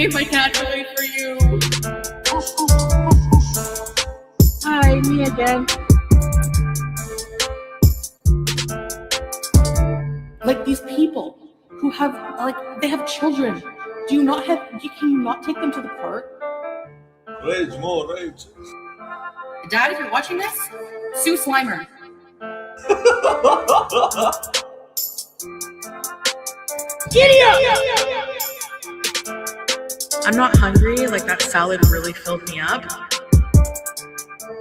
gave my cat away for you. Hi, me again. Like these people who have, they have children. Can you not take them to the park? Rage, more rage. Dad, if you're watching this, sue Slimer. Giddy up! I'm not hungry. Like, that salad really filled me up.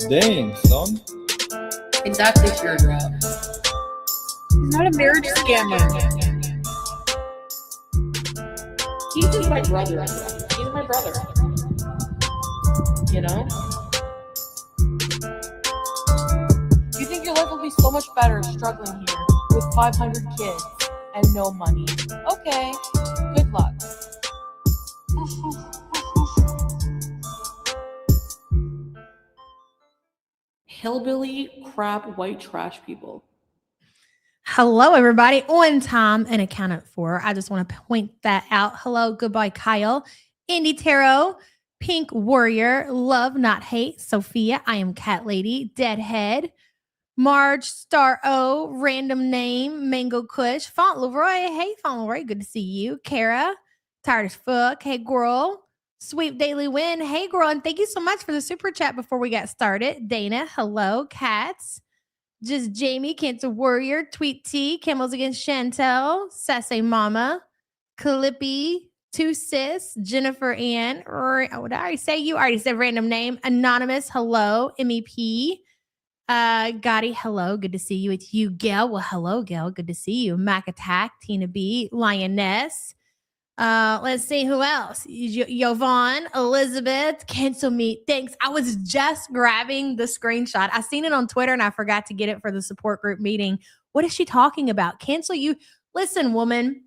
Dang, son. Exactly, Teardrop. He's not a marriage scammer. He's just my brother. He's my brother. You know? You think your life will be so much better struggling here with 500 kids and no money? Okay, good luck. Hillbilly, crap, white trash people. Hello, everybody. On time and accounted for. I just want to point that out. Hello, goodbye, Kyle. Indy Tarot, Pink Warrior, Love Not Hate, Sophia, I am Cat Lady, Deadhead, Marge, Star O, Random Name, Mango Kush, Fauntleroy. Hey, Fauntleroy, good to see you. Kara, Tired as Fuck. Hey, girl. Sweet Daily Win. Hey, girl. And thank you so much for the super chat before we got started. Dana, hello. Cats. Just Jamie, Cancer Warrior, Tweet T, Camels Against Chantal, Sassy Mama, Clippy, Two Sis, Jennifer Ann, or what did I already say? You already said Random Name. Anonymous, hello. MEP, Gotti, hello. Good to see you. It's you, Gail. Well, hello, Gail. Good to see you. Mac Attack, Tina B, Lioness. Let's see who else. Yvonne, Elizabeth, cancel me. Thanks. I was just grabbing the screenshot. I seen it on Twitter and I forgot to get it for the support group meeting. What is she talking about? Cancel you. Listen, woman.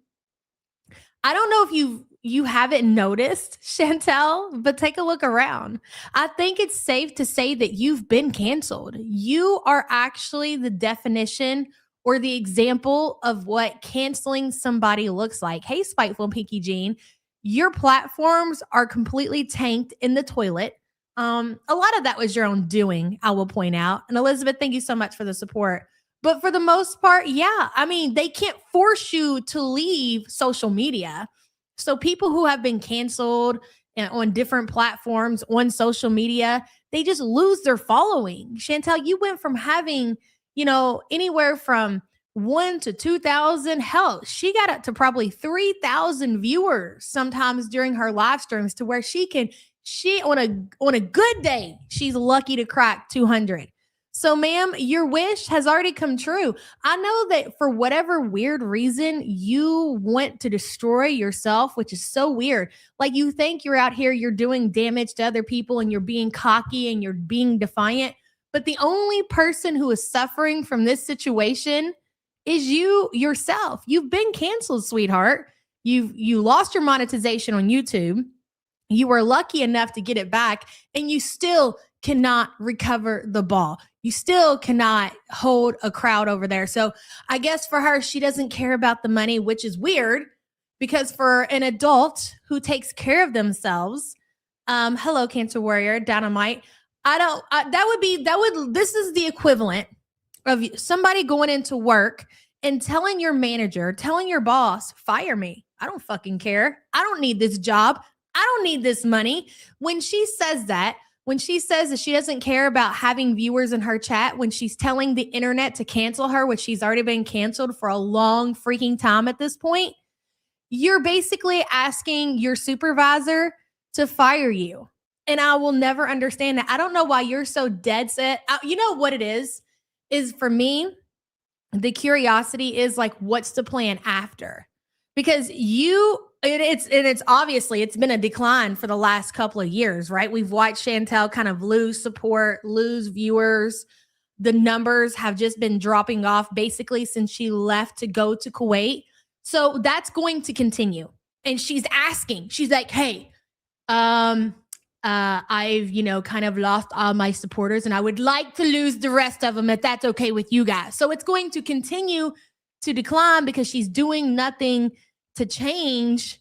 I don't know if you haven't noticed, Chantal, but take a look around. I think it's safe to say that you've been canceled. You are actually the definition or the example of what canceling somebody looks like. Hey, Spiteful and Pinky Jean, your platforms are completely tanked in the toilet. A lot of that was your own doing, I will point out. And Elizabeth, thank you so much for the support. But for the most part, yeah, I mean, they can't force you to leave social media. So people who have been canceled on different platforms on social media, they just lose their following. Chantal, you went from having anywhere from 1 to 2,000. Hell, she got up to probably 3,000 viewers sometimes during her live streams, to where she on a good day, she's lucky to crack 200. So, ma'am, your wish has already come true. I know that for whatever weird reason, you want to destroy yourself, which is so weird. Like, you think you're out here, you're doing damage to other people and you're being cocky and you're being defiant. But the only person who is suffering from this situation is you yourself. You've been canceled, sweetheart. You lost your monetization on YouTube. You were lucky enough to get it back, and you still cannot recover the ball. You still cannot hold a crowd over there. So I guess for her, she doesn't care about the money, which is weird, because for an adult who takes care of themselves, hello, Cancer Warrior, Dynamite. This is the equivalent of somebody going into work and telling your manager, telling your boss, fire me. I don't fucking care. I don't need this job. I don't need this money. When she says that, when she says that she doesn't care about having viewers in her chat, when she's telling the internet to cancel her, which she's already been canceled for a long freaking time at this point, you're basically asking your supervisor to fire you. And I will never understand that. I don't know why you're so dead set. You know what it is for me, the curiosity is like, what's the plan after? Because it's obviously, it's been a decline for the last couple of years, right? We've watched Chantal kind of lose support, lose viewers. The numbers have just been dropping off basically since she left to go to Kuwait. So that's going to continue. And she's asking, she's like, hey, I've, kind of lost all my supporters and I would like to lose the rest of them if that's okay with you guys. So it's going to continue to decline because she's doing nothing to change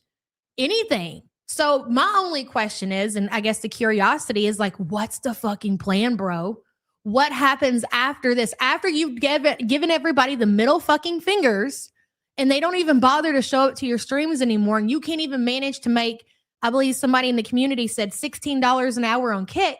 anything. So my only question is, and I guess the curiosity is like, what's the fucking plan, bro? What happens after this? After you've given everybody the middle fucking fingers and they don't even bother to show up to your streams anymore, and you can't even manage to make, I believe somebody in the community said $16 an hour on Kick.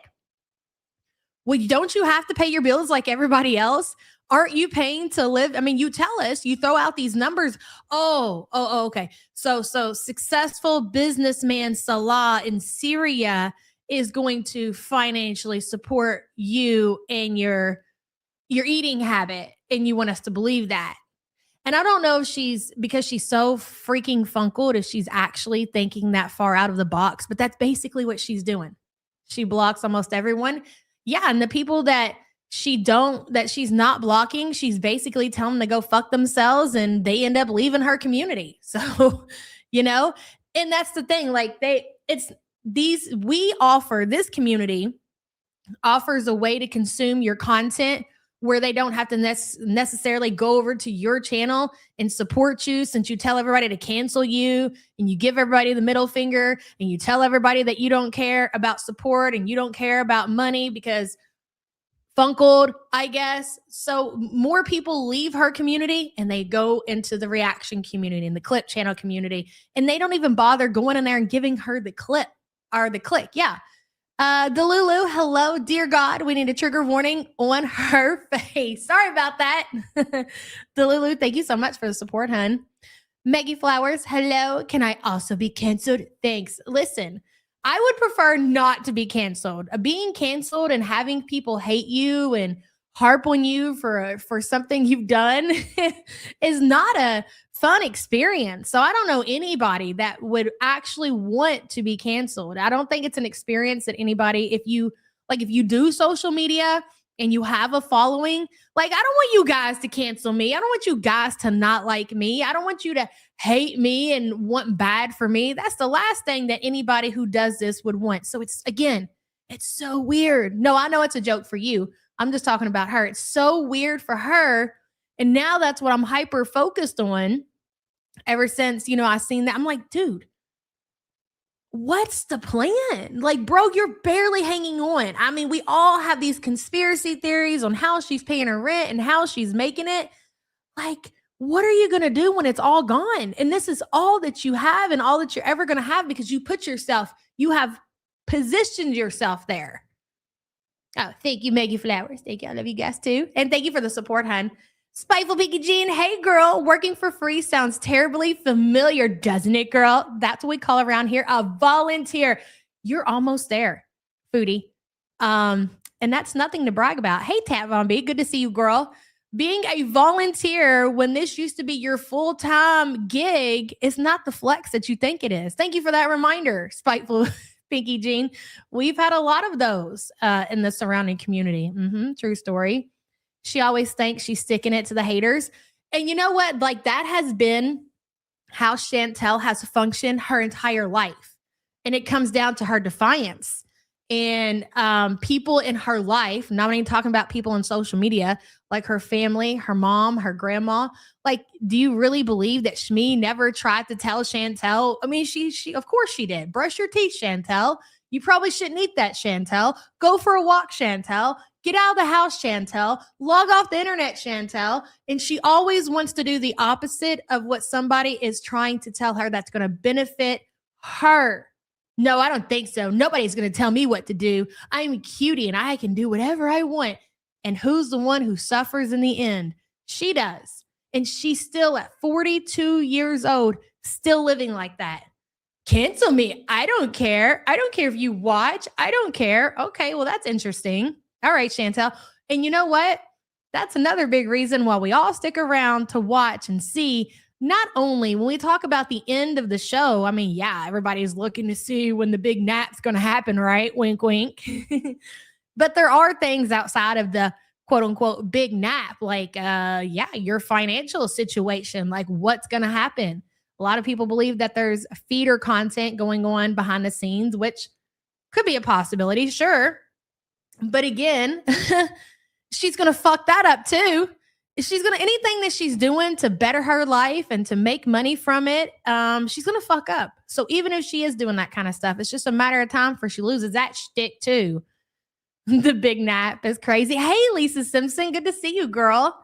Well, don't you have to pay your bills like everybody else? Aren't you paying to live? I mean, you tell us, you throw out these numbers. Okay. So successful businessman Salah in Syria is going to financially support you and your eating habit. And you want us to believe that. And I don't know if because she's so freaking funkled, if she's actually thinking that far out of the box, but that's basically what she's doing. She blocks almost everyone. Yeah. And the people that she's not blocking, she's basically telling them to go fuck themselves, and they end up leaving her community. So, and that's the thing. Like this community offers a way to consume your content where they don't have to necessarily go over to your channel and support you, since you tell everybody to cancel you and you give everybody the middle finger and you tell everybody that you don't care about support and you don't care about money because funkled, I guess. So more people leave her community and they go into the reaction community and the clip channel community, and they don't even bother going in there and giving her the clip or the click. Yeah. Delulu, hello, dear God. We need a trigger warning on her face. Sorry about that. Delulu, thank you so much for the support, hun. Maggie Flowers, hello. Can I also be canceled? Thanks. Listen, I would prefer not to be canceled. Being canceled and having people hate you and harp on you for something you've done is not a fun experience. So I don't know anybody that would actually want to be canceled. I don't think it's an experience that anybody, if you do social media and you have a following, like, I don't want you guys to cancel me. I don't want you guys to not like me. I don't want you to hate me and want bad for me. That's the last thing that anybody who does this would want. So it's so weird. No, I know it's a joke for you. I'm just talking about her. It's so weird for her. And now that's what I'm hyper focused on ever since, I seen that. I'm like, dude, what's the plan? Like, bro, you're barely hanging on. I mean, we all have these conspiracy theories on how she's paying her rent and how she's making it. Like, what are you going to do when it's all gone? And this is all that you have and all that you're ever going to have because you have positioned yourself there. Oh, thank you, Maggie Flowers. Thank you. I love you guys too. And thank you for the support, hun. Spiteful Pinky Jean, hey girl, working for free sounds terribly familiar, doesn't it, girl? That's what we call around here a volunteer. You're almost there, Foodie. And that's nothing to brag about. Hey, Tat Von B, good to see you, girl. Being a volunteer when this used to be your full-time gig is not the flex that you think it is. Thank you for that reminder, Spiteful Pinky Jean. We've had a lot of those in the surrounding community. True story. She always thinks she's sticking it to the haters. And you know what? Like, that has been how Chantal has functioned her entire life. And it comes down to her defiance. And people in her life, not even talking about people on social media, like her family, her mom, her grandma. Like, do you really believe that Shmi never tried to tell Chantal? I mean, she of course she did. Brush your teeth, Chantal. You probably shouldn't eat that, Chantal. Go for a walk, Chantal. Get out of the house, Chantal. Log off the internet, Chantal. And she always wants to do the opposite of what somebody is trying to tell her that's going to benefit her. No, I don't think so. Nobody's going to tell me what to do. I'm a cutie and I can do whatever I want. And who's the one who suffers in the end? She does. And she's still at 42 years old, still living like that. Cancel me. I don't care. I don't care if you watch. I don't care. Okay, well, that's interesting. All right, Chantal. And you know what? That's another big reason why we all stick around to watch and see. Not only when we talk about the end of the show, I mean, yeah, everybody's looking to see when the big nap's going to happen, right? Wink, wink. But there are things outside of the quote unquote big nap, like, your financial situation, like what's going to happen. A lot of people believe that there's feeder content going on behind the scenes, which could be a possibility, sure. But again, she's going to fuck that up too. anything that she's doing to better her life and to make money from it, she's gonna fuck up. So even if she is doing that kind of stuff, it's just a matter of time before she loses that shtick too. The big nap is crazy. Hey, Lisa Simpson, good to see you, girl.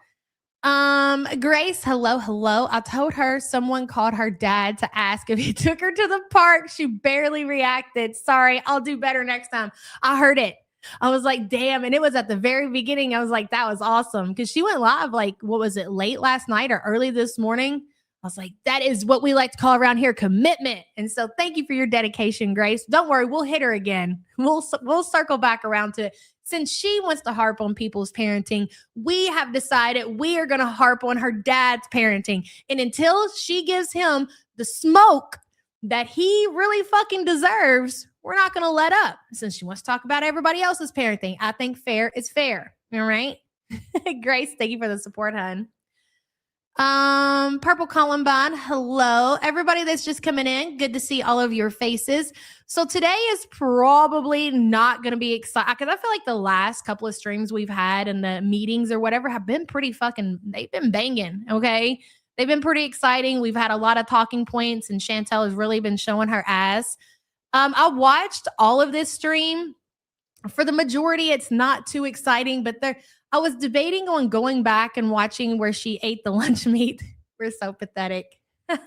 Grace, hello. I told her someone called her dad to ask if he took her to the park. She barely reacted. Sorry, I'll do better next time. I heard it. I was like, damn. And it was at the very beginning. I was like, that was awesome. Because she went live like, what was it, late last night or early this morning? I was like, that is what we like to call around here commitment. And so thank you for your dedication, Grace. Don't worry, we'll hit her again. We'll circle back around to it. Since she wants to harp on people's parenting, we have decided we are going to harp on her dad's parenting. And until she gives him the smoke that he really fucking deserves, we're not going to let up. Since she wants to talk about everybody else's parenting, I think fair is fair. All right. Grace, thank you for the support, hun. Purple Columbine, hello. Everybody that's just coming in, good to see all of your faces. So today is probably not going to be exciting because I feel like the last couple of streams we've had and the meetings or whatever have been pretty they've been banging, okay? They've been pretty exciting. We've had a lot of talking points and Chantal has really been showing her ass. I watched all of this stream. For the majority, it's not too exciting, but I was debating on going back and watching where she ate the lunch meat. We're so pathetic. But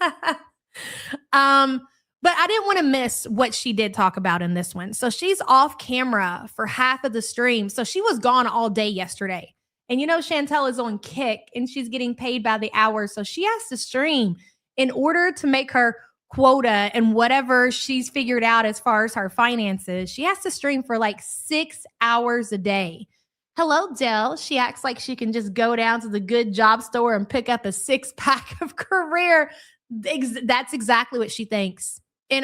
I didn't want to miss what she did talk about in this one. So she's off camera for half of the stream. So she was gone all day yesterday. And you know, Chantal is on Kick and she's getting paid by the hour. So she has to stream in order to make her quota and whatever she's figured out as far as her finances. She has to stream for like 6 hours a day. Hello, Dell. She acts like she can just go down to the good job store and pick up a 6-pack of career. That's exactly what she thinks. And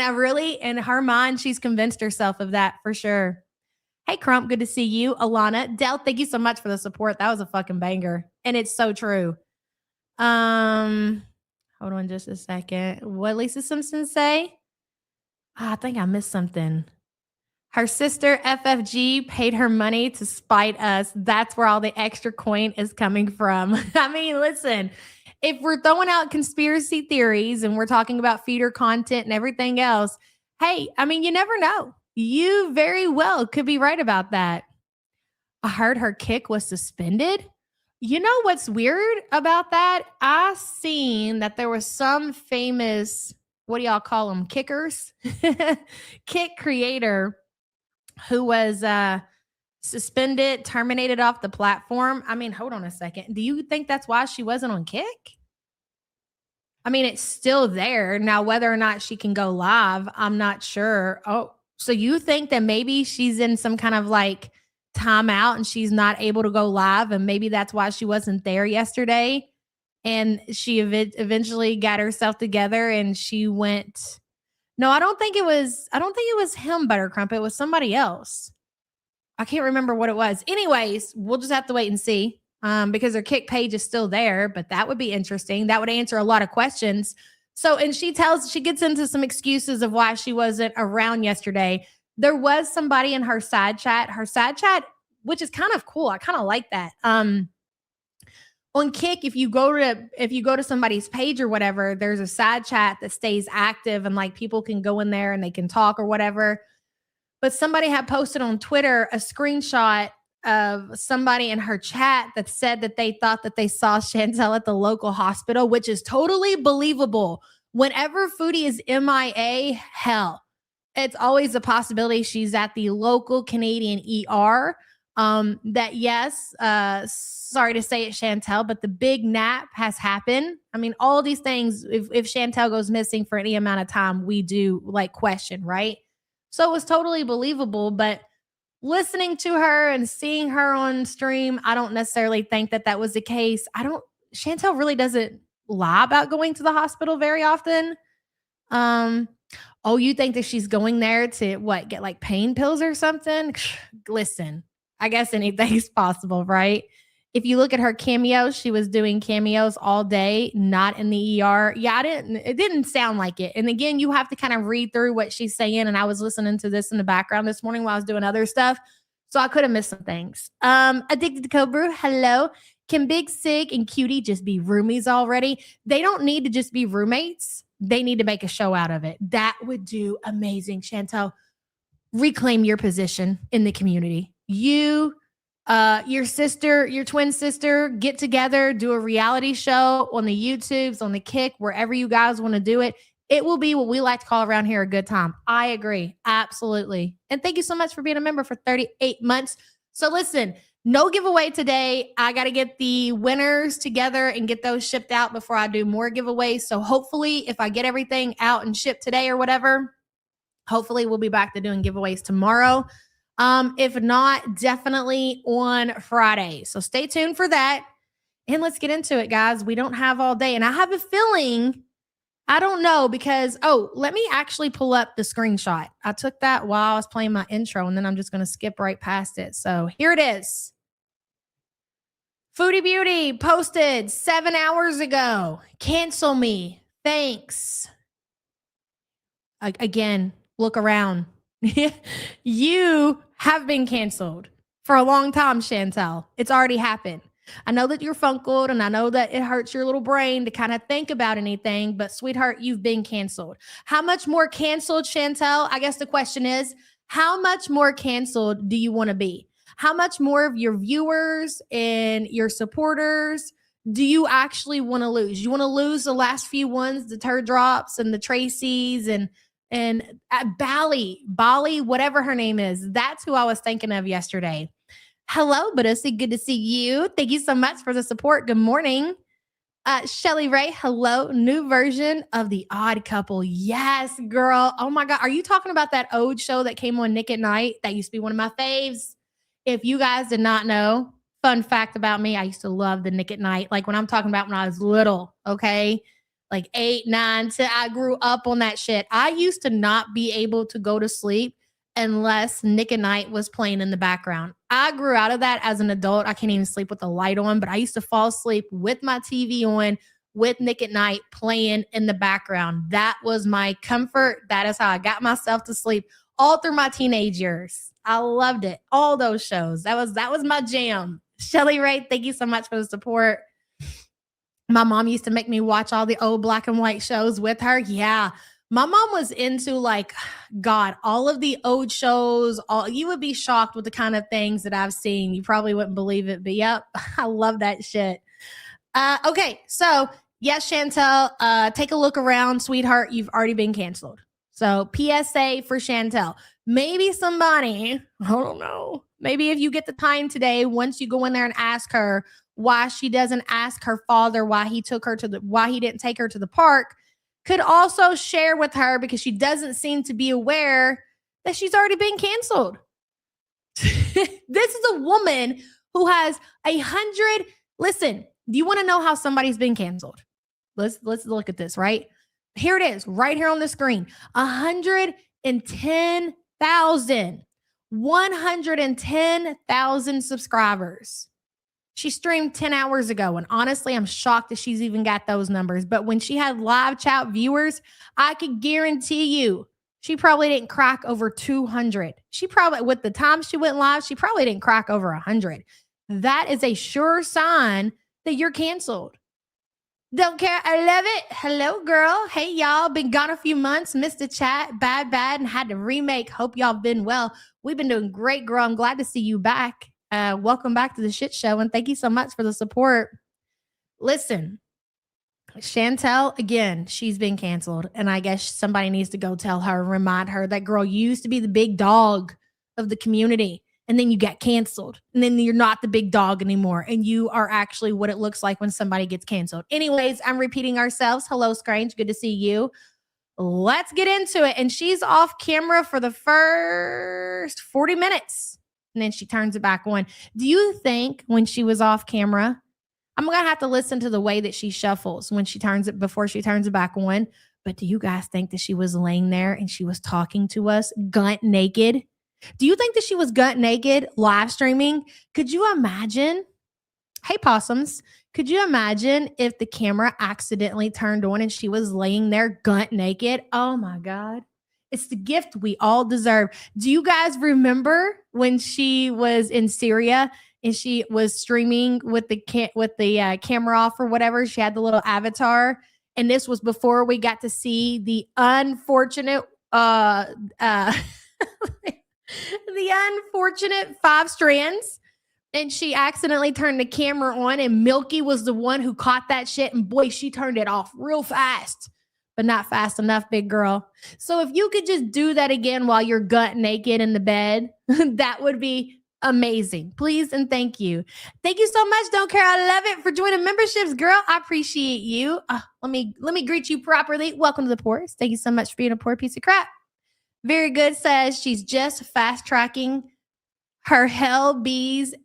in her mind, she's convinced herself of that for sure. Hey, Crump, good to see you. Alana, Dell, thank you so much for the support. That was a fucking banger. And it's so true. Hold on just a second. What Lisa Simpson say? I think I missed something. Her sister, FFG, paid her money to spite us. That's where all the extra coin is coming from. I mean, listen, if we're throwing out conspiracy theories and we're talking about feeder content and everything else, hey, I mean, you never know. You very well could be right about that. I heard her kick was suspended. You know what's weird about that? I seen that there was some famous, what do y'all call them, kickers? Kick creator who was suspended, terminated off the platform. I mean, hold on a second. Do you think that's why she wasn't on Kick? I mean, it's still there. Now, whether or not she can go live, I'm not sure. Oh, so you think that maybe she's in some kind of like timeout and she's not able to go live, and maybe that's why she wasn't there yesterday, and she eventually got herself together and she went. No, I don't think it was him, Buttercrump. It was somebody else. I can't remember what it was. Anyways, we'll just have to wait and see because her Kick page is still there, but that would be interesting. That would answer a lot of questions. So, and she gets into some excuses of why she wasn't around yesterday. There was somebody in her side chat, which is kind of cool. I kind of like that. On Kick, if you go to somebody's page or whatever, there's a side chat that stays active and like people can go in there and they can talk or whatever. But somebody had posted on Twitter a screenshot of somebody in her chat that said that they thought that they saw Chantal at the local hospital, which is totally believable. Whenever Foodie is MIA, hell, it's always a possibility she's at the local Canadian ER. That yes, sorry to say it, Chantal, but the big nap has happened. I mean, all these things, if Chantal goes missing for any amount of time, we do like question, right? So it was totally believable, but listening to her and seeing her on stream, I don't necessarily think that was the case. Chantal really doesn't lie about going to the hospital very often. Oh, you think that she's going there to get like pain pills or something? Listen, I guess anything's possible, right? If you look at her cameos, she was doing cameos all day, not in the ER. Yeah, it didn't sound like it. And again, you have to kind of read through what she's saying. And I was listening to this in the background this morning while I was doing other stuff. So I could have missed some things. Addicted to Cold Brew, hello. Can Big Sig and Cutie just be roomies already? They don't need to just be roommates. They need to make a show out of it. That would do amazing. Chantal, reclaim your position in the community. You, your sister, your twin sister, get together, do a reality show on the YouTubes, on the Kick, wherever you guys want to do it. It will be what we like to call around here a good time. I agree. Absolutely. And thank you so much for being a member for 38 months. So listen, no giveaway today. I got to get the winners together and get those shipped out before I do more giveaways. So hopefully if I get everything out and shipped today or whatever, hopefully we'll be back to doing giveaways tomorrow. If not, definitely on Friday. So stay tuned for that. And let's get into it, guys. We don't have all day. And I have a feeling, I don't know, because, let me actually pull up the screenshot. I took that while I was playing my intro, and then I'm just going to skip right past it. So here it is. Foodie Beauty posted 7 hours ago. Cancel me. Thanks. Again, look around. You have been canceled for a long time, Chantal. It's already happened. I know that you're funkled, and I know that it hurts your little brain to kind of think about anything, but sweetheart, you've been canceled. How much more canceled, Chantal? I guess the question is, how much more canceled do you want to be? How much more of your viewers and your supporters do you actually want to lose? You want to lose the last few ones, the Turd Drops and the Tracys and Bali, whatever her name is. That's who I was thinking of yesterday. Hello, Budussi. Good to see you. Thank you so much for the support. Good morning. Shelly Ray, hello. New version of The Odd Couple. Yes, girl. Oh my God. Are you talking about that old show that came on Nick at Night? That used to be one of my faves. If you guys did not know, fun fact about me, I used to love the Nick at Night. Like when I'm talking about when I was little, okay? Like 8, 9, 10, I grew up on that shit. I used to not be able to go to sleep unless Nick at Night was playing in the background. I grew out of that as an adult. I can't even sleep with the light on, but I used to fall asleep with my TV on, with Nick at Night playing in the background. That was my comfort. That is how I got myself to sleep all through my teenage years. I loved it. All those shows. That was my jam. Shelly Ray, thank you so much for the support. My mom used to make me watch all the old black and white shows with her. Yeah. My mom was into all of the old shows. You would be shocked with the kind of things that I've seen. You probably wouldn't believe it, but yep, I love that shit. Okay. So yes, Chantal, take a look around, sweetheart. You've already been canceled. So PSA for Chantal. Maybe somebody, I don't know. Maybe if you get the time today, once you go in there and ask her why she doesn't ask her father why he didn't take her to the park, could also share with her, because she doesn't seem to be aware that she's already been canceled. This is a woman who has 100. Listen, do you want to know how somebody's been canceled? Let's look at this, right? Here it is, right here on the screen. 110,000 subscribers. She streamed 10 hours ago, and honestly, I'm shocked that she's even got those numbers. But when she had live chat viewers, I could guarantee you she probably didn't crack over 200. She probably, with the time she went live, she probably didn't crack over 100. That is a sure sign that you're canceled. Don't care. I love it. Hello, girl. Hey, y'all. Been gone a few months. Missed the chat. Bad, and had to remake. Hope y'all been well. We've been doing great, girl. I'm glad to see you back. Welcome back to the shit show, and thank you so much for the support. Listen, Chantal, again, she's been canceled, and I guess somebody needs to go tell her, remind her that girl, you used to be the big dog of the community, and then you got canceled, and then you're not the big dog anymore, and you are actually what it looks like when somebody gets canceled. Anyways, I'm repeating ourselves. Hello, Scrange. Good to see you. Let's get into it. And she's off camera for the first 40 minutes. And then she turns it back on. Do you think when she was off camera, I'm going to have to listen to the way that she shuffles when she turns it, before she turns it back on. But do you guys think that she was laying there and she was talking to us gut naked? Do you think that she was gut naked live streaming? Could you imagine? Hey, possums. Could you imagine if the camera accidentally turned on and she was laying there gut naked? Oh my God. It's the gift we all deserve. Do you guys remember when she was in Syria and she was streaming with the camera off or whatever. She had the little avatar, and this was before we got to see the unfortunate the unfortunate 5 strands. And she accidentally turned the camera on, and Milky was the one who caught that shit. And boy, she turned it off real fast, but not fast enough, big girl. So if you could just do that again while you're gut naked in the bed, that would be amazing. Please and thank you. Thank you so much. Don't care. I love it for joining memberships, girl. I appreciate you. Let me greet you properly. Welcome to the Poorest. Thank you so much for being a poor piece of crap. Very good says she's just fast tracking her hell bees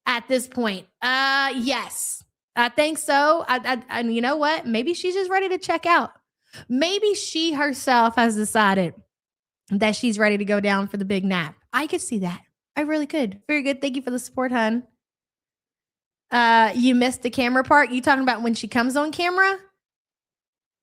at this point. Yes, I think so. And you know what? Maybe she's just ready to check out. Maybe she herself has decided that she's ready to go down for the big nap. I could see that. I really could. Very good. Thank you for the support, hun. You missed the camera part. You talking about when she comes on camera?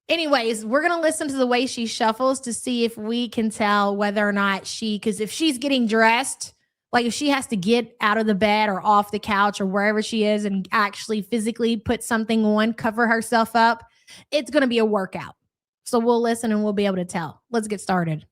Anyways, we're going to listen to the way she shuffles to see if we can tell whether or not because if she's getting dressed, like if she has to get out of the bed or off the couch or wherever she is and actually physically put something on, cover herself up, it's going to be a workout. So we'll listen and we'll be able to tell. Let's get started.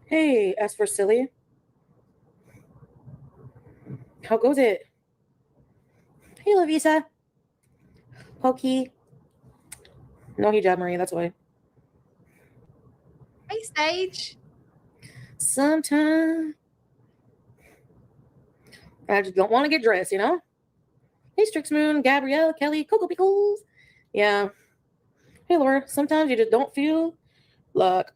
Hey, as for silly, how goes it? Hey, Lavisa. Pokey. No hijab, Marie, that's why. Hey, Sage. Sometimes I just don't want to get dressed, you know? Hey, Strix Moon, Gabrielle, Kelly, Coco Pickles. Yeah. Hey, Laura, sometimes you just don't feel like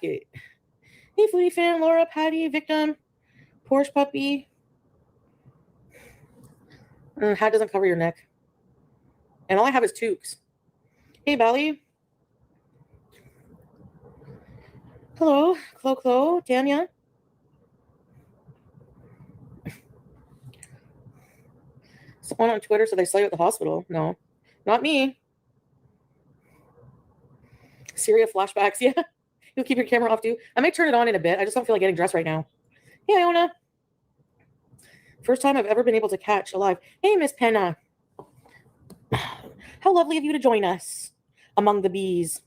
it. Hey, Foodie fan, Laura, Patty, Victim, Porsche Puppy. Hat doesn't cover your neck. And all I have is toques. Hey, Bally. Hello, Clo, Tanya. Someone on Twitter said they saw you at the hospital. No, not me. Syria flashbacks, yeah. You'll keep your camera off too. I may turn it on in a bit. I just don't feel like getting dressed right now. Hey, Iona. First time I've ever been able to catch alive. Hey, Miss Penna. How lovely of you to join us among the bees.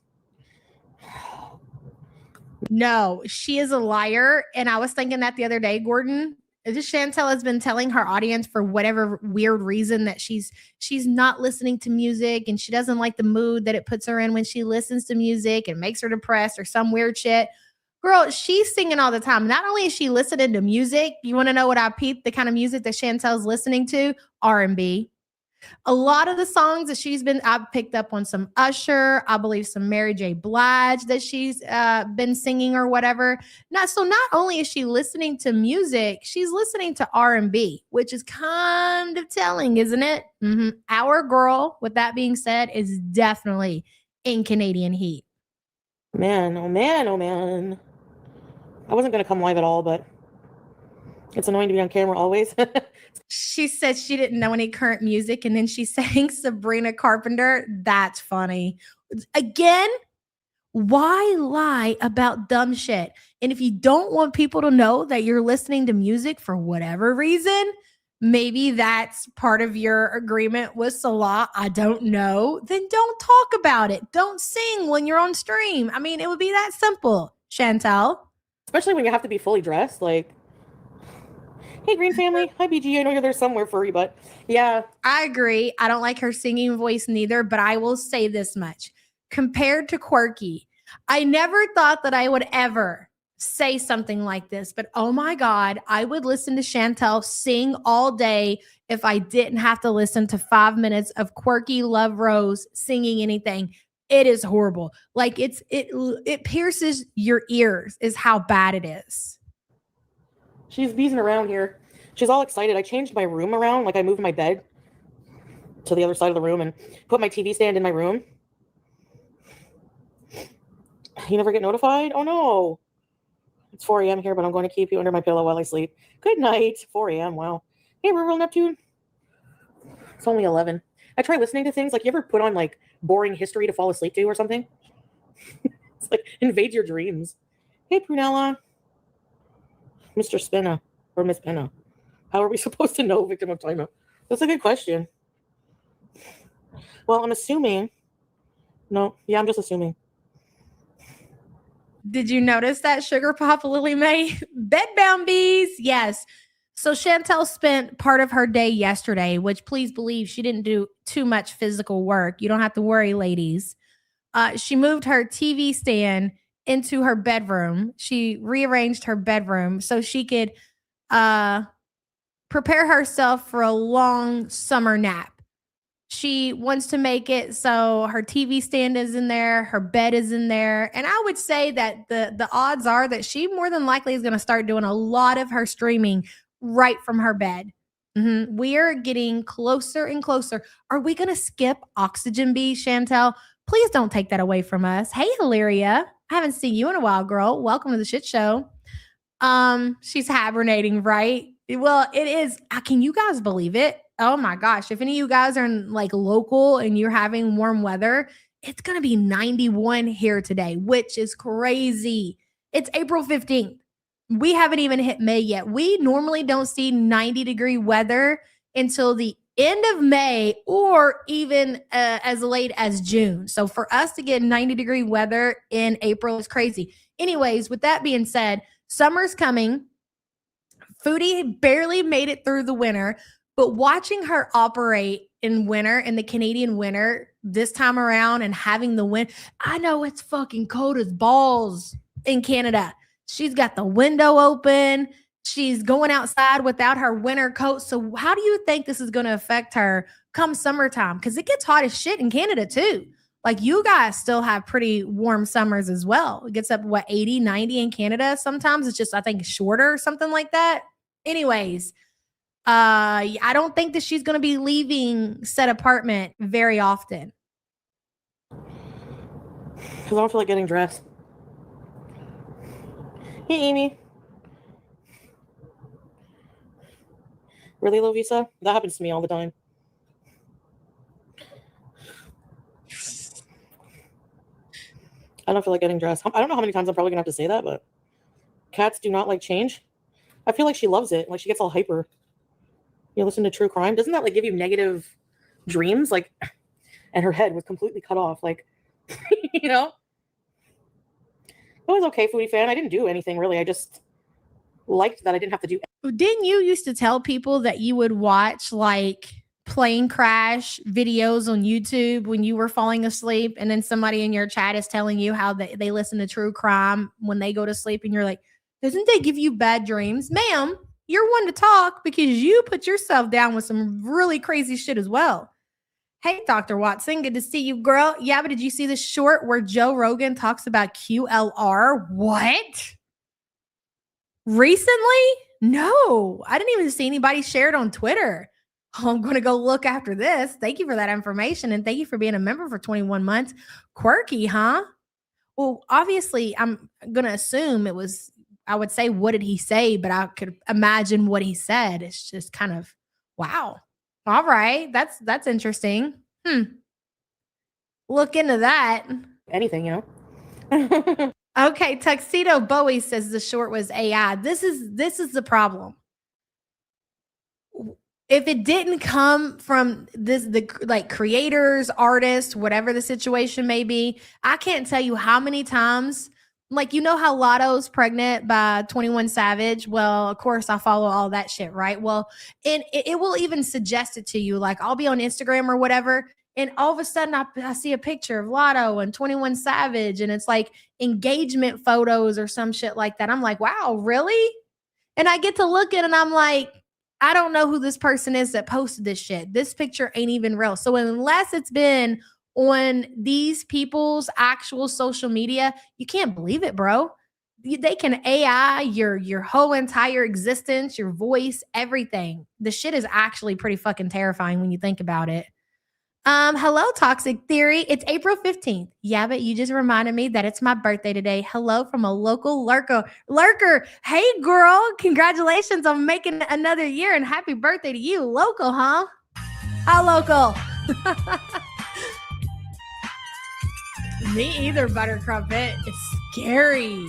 No, she is a liar. And I was thinking that the other day, Gordon. Just Chantal has been telling her audience for whatever weird reason that she's not listening to music and she doesn't like the mood that it puts her in when she listens to music and makes her depressed or some weird shit. Girl, she's singing all the time. Not only is she listening to music, you want to know what I peeped the kind of music that Chantal's listening to? R&B. A lot of the songs that I've picked up on some Usher, I believe some Mary J. Blige that she's been singing or whatever. Not only is she listening to music, she's listening to R&B, which is kind of telling, isn't it? Mm-hmm. Our girl, with that being said, is definitely in Canadian heat. Man, oh man, oh man. I wasn't going to come live at all, but it's annoying to be on camera always. She said she didn't know any current music, and then she sang Sabrina Carpenter. That's funny. Again, why lie about dumb shit? And if you don't want people to know that you're listening to music for whatever reason, maybe that's part of your agreement with Salah. I don't know. Then don't talk about it. Don't sing when you're on stream. I mean, it would be that simple, Chantal. Especially when you have to be fully dressed, like. Hey, Green Family. Hi, BG. I know you're there somewhere, furry, but yeah. I agree. I don't like her singing voice neither, but I will say this much. Compared to Quirky, I never thought that I would ever say something like this, but oh my God, I would listen to Chantal sing all day if I didn't have to listen to 5 minutes of Quirky Love Rose singing anything. It is horrible. Like it pierces your ears is how bad it is. She's beezing around here. She's all excited. I changed my room around. Like I moved my bed to the other side of the room and put my TV stand in my room. You never get notified? Oh no. It's 4 a.m. here, but I'm going to keep you under my pillow while I sleep. Good night. 4 a.m. Wow. Hey, Rural Neptune. It's only 11. I try listening to things. Like, you ever put on, like, boring history to fall asleep to or something? It's like, invade your dreams. Hey, Prunella. Mr. Spinna. Or Miss Penna. How are we supposed to know victim of timeout? That's a good question. Well, I'm assuming. No. Yeah, I'm just assuming. Did you notice that, Sugar Pop Lily May? Bedbound bees. Yes. So Chantal spent part of her day yesterday, which please believe she didn't do too much physical work. You don't have to worry, ladies. She moved her TV stand into her bedroom. She rearranged her bedroom so she could prepare herself for a long summer nap. She wants to make it so her TV stand is in there, her bed is in there. And I would say that the odds are that she more than likely is going to start doing a lot of her streaming right from her bed. We are getting closer and closer. Are we going to skip Oxygen Bee, Chantal? Please don't take that away from us. Hey, Hilaria. I haven't seen you in a while, girl. Welcome to the shit show. She's hibernating, right? Well, it is. Can you guys believe it? Oh my gosh. If any of you guys are in like local and you're having warm weather, it's going to be 91 here today, which is crazy. It's April 15th. We haven't even hit May yet. We normally don't see 90-degree weather until the end of May or even as late as June. So for us to get 90-degree weather in April is crazy. Anyways, with that being said, summer's coming. Foodie barely made it through the winter, but watching her operate in winter, in the Canadian winter this time around and having the wind, I know it's fucking cold as balls in Canada. She's got the window open. She's going outside without her winter coat. So how do you think this is going to affect her come summertime? Because it gets hot as shit in Canada too. Like, you guys still have pretty warm summers as well. It gets up, 80, 90 in Canada. Sometimes it's just, I think, shorter or something like that. Anyways, I don't think that she's going to be leaving said apartment very often. Because I don't feel like getting dressed. Hey, Amy. Really, Lovisa? That happens to me all the time. I don't feel like getting dressed. I don't know how many times I'm probably going to have to say that, but cats do not like change. I feel like she loves it. Like, she gets all hyper. You listen to true crime. Doesn't that, like, give you negative dreams? Like, and her head was completely cut off. Like, you know? It was okay, Foodie fan. I didn't do anything, really. I just liked that I didn't have to do anything. Didn't you used to tell people that you would watch, like, plane crash videos on YouTube when you were falling asleep, and then somebody in your chat is telling you how they listen to true crime when they go to sleep, and you're like, doesn't that give you bad dreams? Ma'am, you're one to talk because you put yourself down with some really crazy shit as well. Hey, Dr. Watson, good to see you, girl. Yeah, but did you see the short where Joe Rogan talks about QLR? What? Recently? No, I didn't even see anybody share it on Twitter. I'm going to go look after this. Thank you for that information, and thank you for being a member for 21 months. Quirky, huh? Well, obviously, I'm going to assume it was, I would say, what did he say? But I could imagine what he said. It's just kind of, wow. All right. That's interesting. Look into that. Anything, you know? Okay. Tuxedo Bowie says the short was AI. This is the problem. If it didn't come from the creators, artists, whatever the situation may be, I can't tell you how many times, like, you know how Lotto's pregnant by 21 Savage? Well, of course I follow all that shit, right? Well, and it will even suggest it to you. Like, I'll be on Instagram or whatever, and all of a sudden I see a picture of Lotto and 21 Savage, and it's like engagement photos or some shit like that. I'm like, wow, really? And I get to look at it and I'm like, I don't know who this person is that posted this shit. This picture ain't even real. So unless it's been on these people's actual social media, you can't believe it, bro. They can AI your whole entire existence, your voice, everything. The shit is actually pretty fucking terrifying when you think about it. Hello, Toxic Theory. It's April 15th. Yeah, but you just reminded me that it's my birthday today. Hello from a local lurker. Hey, girl. Congratulations on making another year and happy birthday to you. Local, huh? How local? Me either, Buttercup. It's scary.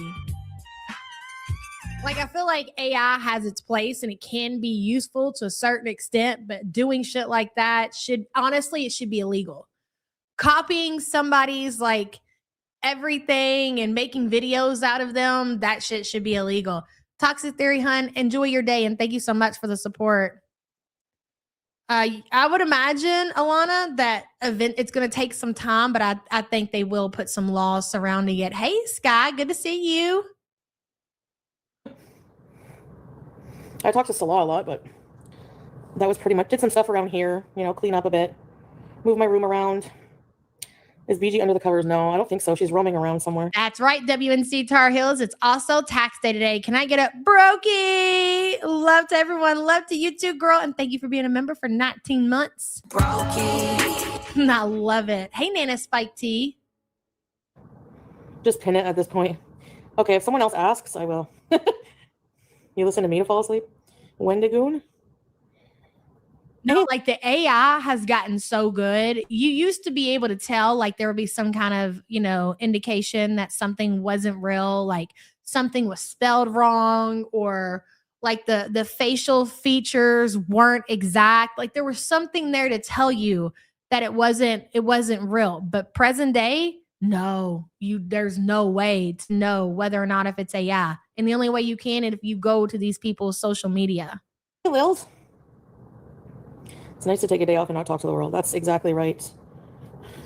Like, I feel like AI has its place and it can be useful to a certain extent, but doing shit like that it should be illegal. Copying somebody's like everything and making videos out of them, that shit should be illegal. Toxic Theory, hun, enjoy your day and thank you so much for the support. I would imagine, Alana, that it's going to take some time, but I think they will put some laws surrounding it. Hey, Sky, good to see you. I talked to Salah a lot, but that was pretty much, did some stuff around here, clean up a bit, move my room around. Is BG under the covers? No, I don't think so. She's roaming around somewhere. That's right, WNC Tar Heels. It's also tax day today. Can I get a brokey? Love to everyone. Love to you too, girl. And thank you for being a member for 19 months. Brokey. I love it. Hey, Nana Spike T. Just pin it at this point. Okay, if someone else asks, I will. You listen to me to fall asleep? Wendigoon? No, like the AI has gotten so good. You used to be able to tell, like there would be some kind of, indication that something wasn't real, like something was spelled wrong, or like the facial features weren't exact. Like there was something there to tell you that it wasn't real. But present day, no, there's no way to know whether or not if it's AI. And the only way you can is if you go to these people's social media. Hey, Lils. It's nice to take a day off and not talk to the world. That's exactly right.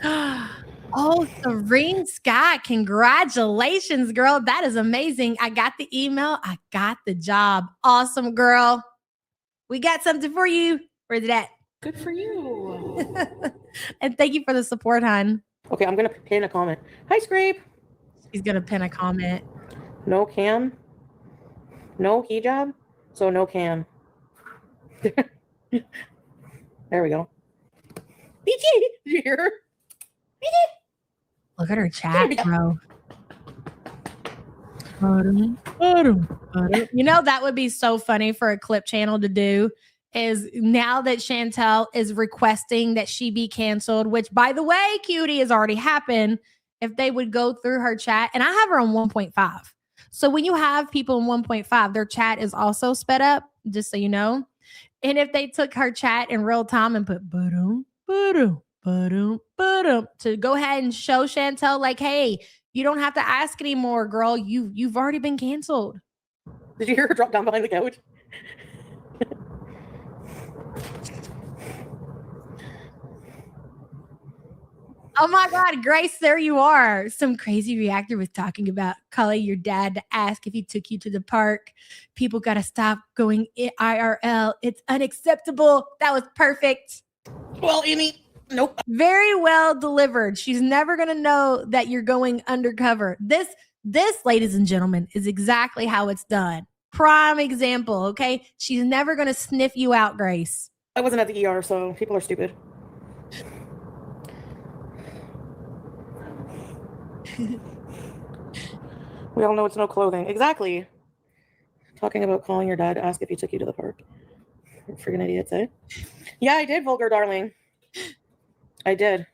Oh, Serene Sky. Congratulations, girl. That is amazing. I got the email. I got the job. Awesome, girl. We got something for you. Where's it at? Good for you. And thank you for the support, hon. Okay, I'm going to pin a comment. Hi, Scrape. She's going to pin a comment. No cam. No hijab. So no cam. There we go. BT, did you hear her? BT. Look at her chat, bro. That would be so funny for a clip channel to do, is now that Chantal is requesting that she be canceled, which, by the way, cutie, has already happened. If they would go through her chat, and I have her on 1.5. So when you have people in 1.5, their chat is also sped up, just so you know. And if they took her chat in real time and put ba-dum, ba-dum, ba-dum, ba-dum, to go ahead and show Chantal, like, hey, you don't have to ask anymore, girl. You've already been canceled. Did you hear her drop down behind the couch? Oh my God, Grace, there you are. Some crazy reactor was talking about calling your dad to ask if he took you to the park. People got to stop going IRL. It's unacceptable. That was perfect. Well, Amy, nope. Very well delivered. She's never going to know that you're going undercover. This, ladies and gentlemen, is exactly how it's done. Prime example, okay? She's never going to sniff you out, Grace. I wasn't at the ER, so people are stupid. We all know it's no clothing. Exactly. Talking about calling your dad to ask if he took you to the park. Friggin' idiots, eh? Yeah, I did, vulgar darling. I did.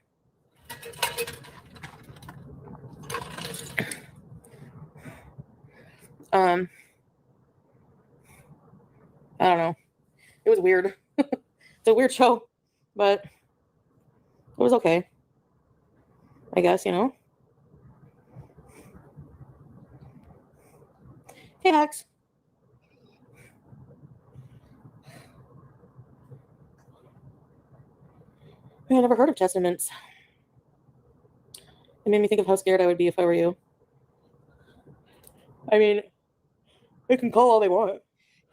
I don't know. It was weird. It's a weird show, but it was okay. I guess, Hey, Max. I never heard of testaments. It made me think of how scared I would be if I were you. I mean, they can call all they want.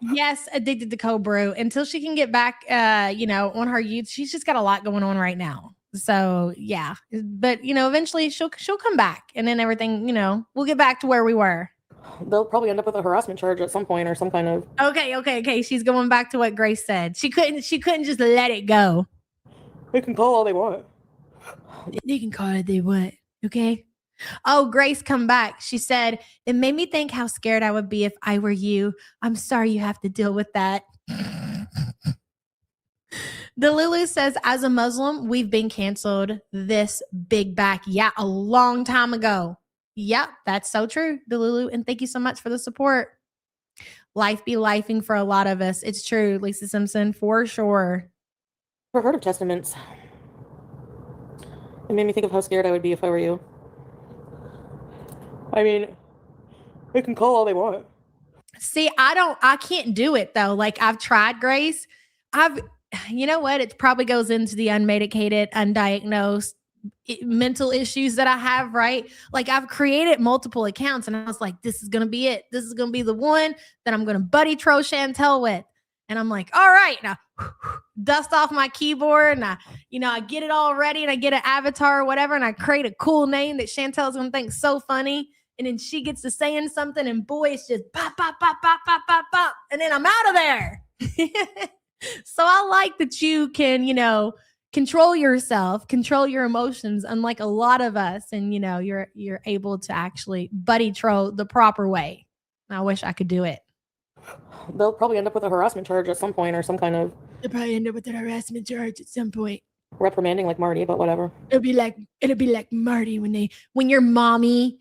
Yes, addicted to cold brew. Until she can get back, on her youth, she's just got a lot going on right now. So yeah, but eventually she'll come back, and then everything, we'll get back to where we were. They'll probably end up with a harassment charge at some point or some kind of. Okay. She's going back to what Grace said. She couldn't just let it go. They can call all they want. They can call it they want, okay? Oh, Grace come back. She said, it made me think how scared I would be if I were you. I'm sorry you have to deal with that. The Lulu says, as a Muslim, we've been canceled this big back. Yeah, a long time ago. Yep, that's so true, the Lulu. And thank you so much for the support. Life be lifing for a lot of us. It's true, Lisa Simpson, for sure. Never heard of testaments. It made me think of how scared I would be if I were you. I mean, they can call all they want. See, I can't do it though. Like I've tried, Grace. You know what? It probably goes into the unmedicated, undiagnosed mental issues that I have, right? Like I've created multiple accounts and I was like, this is going to be it. This is going to be the one that I'm going to buddy troll Chantal with. And I'm like, all right, now dust off my keyboard and I get it all ready and I get an avatar or whatever. And I create a cool name that Chantal's going to think so funny. And then she gets to saying something and boy, it's just pop, pop, pop, pop, pop, pop, pop. And then I'm out of there. So I like that you can, control yourself, control your emotions, unlike a lot of us. And, you're able to actually buddy troll the proper way. I wish I could do it. They'll probably end up with a harassment charge at some point or some kind of... They'll probably end up with a harassment charge at some point. Reprimanding like Marty, but whatever. It'll be like Marty when your mommy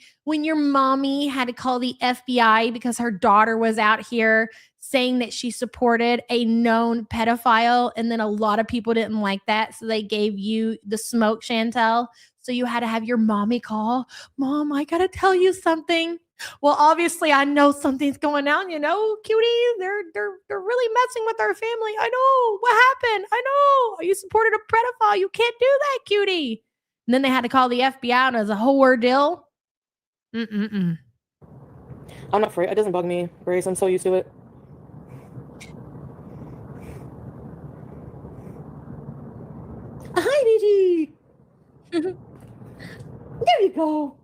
had to call the FBI because her daughter was out here saying that she supported a known pedophile, and then a lot of people didn't like that, so they gave you the smoke, Chantal. So you had to have your mommy call, Mom, I gotta tell you something. Well, obviously, I know something's going on, cutie. They're really messing with our family. I know. What happened? I know. You supported a pedophile. You can't do that, cutie. And then they had to call the FBI, and it was a whole ordeal. I'm not afraid. It doesn't bug me, Grace. I'm so used to it. Hi, BG. There you go.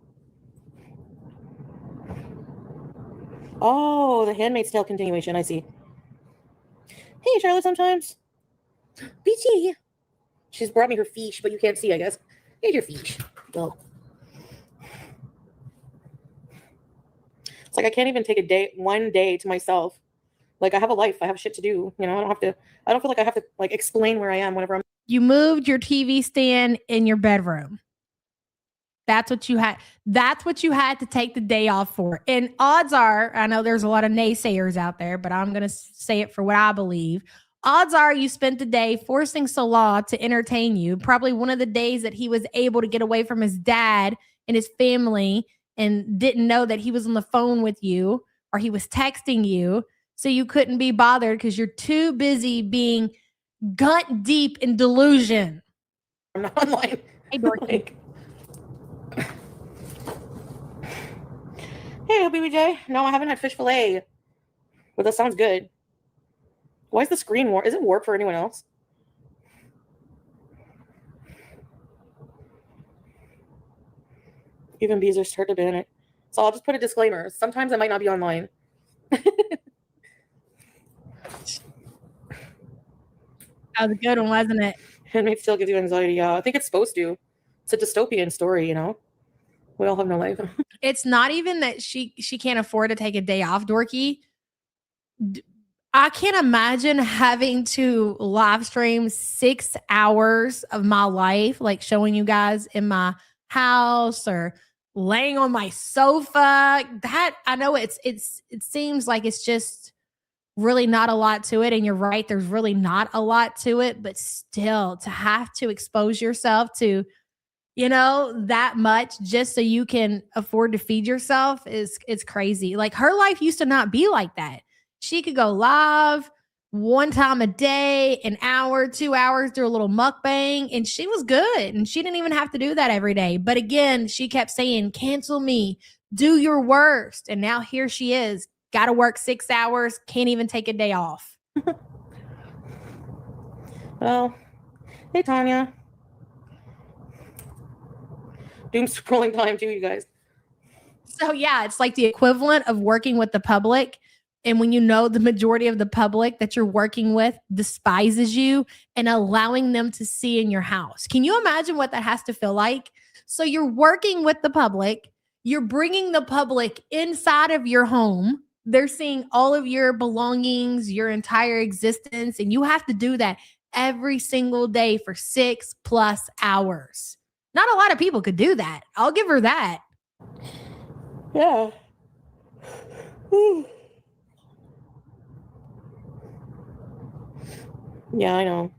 Oh, the Handmaid's Tale continuation. I see. Hey, Charlotte, sometimes. BG. She's brought me her fish, but you can't see, I guess. Here's your fish. Go. It's like I can't even take one day to myself. Like I have a life. I have shit to do. I don't feel like I have to like explain where I am whenever I'm. You moved your TV stand in your bedroom. That's what you had. That's what you had to take the day off for. And odds are, I know there's a lot of naysayers out there, but I'm going to say it for what I believe. Odds are you spent the day forcing Salah to entertain you. Probably one of the days that he was able to get away from his dad and his family and didn't know that he was on the phone with you or he was texting you. So you couldn't be bothered because you're too busy being gut deep in delusion. I'm not online. Hey, Dorothy. Hey, BBJ. No, I haven't had fish fillet. But that sounds good. Why is the screen warped? Is it warped for anyone else? Even Beezer started to ban it. So I'll just put a disclaimer. Sometimes I might not be online. That was a good one, wasn't it? It may still give you anxiety. Yeah, I think it's supposed to. It's a dystopian story, We all have no life. It's not even that she can't afford to take a day off, Dorky. I can't imagine having to live stream 6 hours of my life, like showing you guys in my house or laying on my sofa. That I know it seems like it's just really not a lot to it. And you're right, there's really not a lot to it, but still to have to expose yourself to, that much just so you can afford to feed yourself it's crazy. Like her life used to not be like that. She could go live one time a day, an hour, 2 hours, do a little mukbang, and she was good. And she didn't even have to do that every day. But again, she kept saying, cancel me, do your worst. And now here she is, got to work 6 hours, can't even take a day off. Well, hey, Tanya. Doom scrolling time too, you guys. So yeah, it's like the equivalent of working with the public And when you know the majority of the public that you're working with despises you and allowing them to see in your house. Can you imagine what that has to feel like? So you're working with the public, you're bringing the public inside of your home. They're seeing all of your belongings, your entire existence, and you have to do that every single day for 6+ hours. Not a lot of people could do that. I'll give her that. Yeah. Whew. Yeah, I know.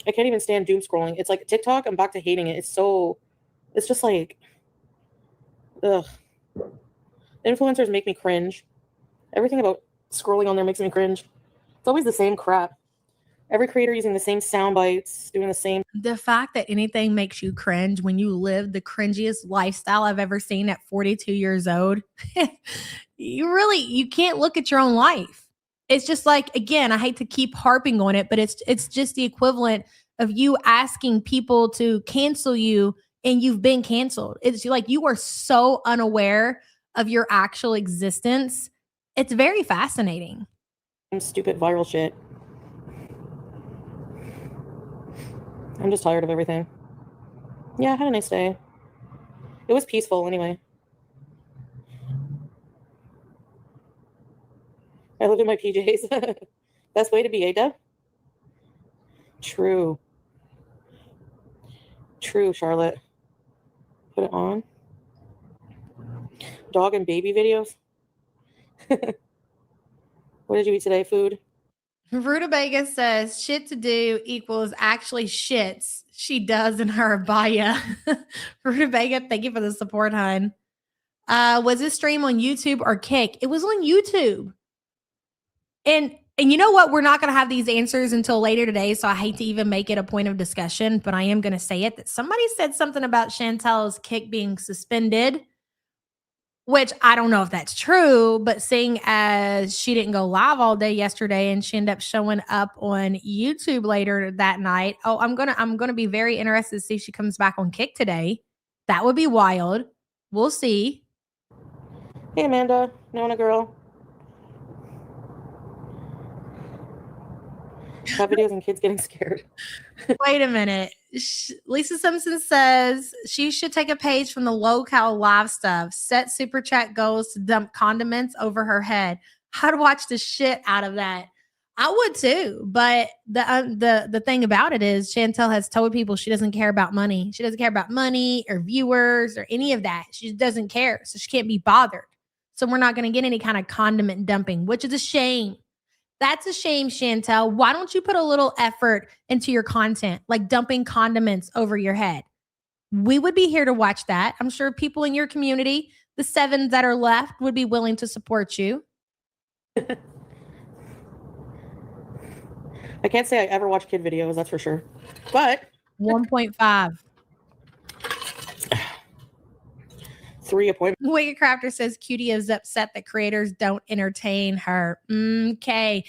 I can't even stand doom scrolling. It's like TikTok, I'm back to hating it. It's just like, ugh. Influencers make me cringe. Everything about scrolling on there makes me cringe. It's always the same crap. Every creator using the same sound bites, doing the same. The fact that anything makes you cringe when you live the cringiest lifestyle I've ever seen at 42 years old, you can't look at your own life. It's just like, again, I hate to keep harping on it, but it's just the equivalent of you asking people to cancel you and you've been canceled. It's like you are so unaware of your actual existence. It's very fascinating. Stupid viral shit. I'm just tired of everything. Yeah, I had a nice day. It was peaceful anyway. I lived in my PJs. Best way to be, Ada. True, Charlotte. Put it on. Dog and baby videos. What did you eat today? Food? Rutabaga says shit to do equals actually shits she does in her bio. Rutabaga, thank you for the support, hon. Was this stream on YouTube or Kick? It was on YouTube. And you know what? We're not going to have these answers until later today, so I hate to even make it a point of discussion, but I am going to say it. That somebody said something about Chantal's Kick being suspended, which I don't know if that's true, but seeing as she didn't go live all day yesterday and she ended up showing up on YouTube later that night. Oh, I'm gonna be very interested to see if she comes back on Kick today. That would be wild. We'll see. Hey, Amanda, Nona girl. Cat videos and kids getting scared. Wait a minute. Lisa Simpson says she should take a page from the low-cal live stuff. Set super chat goals to dump condiments over her head. I'd watch the shit out of that. I would too. But the thing about it is Chantal has told people she doesn't care about money. She doesn't care about money or viewers or any of that. She doesn't care. So she can't be bothered. So we're not going to get any kind of condiment dumping, which is a shame. That's a shame, Chantal. Why don't you put a little effort into your content, like dumping condiments over your head? We would be here to watch that. I'm sure people in your community, the 7 that are left, would be willing to support you. I can't say I ever watch kid videos, that's for sure. But 1.5. 3 appointments. Wicked Crafter says Cutie is upset that creators don't entertain her. Okay.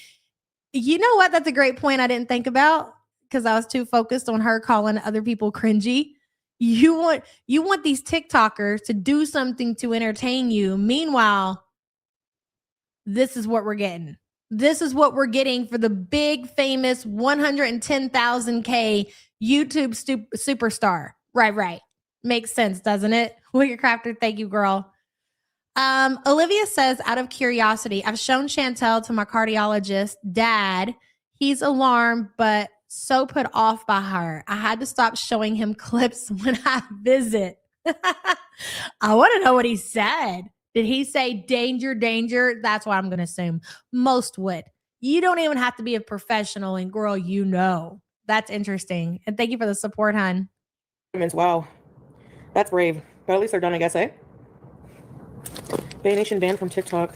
You know what? That's a great point I didn't think about because I was too focused on her calling other people cringy. You want these TikTokers to do something to entertain you. Meanwhile, this is what we're getting. This is what we're getting for the big famous 110,000K YouTube superstar. Right. Makes sense, doesn't it? Wicked Crafter, thank you, girl. Olivia says, out of curiosity, I've shown Chantal to my cardiologist dad. He's alarmed, but so put off by her. I had to stop showing him clips when I visit. I want to know what he said. Did he say danger, danger? That's what I'm going to assume. Most would. You don't even have to be a professional, and girl, you know. That's interesting. And thank you for the support, hon. Wow. That's brave. But at least they're done, I guess, eh? Bay Nation banned from TikTok.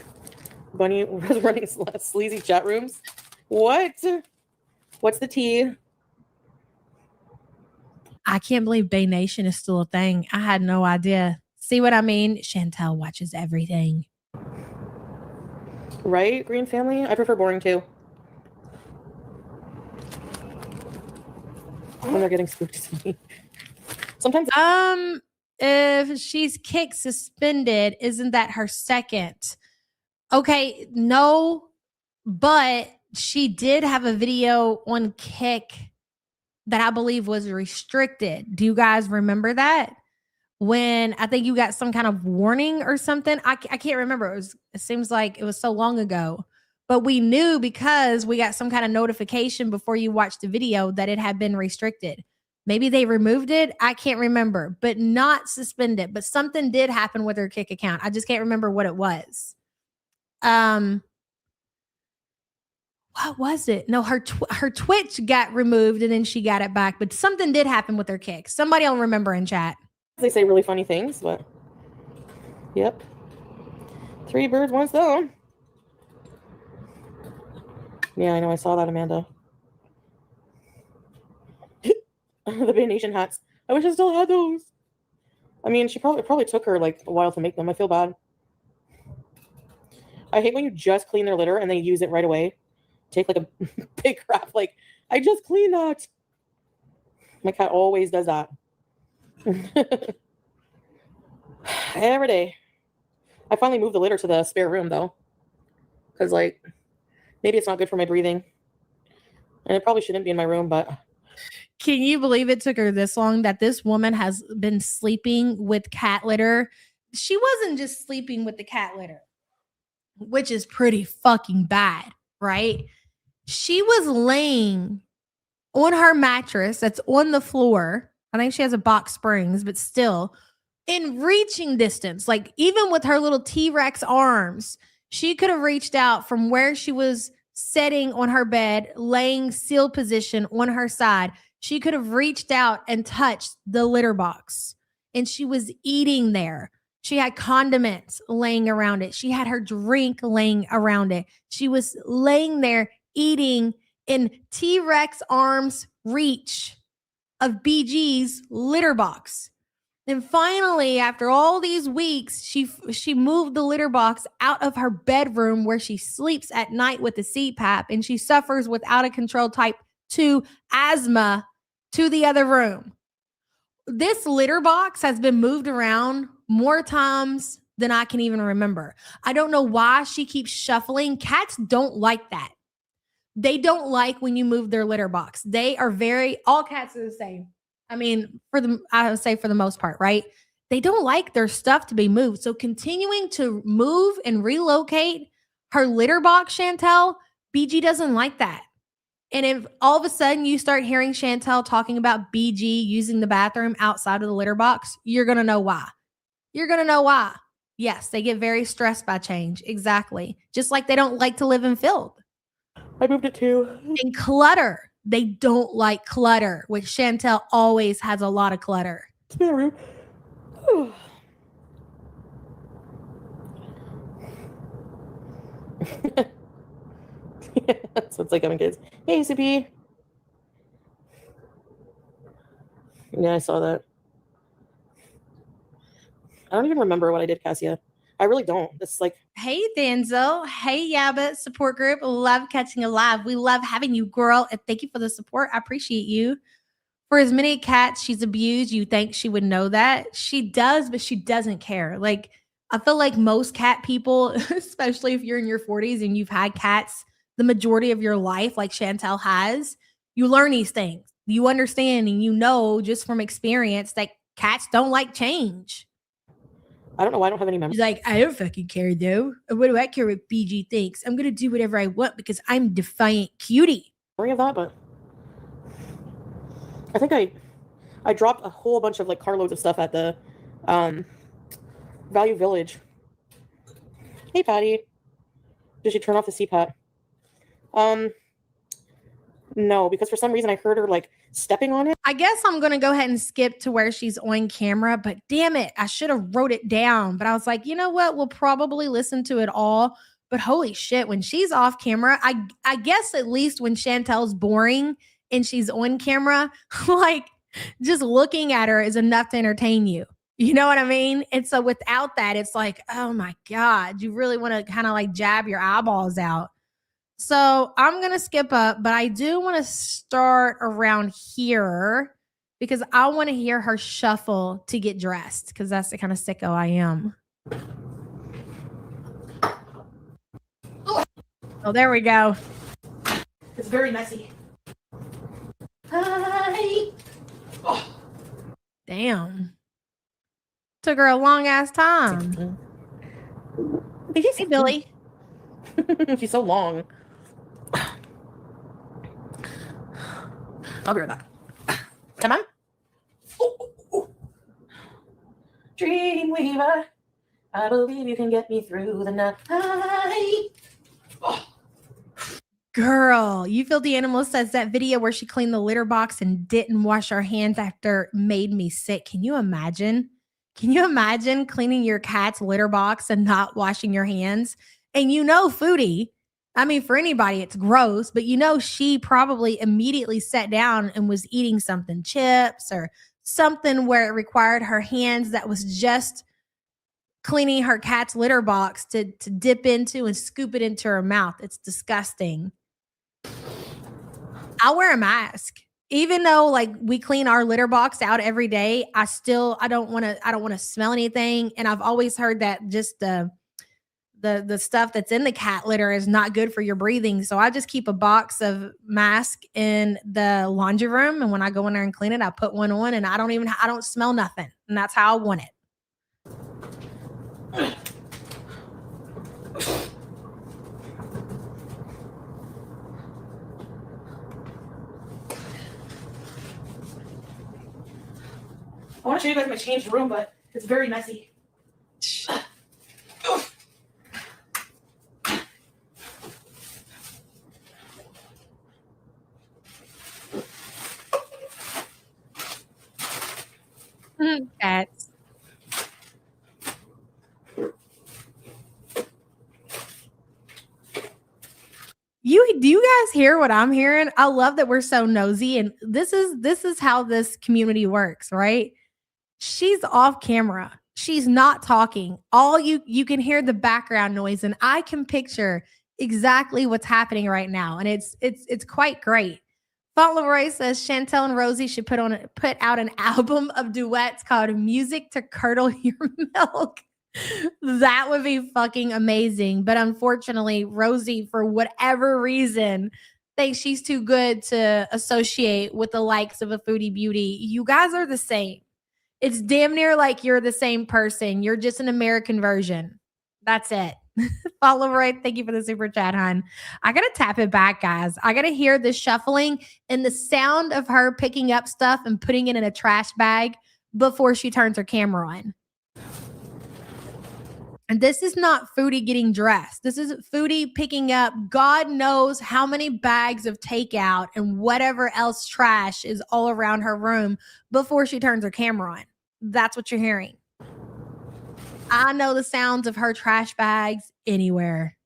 Bunny was running sleazy chat rooms. What? What's the tea? I can't believe Bay Nation is still a thing. I had no idea. See what I mean? Chantal watches everything. Right, Green Family? I prefer boring too. When they're getting spooked to me. Sometimes if she's kicked suspended, isn't that her second? Okay, no, but she did have a video on Kick that I believe was restricted. Do you guys remember that? When I think you got some kind of warning or something. I can't remember. It seems like it was so long ago. But we knew because we got some kind of notification before you watched the video that it had been restricted. Maybe they removed it. I can't remember, but not suspended. But something did happen with her Kick account. I just can't remember what it was. What was it? No, her Twitch got removed and then she got it back. But something did happen with her Kick. Somebody will remember in chat. They say really funny things, but yep. 3 birds, 1 stone. Yeah, I know. I saw that, Amanda. The Bay Nation hats. I wish I still had those. I mean, it probably took her like a while to make them. I feel bad. I hate when you just clean their litter and they use it right away. Take like a big crap. Like, I just cleaned that. My cat always does that. Every day. I finally moved the litter to the spare room though, because like maybe it's not good for my breathing, and it probably shouldn't be in my room. But can you believe it took her this long that this woman has been sleeping with cat litter? She wasn't just sleeping with the cat litter, which is pretty fucking bad, right? She was laying on her mattress that's on the floor. I think she has a box springs, but still in reaching distance. Like even with her little T-Rex arms, she could have reached out from where she was sitting on her bed, laying seal position on her side. She could have reached out and touched the litter box, and she was eating there. She had condiments laying around it. She had her drink laying around it. She was laying there eating in T-Rex arms reach of BG's litter box. And finally, after all these weeks, she moved the litter box out of her bedroom where she sleeps at night with a CPAP, and she suffers with out of control type 2 asthma to the other room. This litter box has been moved around more times than I can even remember. I don't know why she keeps shuffling. Cats don't like that. They don't like when you move their litter box. They are all cats are the same. I mean, I would say for the most part, right? They don't like their stuff to be moved. So continuing to move and relocate her litter box, Chantal, BG doesn't like that. And if all of a sudden you start hearing Chantal talking about BG using the bathroom outside of the litter box, you're going to know why. You're going to know why. Yes, they get very stressed by change. Exactly. Just like they don't like to live in filth. I moved it too. And clutter. They don't like clutter, which Chantal always has a lot of clutter. Spare room. So it's like having kids. Hey, CP. Yeah, I saw that. I don't even remember what I did, Cassia. I really don't. It's like, hey, Denzel. Hey, Yabba support group. Love catching a live. We love having you, girl. And thank you for the support. I appreciate you. For as many cats she's abused, you think she would know that. She does, but she doesn't care. Like, I feel like most cat people, especially if you're in your 40s and you've had cats the majority of your life, like Chantal has, you learn these things. You understand and you know just from experience that cats don't like change. I don't know why I don't have any memories. She's like, I don't fucking care though. What do I care what BG thinks? I'm going to do whatever I want because I'm defiant cutie. Of that, but I think I dropped a whole bunch of like carloads of stuff at the Value Village. Hey, Patty. Did she turn off the CPAP? No, because for some reason I heard her like stepping on it. I guess I'm going to go ahead and skip to where she's on camera, but damn it, I should have wrote it down. But I was like, you know what? We'll probably listen to it all. But holy shit, when she's off camera, I guess at least when Chantel's boring and she's on camera, like just looking at her is enough to entertain you. You know what I mean? And so without that, it's like, oh my God, you really want to kind of like jab your eyeballs out. So I'm going to skip up, but I do want to start around here because I want to hear her shuffle to get dressed because that's the kind of sicko I am. Oh, there we go. It's very messy. Hi. Oh. Damn. Took her a long ass time. Hey, Billy. She's so long. I'll be right back. Come on. Dreamweaver, I believe you can get me through the night. Oh. Girl, You Filthy Animal says that video where she cleaned the litter box and didn't wash her hands after made me sick. Can you imagine? Can you imagine cleaning your cat's litter box and not washing your hands? And Foodie, I mean, for anybody, it's gross, but she probably immediately sat down and was eating something, chips or something where it required her hands that was just cleaning her cat's litter box to dip into and scoop it into her mouth. It's disgusting. I wear a mask. Even though like we clean our litter box out every day, I don't want to smell anything. And I've always heard that just the stuff that's in the cat litter is not good for your breathing. So I just keep a box of mask in the laundry room. And when I go in there and clean it, I put one on and I don't smell nothing. And that's how I want it. I want to show you guys my changed room, but it's very messy. Cats. Do you guys hear what I'm hearing? I love that we're so nosy, and this is how this community works, right? She's off camera. She's not talking. All you can hear the background noise, and I can picture exactly what's happening right now, and it's quite great. Fauntleroy says Chantal and Rosie should put out an album of duets called "Music to Curdle Your Milk." That would be fucking amazing. But unfortunately, Rosie, for whatever reason, thinks she's too good to associate with the likes of a Foodie Beauty. You guys are the same. It's damn near like you're the same person. You're just an American version. That's it. Follow right. Thank you for the super chat, hon. I got to tap it back, guys. I got to hear the shuffling and the sound of her picking up stuff and putting it in a trash bag before she turns her camera on. And this is not Foodie getting dressed. This is Foodie picking up God knows how many bags of takeout and whatever else trash is all around her room before she turns her camera on. That's what you're hearing. I know the sounds of her trash bags anywhere.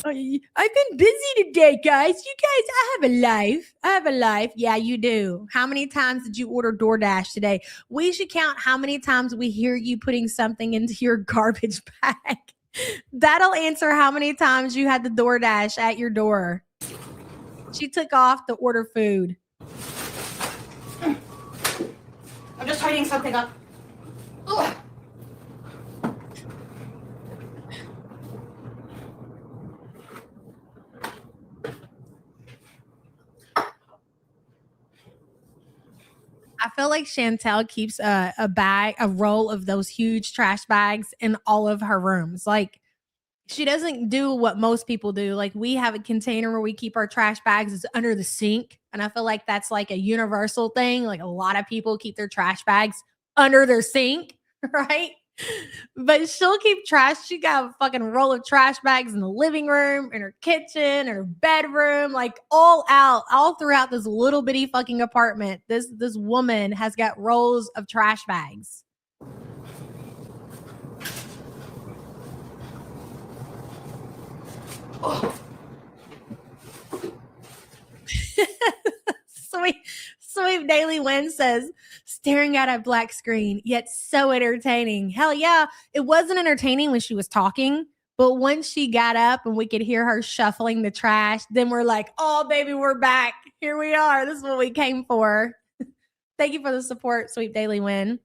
I've been busy today, guys. I have a life. Yeah, you do. How many times did you order DoorDash today? We should count how many times we hear you putting something into your garbage bag. That'll answer how many times you had the DoorDash at your door. She took off to order food. I'm just tidying something up. Ugh. I feel like Chantal keeps a roll of those huge trash bags in all of her rooms. Like, she doesn't do what most people do. Like, we have a container where we keep our trash bags. It's under the sink. And I feel like that's like a universal thing. Like, a lot of people keep their trash bags under their sink, right? But she'll keep trash. She got a fucking roll of trash bags in the living room, in her kitchen, in her bedroom, like all out, all throughout this little bitty fucking apartment. This woman has got rolls of trash bags. Oh. Sweet Daily Win says, staring at a black screen, yet so entertaining. Hell yeah. It wasn't entertaining when she was talking, but once she got up and we could hear her shuffling the trash, then we're like, oh, baby, we're back. Here we are. This is what we came for. Thank you for the support, Sweet Daily Win.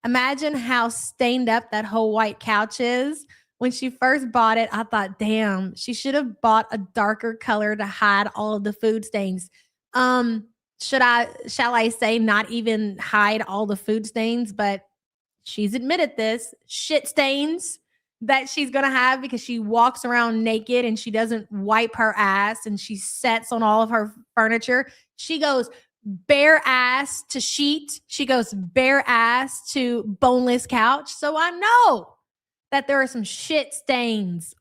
Imagine how stained up that whole white couch is. When she first bought it, I thought, damn, she should have bought a darker color to hide all of the food stains. Shall I say not even hide all the food stains, but she's admitted this, shit stains that she's going to have because she walks around naked and she doesn't wipe her ass and she sets on all of her furniture. She goes bare ass to sheet. She goes bare ass to boneless couch. So I know that there are some shit stains.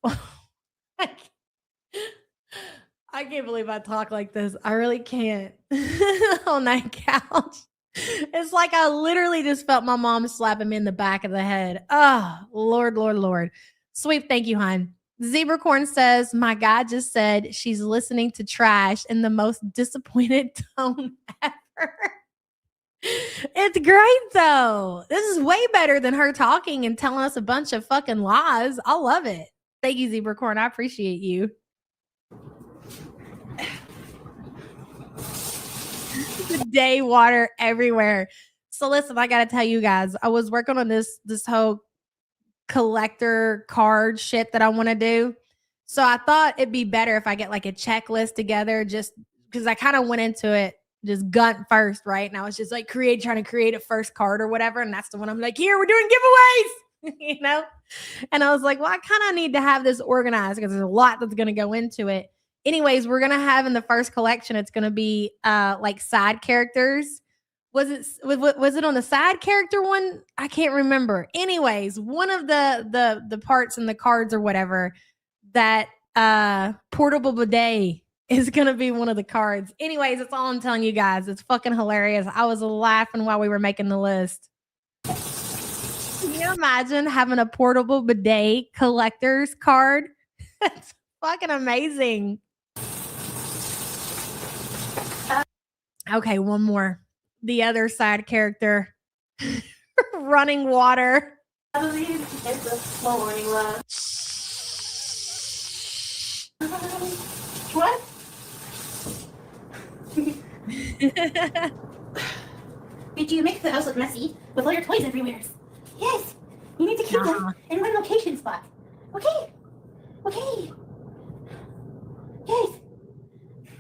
I can't believe I talk like this. I really can't. On that couch. It's like I literally just felt my mom slapping me in the back of the head. Oh, Lord, Lord, Lord. Sweet, thank you, hon. Zebracorn says, my God just said she's listening to trash in the most disappointed tone ever. It's great, though. This is way better than her talking and telling us a bunch of fucking lies. I love it. Thank you, Zebracorn. I appreciate you. Day water everywhere. So listen, I gotta tell you guys, I was working on this whole collector card shit that I want to do. So I thought it'd be better if I get like a checklist together, just because I kind of went into it just gun first, right? And I was just like trying to create a first card or whatever, and that's the one I'm like, here, we're doing giveaways, you know. And I was like, well, I kind of need to have this organized because there's a lot that's going to go into it. Anyways, we're gonna have in the first collection, it's gonna be like side characters. Was it on the side character one? I can't remember. Anyways, one of the parts in the cards or whatever, that portable bidet is gonna be one of the cards. Anyways, that's all I'm telling you guys. It's fucking hilarious. I was laughing while we were making the list. Can you imagine having a portable bidet collector's card? That's fucking amazing. Okay, one more. The other side character. Running water. I believe it's a morning love. What? Did you make the house look messy with all your toys everywhere? Yes. You need to keep them in one location spot. Okay. Okay. Yes.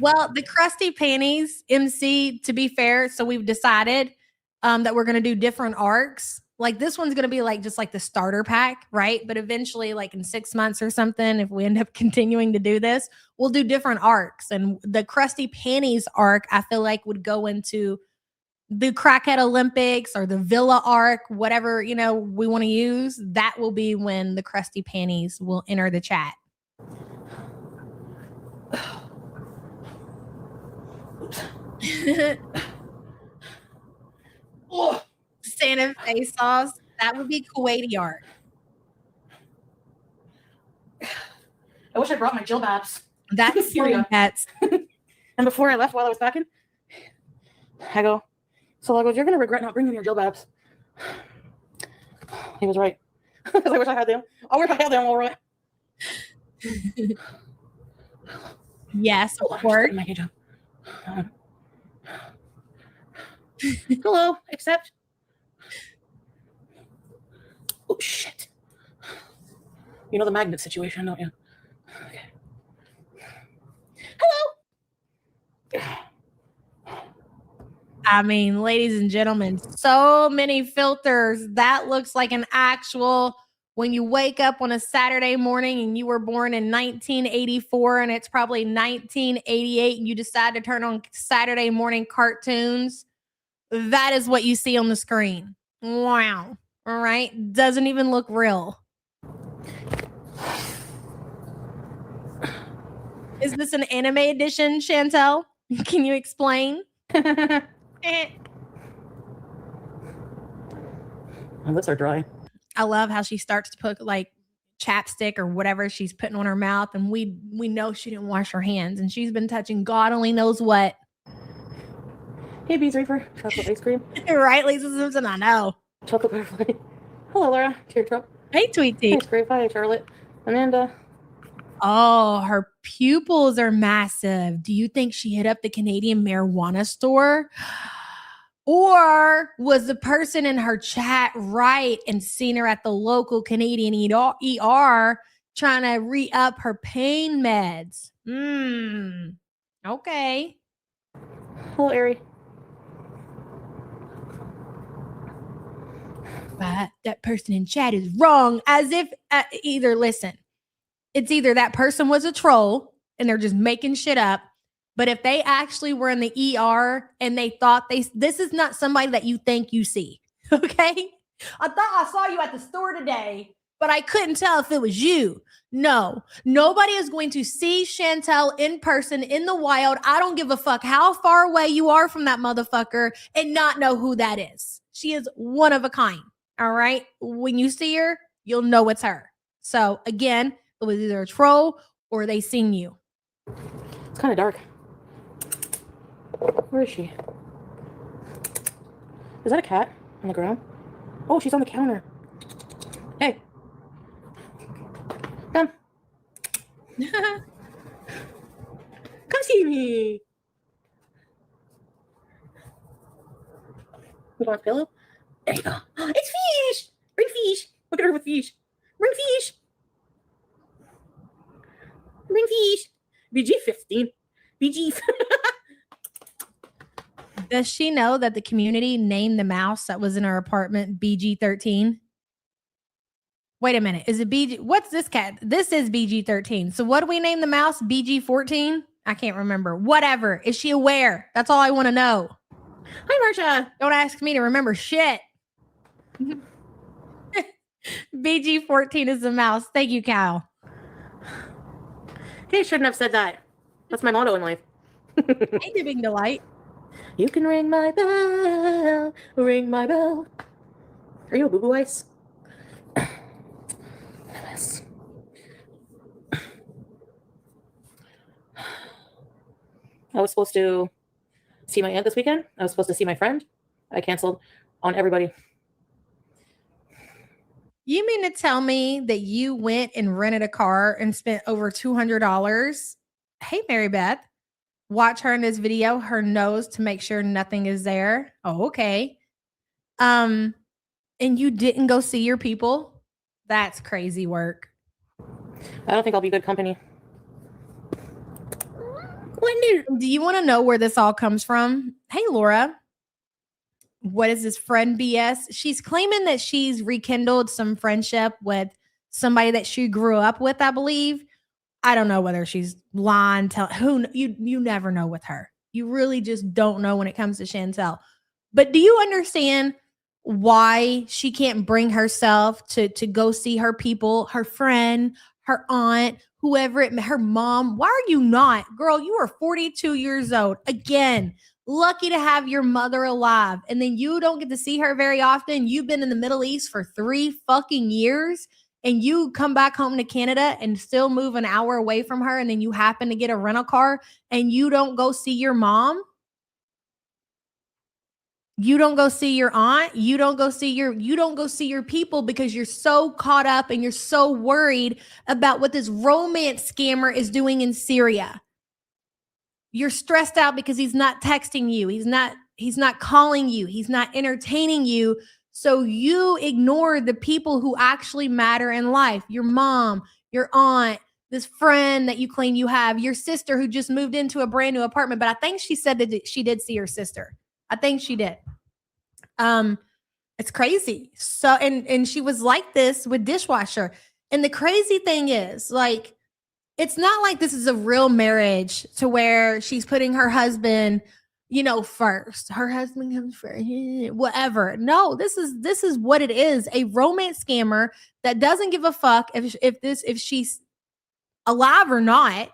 Well, the crusty panties MC, to be fair, so we've decided that we're going to do different arcs. Like this one's going to be like just like the starter pack, right? But eventually, like in 6 months or something, if we end up continuing to do this, we'll do different arcs. And the crusty panties arc, I feel like would go into the Crackhead Olympics or the Villa arc, whatever, you know, we want to use. That will be when the crusty panties will enter the chat. Santa face sauce. That would be Kuwaiti art. I wish I brought my jilbabs. That's Syria. That's And before I left, while I was packing, I go, Salah goes, you're going to regret not bringing your jilbabs. He was right. Because I wish I had them. I wish I had them all right. yes, of course. Hello, accept. Oh, shit. You know the magnet situation, don't you? Okay. Hello. I mean, ladies and gentlemen, so many filters. That looks like an actual, when you wake up on a Saturday morning and you were born in 1984 and it's probably 1988 and you decide to turn on Saturday morning cartoons. That is what you see on the screen. Wow. All right. Doesn't even look real. Is this an anime edition, Chantal? Can you explain? My lips are dry. I love how she starts to put like chapstick or whatever she's putting on her mouth, and we know she didn't wash her hands, and she's been touching God only knows what. Hey, Bees Reaper. Chocolate ice cream. Right, Lisa Simpson? I know. Chocolate butterfly. Hello, Laura. Teardrop. Hey, Tweet Tea. Thanks, Grape. Hi, Charlotte. Amanda. Oh, her pupils are massive. Do you think she hit up the Canadian marijuana store? Or was the person in her chat right and seen her at the local Canadian ER trying to re-up her pain meds? Okay. Hello, Ari. But that person in chat is wrong. As if it's either that person was a troll and they're just making shit up. But if they actually were in the ER and they thought this is not somebody that you think you see. Okay. I thought I saw you at the store today, but I couldn't tell if it was you. No, nobody is going to see Chantal in person in the wild. I don't give a fuck how far away you are from that motherfucker and not know who that is. She is one of a kind. All right. When you see her, you'll know it's her. So again, it was either a troll or they seen you. It's kind of dark. Where is she? Is that a cat on the ground? Oh, she's on the counter. Hey. Come. Come see me. You want a pillow? There you go. It's fish. Bring fish. Look at her with fish. Bring fish. Bring fish. BG-15. BG. Does she know that the community named the mouse that was in her apartment BG-13? Wait a minute. Is it BG? What's this cat? This is BG-13. So what do we name the mouse? BG-14? I can't remember. Whatever. Is she aware? That's all I want to know. Hi, Marsha. Don't ask me to remember shit. BG-14 is the mouse. Thank you, Kyle. Hey, shouldn't have said that. That's my motto in life. Hey, Dipping Delight. You can ring my bell, ring my bell. Are you a boo-boo ice? Yes. I was supposed to see my aunt this weekend. I was supposed to see my friend. I canceled on everybody. You mean to tell me that you went and rented a car and spent over $200? Hey, Mary Beth. Watch her in this video, her nose to make sure nothing is there. Oh, okay. And you didn't go see your people? That's crazy work. I don't think I'll be good company. Do you want to know where this all comes from? Hey, Laura. What is this friend BS? She's claiming that she's rekindled some friendship with somebody that she grew up with, I believe. I don't know whether she's lying. You never know with her. You really just don't know when it comes to Chantal. But do you understand why she can't bring herself to go see her people, her friend, her aunt, whoever her mom? Why are you not? Girl, you are 42 years old. Again, lucky to have your mother alive. And then you don't get to see her very often. You've been in the Middle East for 3 fucking years. And you come back home to Canada and still move an hour away from her. And then you happen to get a rental car and you don't go see your mom. You don't go see your aunt. You don't go see your people because you're so caught up and you're so worried about what this romance scammer is doing in Syria. You're stressed out because he's not texting you. He's not calling you. He's not entertaining you. So you ignore the people who actually matter in life. Your mom, your aunt, this friend that you claim you have, your sister who just moved into a brand new apartment. But I think she said that she did see her sister. I think she did. It's crazy. So, and she was like this with dishwasher. And the crazy thing is, like, it's not like this is a real marriage to where she's putting her husband, first. Her husband comes first, whatever. No, this is what it is. A romance scammer that doesn't give a fuck if she's alive or not.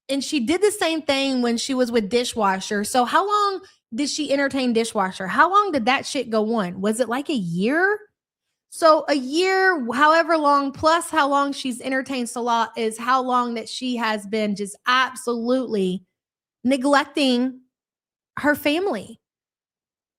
And she did the same thing when she was with dishwasher. So how long did she entertain dishwasher? How long did that shit go on? Was it like a year? So a year, however long, plus how long she's entertained Salah is how long that she has been just absolutely neglecting her family.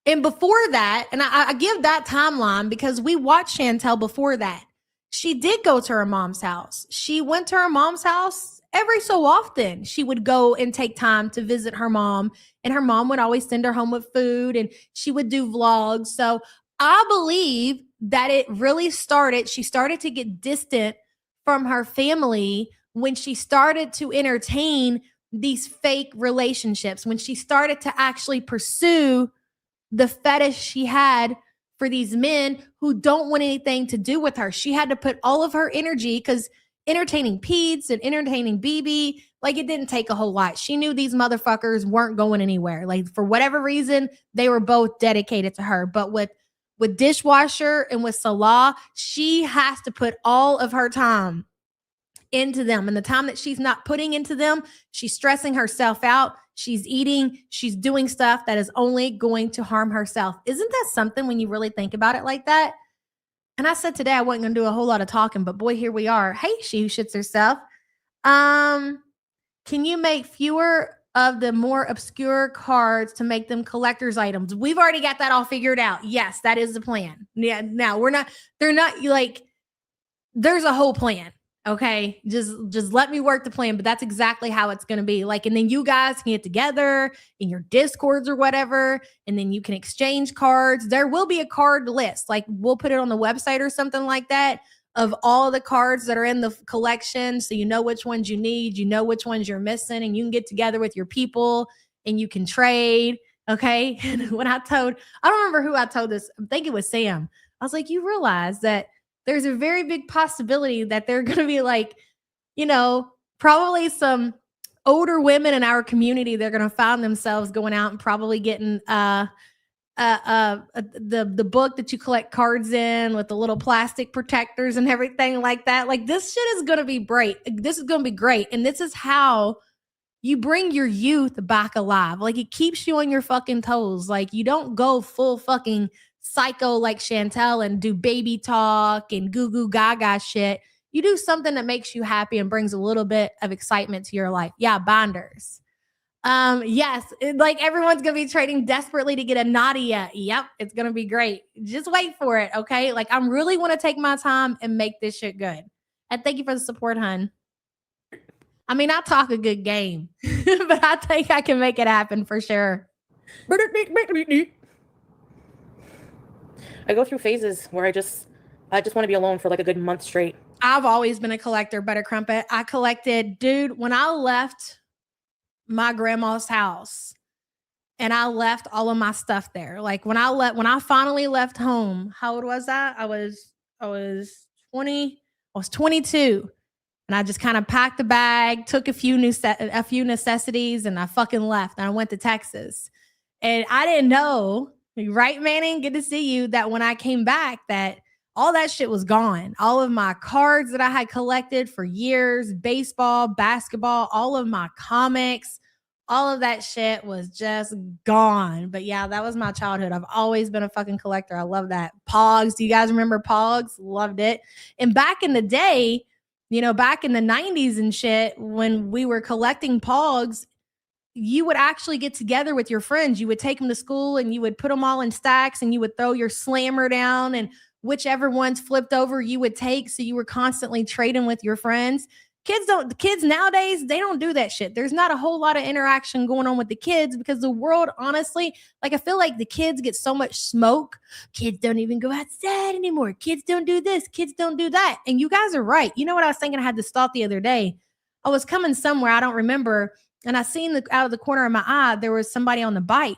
And before that, and I give that timeline because we watched Chantal before that. She did go to her mom's house. She went to her mom's house every so often. She would go and take time to visit her mom, and her mom would always send her home with food, and she would do vlogs. So I believe that it really started. She started to get distant from her family when she started to entertain these fake relationships, when she started to actually pursue the fetish she had for these men who don't want anything to do with her. She had to put all of her energy, because entertaining Pete's and entertaining BB, like, it didn't take a whole lot. She knew these motherfuckers weren't going anywhere. Like, for whatever reason, they were both dedicated to her. But with Dishwasher and with Salah, she has to put all of her time into them. And the time that she's not putting into them, she's stressing herself out. She's eating, she's doing stuff that is only going to harm herself. Isn't that something when you really think about it like that? And I said today I wasn't going to do a whole lot of talking, but boy, here we are. Hey, she who shits herself. Can you make fewer of the more obscure cards to make them collector's items? We've already got that all figured out. Yes, that is the plan. Yeah, now they're not like, there's a whole plan. Okay, just let me work the plan, but that's exactly how it's going to be. Like, and then you guys can get together in your Discords or whatever, and then you can exchange cards. There will be a card list. Like, we'll put it on the website or something like that of all the cards that are in the collection, so you know which ones you need, you know which ones you're missing, and you can get together with your people and you can trade. Okay, and when I don't remember who I told this. I think it was Sam. I was like, you realize that there's a very big possibility that they're going to be like, you know, probably some older women in our community. They're going to find themselves going out and probably getting the book that you collect cards in with the little plastic protectors and everything like that. Like, this shit is going to be great. This is going to be great. And this is how you bring your youth back alive. Like, it keeps you on your fucking toes. Like, you don't go full fucking psycho like Chantal and do baby talk and goo goo gaga shit. You do something that makes you happy and brings a little bit of excitement to your life. Yeah, binders. Yes, like, everyone's gonna be trading desperately to get a Nadia. Yep, it's gonna be great. Just wait for it, okay? Like, I'm really want to take my time and make this shit good. And thank you for the support, hun. I mean, I talk a good game, but I think I can make it happen for sure. I go through phases where I just want to be alone for like a good month straight. I've always been a collector, Butter Crumpet. I collected, dude, when I left my grandma's house and I left all of my stuff there. Like, when I finally left home, how old was I? I was 22. And I just kind of packed the bag, took a few necessities, and I fucking left. And I went to Texas. And I didn't know, right, Manning? Good to see you. That when I came back, that all that shit was gone. All of my cards that I had collected for years, baseball, basketball, all of my comics, all of that shit was just gone. But yeah, that was my childhood. I've always been a fucking collector. I love that. Pogs. Do you guys remember Pogs? Loved it. And back in the day, you know, back in the 90s and shit, when we were collecting Pogs, you would actually get together with your friends. You would take them to school and you would put them all in stacks and you would throw your slammer down, and whichever ones flipped over you would take. So you were constantly trading with your friends. Kids nowadays, they don't do that shit. There's not a whole lot of interaction going on with the kids because the world, honestly, like, I feel like the kids get so much smoke. Kids don't even go outside anymore. Kids don't do this. Kids don't do that. And you guys are right. You know what I was thinking? I had this thought the other day. I was coming somewhere, I don't remember, and I seen out of the corner of my eye, there was somebody on the bike.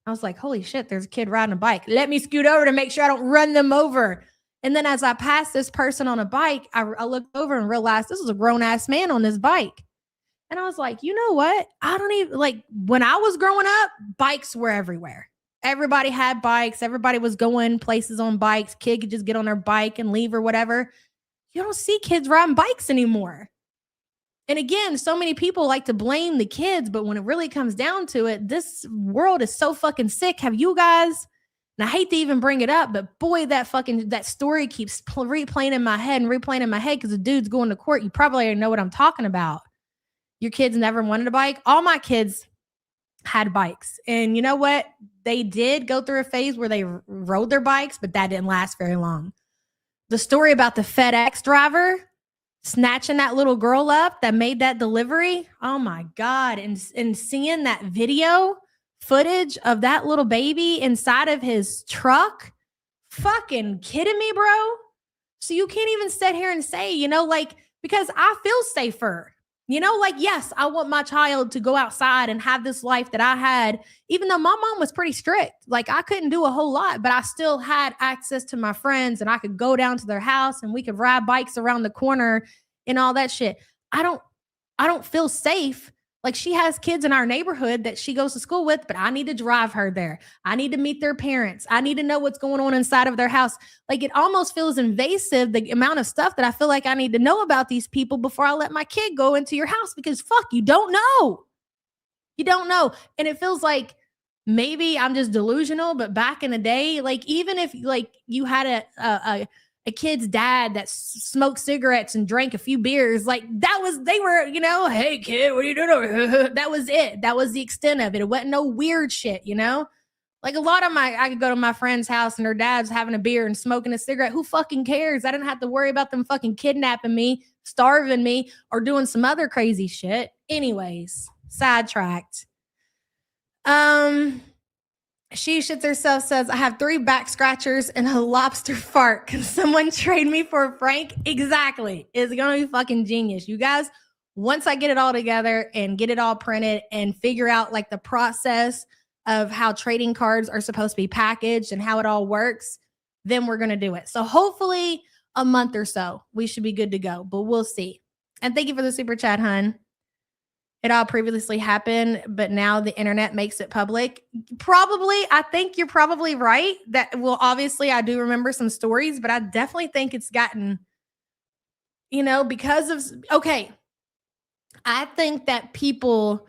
I was like, holy shit, there's a kid riding a bike. Let me scoot over to make sure I don't run them over. And then as I passed this person on a bike, I looked over and realized this was a grown-ass man on this bike. And I was like, you know what? I don't even, like, when I was growing up, bikes were everywhere. Everybody had bikes. Everybody was going places on bikes. Kid could just get on their bike and leave or whatever. You don't see kids riding bikes anymore. And again, so many people like to blame the kids, but when it really comes down to it, this world is so fucking sick. Have you guys, and I hate to even bring it up, but boy, that story keeps replaying in my head because the dude's going to court. You probably already know what I'm talking about. Your kids never wanted a bike. All my kids had bikes. And you know what? They did go through a phase where they rode their bikes, but that didn't last very long. The story about the FedEx driver snatching that little girl up that made that delivery. Oh my God. And seeing that video footage of that little baby inside of his truck. Fucking kidding me, bro? So you can't even sit here and say, because I feel safer. Yes, I want my child to go outside and have this life that I had, even though my mom was pretty strict. Like, I couldn't do a whole lot, but I still had access to my friends and I could go down to their house and we could ride bikes around the corner and all that shit. I don't feel safe. Like, she has kids in our neighborhood that she goes to school with, but I need to drive her there. I need to meet their parents. I need to know what's going on inside of their house. Like, it almost feels invasive, the amount of stuff that I feel like I need to know about these people before I let my kid go into your house, because fuck, you don't know. You don't know. And it feels like maybe I'm just delusional, but back in the day, like, even if like you had a kid's dad that smoked cigarettes and drank a few beers, like they were, hey kid, what are you doing? That was it. That was the extent of it. It wasn't no weird shit, Like, a lot of I could go to my friend's house and her dad's having a beer and smoking a cigarette. Who fucking cares? I didn't have to worry about them fucking kidnapping me, starving me, or doing some other crazy shit. Anyways, sidetracked. She shits herself says, I have 3 back scratchers and a lobster fart. Can someone trade me for a Frank? Exactly. It's going to be fucking genius. You guys, once I get it all together and get it all printed and figure out like the process of how trading cards are supposed to be packaged and how it all works, then we're going to do it. So hopefully a month or so, we should be good to go, but we'll see. And thank you for the super chat, hun. It all previously happened, but now the internet makes it public. Probably, I think you're probably right. Obviously, I do remember some stories, but I definitely think it's gotten, because of, okay, I think that people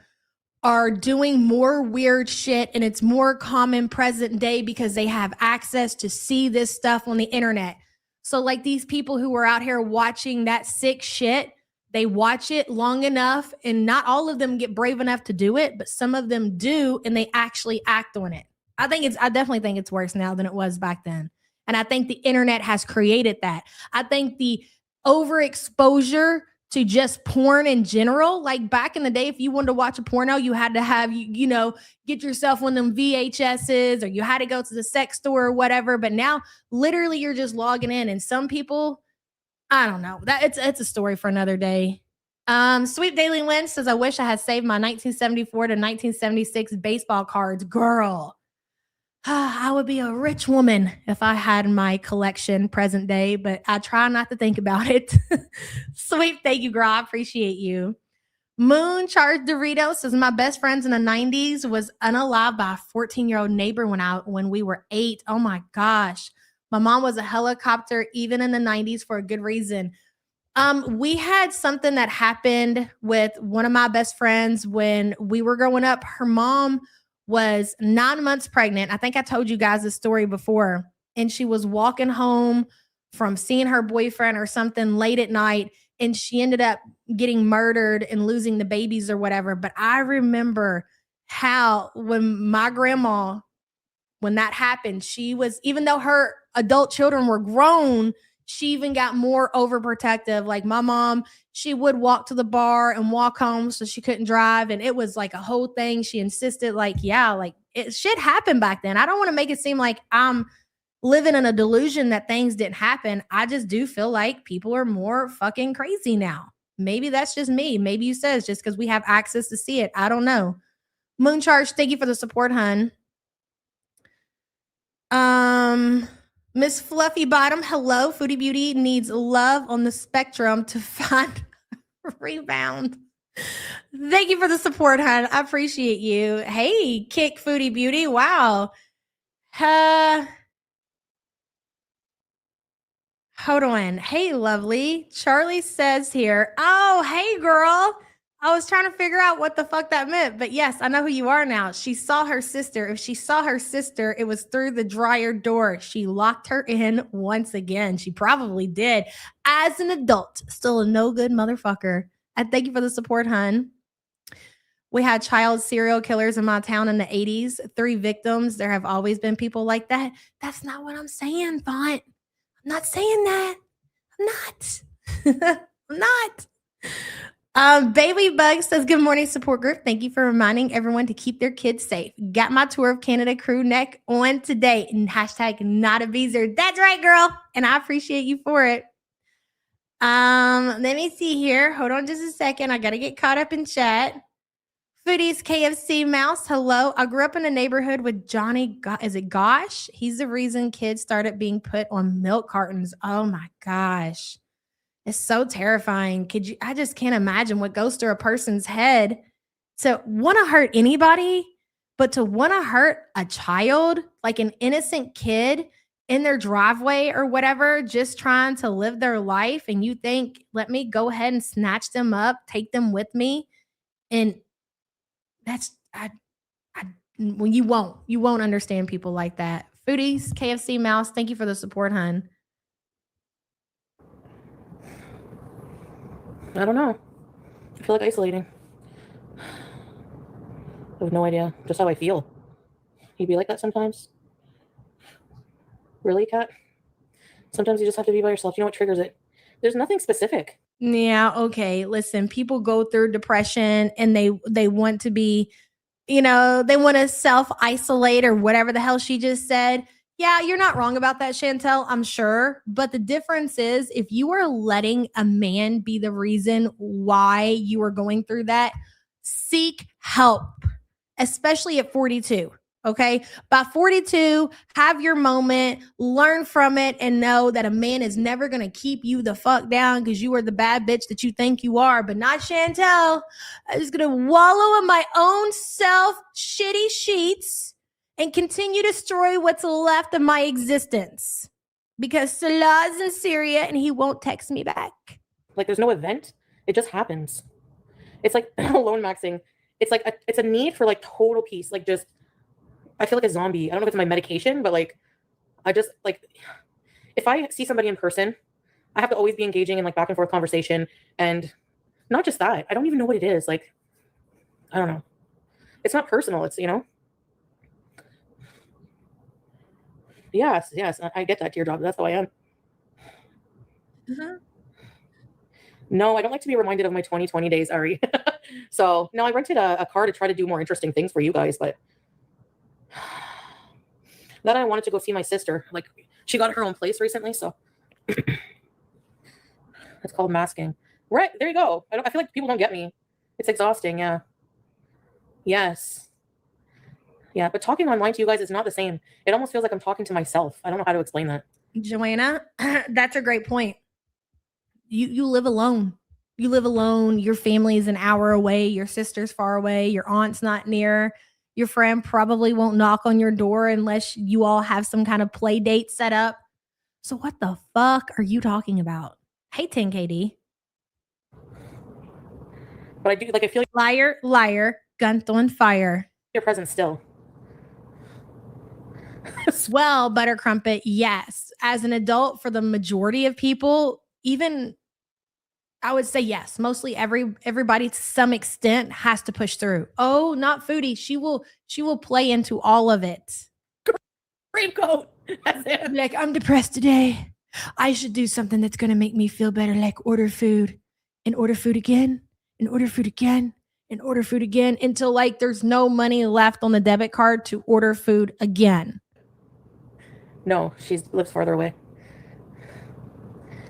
are doing more weird shit and it's more common present day because they have access to see this stuff on the internet. So like these people who are out here watching that sick shit, they watch it long enough, and not all of them get brave enough to do it, but some of them do, and they actually act on it. I definitely think it's worse now than it was back then. And I think the internet has created that. I think the overexposure to just porn in general, like back in the day, if you wanted to watch a porno, you had to have, get yourself one of them VHSs, or you had to go to the sex store or whatever. But now literally you're just logging in, and some people, I don't know. It's a story for another day. Sweet Daily Lynn says, I wish I had saved my 1974 to 1976 baseball cards. Girl, I would be a rich woman if I had my collection present day, but I try not to think about it. Sweet, thank you, girl. I appreciate you. Moon Charged Dorito says, my best friends in the 90s was unalived by a 14-year-old neighbor when we were 8. Oh my gosh. My mom was a helicopter even in the 90s for a good reason. We had something that happened with one of my best friends when we were growing up. Her mom was 9 months pregnant. I think I told you guys this story before. And she was walking home from seeing her boyfriend or something late at night, and she ended up getting murdered and losing the babies or whatever. But I remember how when my grandma, when that happened, she was, even though her adult children were grown, she even got more overprotective. Like my mom, she would walk to the bar and walk home so she couldn't drive. And it was like a whole thing. She insisted, shit happened back then. I don't want to make it seem like I'm living in a delusion that things didn't happen. I just do feel like people are more fucking crazy now. Maybe that's just me. Maybe you said it's just because we have access to see it. I don't know. Mooncharge, thank you for the support, hun. Miss Fluffy Bottom, hello. Foodie Beauty needs love on the spectrum to find rebound. Thank you for the support, hon. I appreciate you. Hey, Kick Foodie Beauty. Wow. Hold on. Hey, lovely. Charlie says here, oh, hey, girl. I was trying to figure out what the fuck that meant. But yes, I know who you are now. She saw her sister. If she saw her sister, it was through the dryer door. She locked her in once again. She probably did. As an adult, still a no good motherfucker. I thank you for the support, hun. We had child serial killers in my town in the 80s, 3 victims. There have always been people like that. That's not what I'm saying, Font. I'm not saying that. I'm not. I'm not. Baby Bug says, good morning, support group. Thank you for reminding everyone to keep their kids safe. Got my tour of Canada crew neck on today. And hashtag not a beezer. That's right, girl. And I appreciate you for it. Let me see here. Hold on just a second. I got to get caught up in chat. Foodie's KFC Mouse. Hello. I grew up in a neighborhood with Johnny. Is it Gosh? He's the reason kids started being put on milk cartons. Oh my gosh. It's so terrifying. I just can't imagine what goes through a person's head to want to hurt anybody, but to want to hurt a child, like an innocent kid in their driveway or whatever, just trying to live their life. And you think, let me go ahead and snatch them up, take them with me. And when you won't understand people like that. Foodies, KFC Mouse, thank you for the support, hun. I don't know. I feel like isolating. I have no idea. Just how I feel. You be like that sometimes? Really, Kat? Sometimes you just have to be by yourself. You know what triggers it? There's nothing specific. Yeah, okay. Listen, people go through depression and they want to be, they want to self-isolate or whatever the hell she just said. Yeah, you're not wrong about that, Chantal, I'm sure. But the difference is if you are letting a man be the reason why you are going through that, seek help, especially at 42. Okay. By 42, have your moment, learn from it, and know that a man is never going to keep you the fuck down because you are the bad bitch that you think you are, but not Chantal. I'm just going to wallow in my own self shitty sheets and continue to destroy what's left of my existence because Salah's in Syria and he won't text me back. Like there's no event. It just happens. It's like alone maxing. It's like it's a need for like total peace. Like just, I feel like a zombie. I don't know if it's my medication, but like, I just like, if I see somebody in person, I have to always be engaging in like back and forth conversation. And not just that, I don't even know what it is. Like, I don't know. It's not personal. It's, Yes, I get that, teardrop. That's how I am. Mm-hmm. No, I don't like to be reminded of my 2020 days, Ari. So, no, I rented a car to try to do more interesting things for you guys, but then I wanted to go see my sister. Like, she got her own place recently, so it's called masking. Right, there you go. I feel like people don't get me. It's exhausting, yeah. Yes. Yeah, but talking online to you guys is not the same. It almost feels like I'm talking to myself. I don't know how to explain that. Joanna, that's a great point. You live alone. You live alone. Your family is an hour away. Your sister's far away. Your aunt's not near. Your friend probably won't knock on your door unless you all have some kind of play date set up. So what the fuck are you talking about? Hey, 10KD. But I do, like, I feel like liar, gun on fire. Your presence still. Well, Butter Crumpet, yes. As an adult, for the majority of people, even I would say yes. Mostly everybody to some extent has to push through. Oh, not Foodie. She will play into all of it. Raincoat. Like, I'm depressed today. I should do something that's gonna make me feel better, like order food and order food again and order food again and order food again until like there's no money left on the debit card to order food again. No, she lives farther away.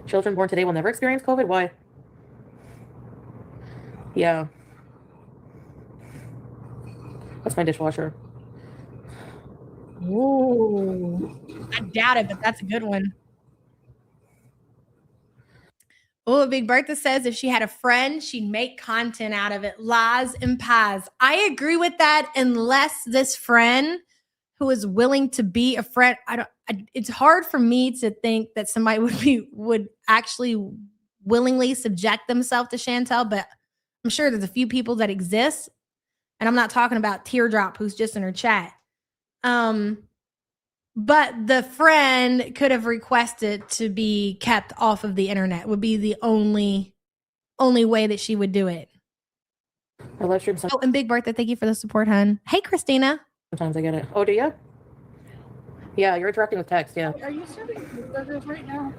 Children born today will never experience COVID. Why? Yeah. That's my dishwasher. Ooh. I doubt it, but that's a good one. Oh, Big Bertha says if she had a friend, she'd make content out of it. LAHS and pies. I agree with that unless this friend who is willing to be a friend. It's hard for me to think that somebody would actually willingly subject themselves to Chantal, but I'm sure there's a few people that exist. And I'm not talking about Teardrop, who's just in her chat. But the friend could have requested to be kept off of the internet would be the only way that she would do it. I live stream Oh, and Big Bertha, thank you for the support, hun. Hey, Christina. sometimes. I get it. Oh, do you? Yeah, you're interacting with text. Yeah. Are you serving burgers right now?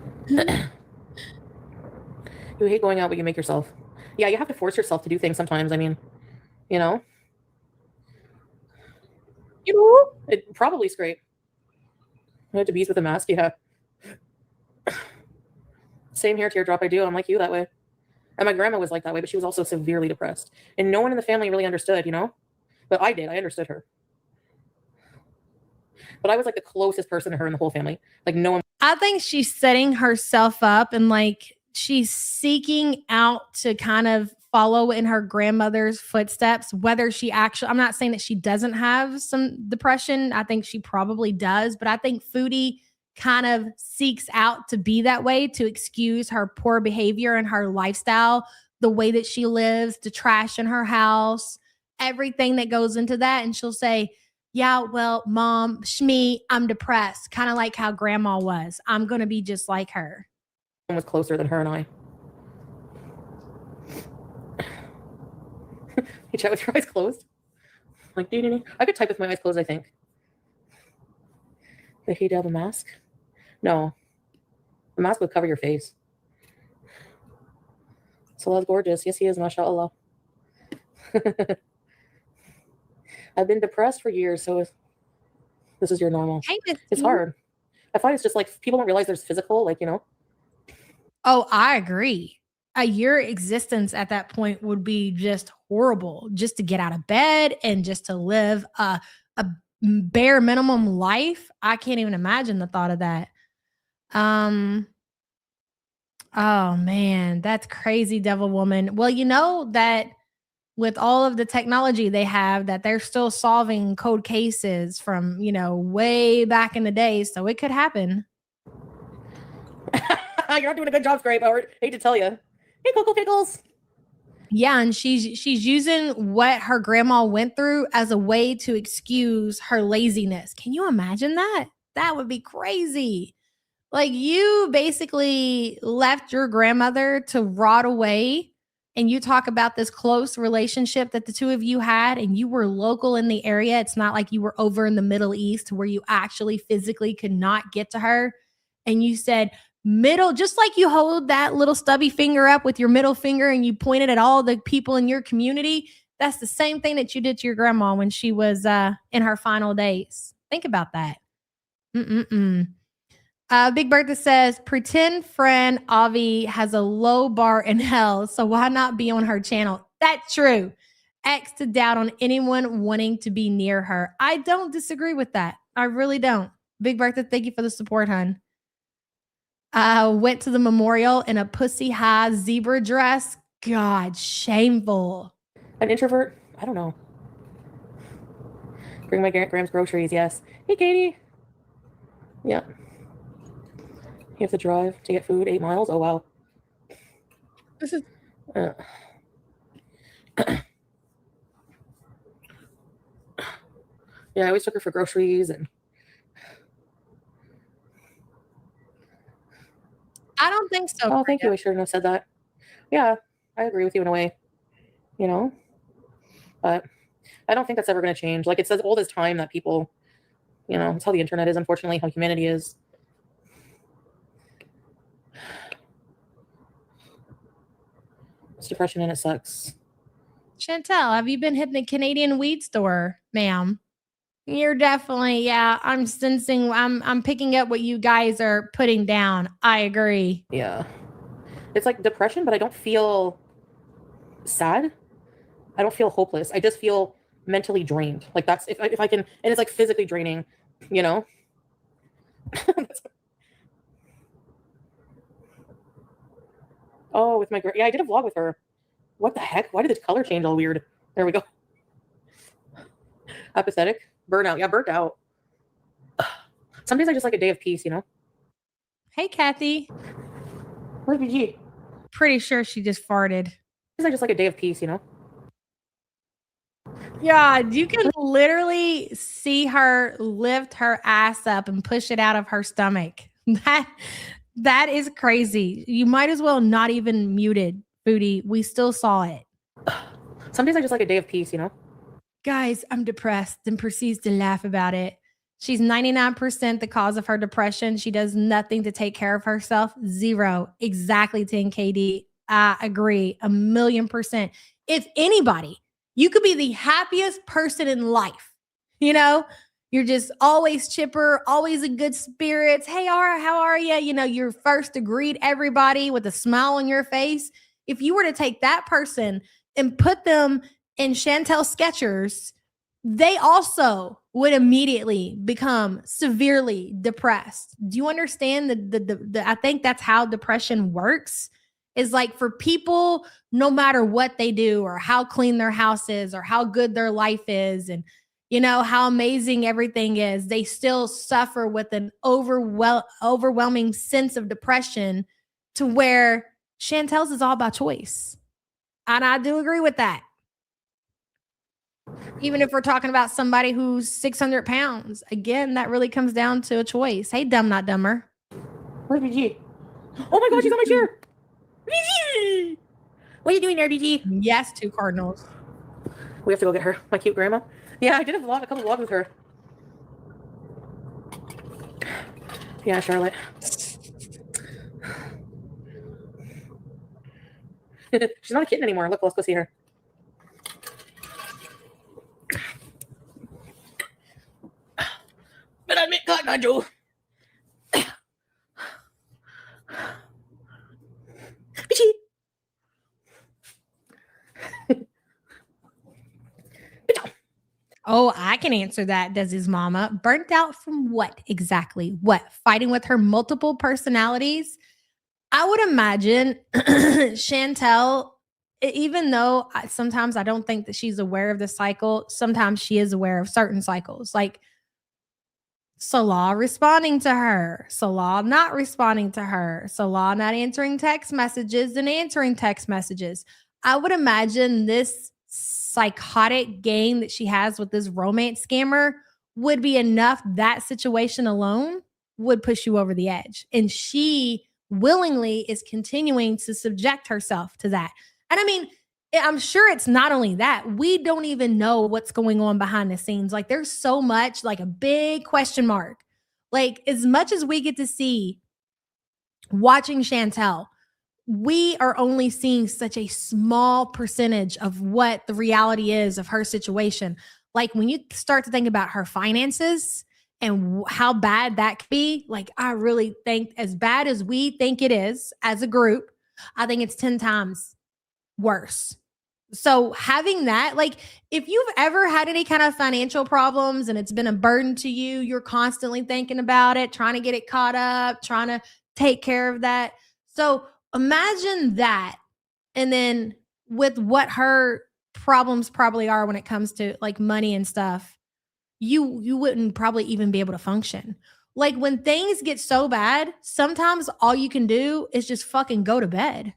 You hate going out, but you make yourself. Yeah, you have to force yourself to do things sometimes. I mean, you know. It probably scrape. I had to bees with a mask. Yeah. Same here, teardrop. I do. I'm like you that way. And my grandma was like that way, but she was also severely depressed. And no one in the family really understood, you know? But I did. I understood her. But I was like the closest person to her in the whole family. Like no one. I think she's setting herself up and like she's seeking out to kind of follow in her grandmother's footsteps, whether she actually, I'm not saying that she doesn't have some depression. I think she probably does, but I think Foodie kind of seeks out to be that way to excuse her poor behavior and her lifestyle, the way that she lives, the trash in her house, everything that goes into that. And she'll say, yeah, well, mom, Shmi, I'm depressed. Kind of like how grandma was. I'm going to be just like her. Was closer than her and I. You chat with your eyes closed? Like, I could type with my eyes closed, I think. If you have a mask? No. The mask would cover your face. Salah's gorgeous. Yes, he is, mashallah. I've been depressed for years, so this is your normal. Hey, it's hard. I find it's just like people don't realize there's physical, like, you know. Oh, I agree. Your existence at that point would be just horrible, just to get out of bed and just to live a bare minimum life. I can't even imagine the thought of that. Oh man, that's crazy, devil woman. Well, you know that with all of the technology they have, that they're still solving cold cases from, you know, way back in the day. So it could happen. You're not doing a good job, Scrape. I hate to tell you. Hey, Cocoa Pickles. Yeah, and she's using what her grandma went through as a way to excuse her laziness. Can you imagine that? That would be crazy. Like, you basically left your grandmother to rot away, and you talk about this close relationship that the two of you had, and you were local in the area. It's not like you were over in the Middle East where you actually physically could not get to her. And you said, just like you hold that little stubby finger up with your middle finger and you pointed at all the people in your community. That's the same thing that you did to your grandma when she was in her final days. Think about that. Big Bertha says, pretend friend Avi has a low bar in hell, so why not be on her channel? That's true. X to doubt on anyone wanting to be near her. I don't disagree with that. I really don't. Big Bertha, thank you for the support, hun. Went to the memorial in a pussy high zebra dress. God, shameful. An introvert? I don't know. Bring my Graham's groceries, yes. Hey, Katie. Yeah. You have to drive to get food 8 miles? Oh, wow. This is... Yeah, I always took her for groceries and... I don't think so. Oh, thank you. I shouldn't have said that. Yeah, I agree with you in a way. You know? But I don't think that's ever going to change. Like, it's as old as time that people... You know, it's how the internet is, unfortunately, how humanity is. It's depression and it sucks. Chantal, have you been hitting the Canadian weed store, ma'am? You're definitely, yeah, I'm sensing, I'm picking up what you guys are putting down. I agree. Yeah. It's like depression, but I don't feel sad. I don't feel hopeless. I just feel mentally drained. Like that's, if I can, and it's like physically draining, you know? Oh, with my, yeah, I did a vlog with her. What the heck? Why did the color change all weird? There we go. Apathetic. Burnout. Yeah, burnt out. Some days I just like a day of peace, you know? Hey, Kathy. Where's BG? Pretty sure she just farted. I just like a day of peace, you know? Yeah, you can literally see her lift her ass up and push it out of her stomach. That is crazy. You might as well not even muted, Foodie. We still saw it. Some days I just like a day of peace, you know? Guys, I'm depressed, and proceeds to laugh about it. She's 99% the cause of her depression. She does nothing to take care of herself. 0. Exactly 10 KD. I agree 1,000,000%. If anybody, you could be the happiest person in life. You know, you're just always chipper, always in good spirits. Hey, Ara, how are you? You know, you're first to greet everybody with a smile on your face. If you were to take that person and put them in Chantal Skechers, they also would immediately become severely depressed. Do you understand the I think that's how depression works? Is like for people, no matter what they do or how clean their house is or how good their life is and you know how amazing everything is, they still suffer with an overwhelming sense of depression to where Chantel's is all about choice. And I do agree with that. Even if we're talking about somebody who's 600 pounds, again, that really comes down to a choice. Hey, Dumb Not Dumber. Where's BG? Oh my God, she's on my chair. BG! What are you doing there, BG? Yes, 2 cardinals. We have to go get her, my cute grandma. Yeah, I did a couple vlogs with her. Yeah, Charlotte. She's not a kitten anymore. Look, let's go see her. But I admit, God, not Joe. Bitchy. Oh, I can answer that, does his mama. Burnt out from what exactly? What? Fighting with her multiple personalities? I would imagine Chantal, even though sometimes I don't think that she's aware of the cycle, sometimes she is aware of certain cycles. Like Salah responding to her, Salah not responding to her, Salah not answering text messages and answering text messages. I would imagine this psychotic game that she has with this romance scammer would be enough. That situation alone would push you over the edge. And she willingly is continuing to subject herself to that. And I mean, I'm sure it's not only that. We don't even know what's going on behind the scenes. Like there's so much, like a big question mark. Like as much as we get to see watching Chantal, we are only seeing such a small percentage of what the reality is of her situation. Like when you start to think about her finances and how bad that could be, like I really think as bad as we think it is as a group, I think it's 10 times worse. So having that, like if you've ever had any kind of financial problems and it's been a burden to you, you're constantly thinking about it, trying to get it caught up, trying to take care of that. So imagine that. And then with what her problems probably are when it comes to like money and stuff, you wouldn't probably even be able to function. Like when things get so bad, sometimes all you can do is just fucking go to bed.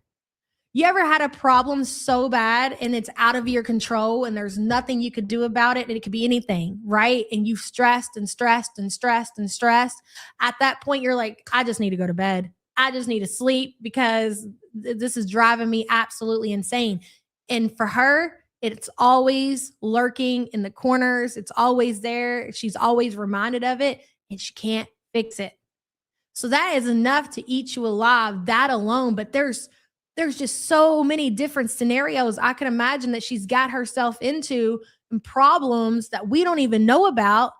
You ever had a problem so bad and it's out of your control and there's nothing you could do about it? And it could be anything, right? And you've stressed and stressed and stressed and stressed. At that point, you're like, I just need to go to bed. I just need to sleep because this is driving me absolutely insane. And for her, it's always lurking in the corners. It's always there. She's always reminded of it and she can't fix it. So that is enough to eat you alive, that alone. But there's just so many different scenarios I can imagine that she's got herself into and problems that we don't even know about.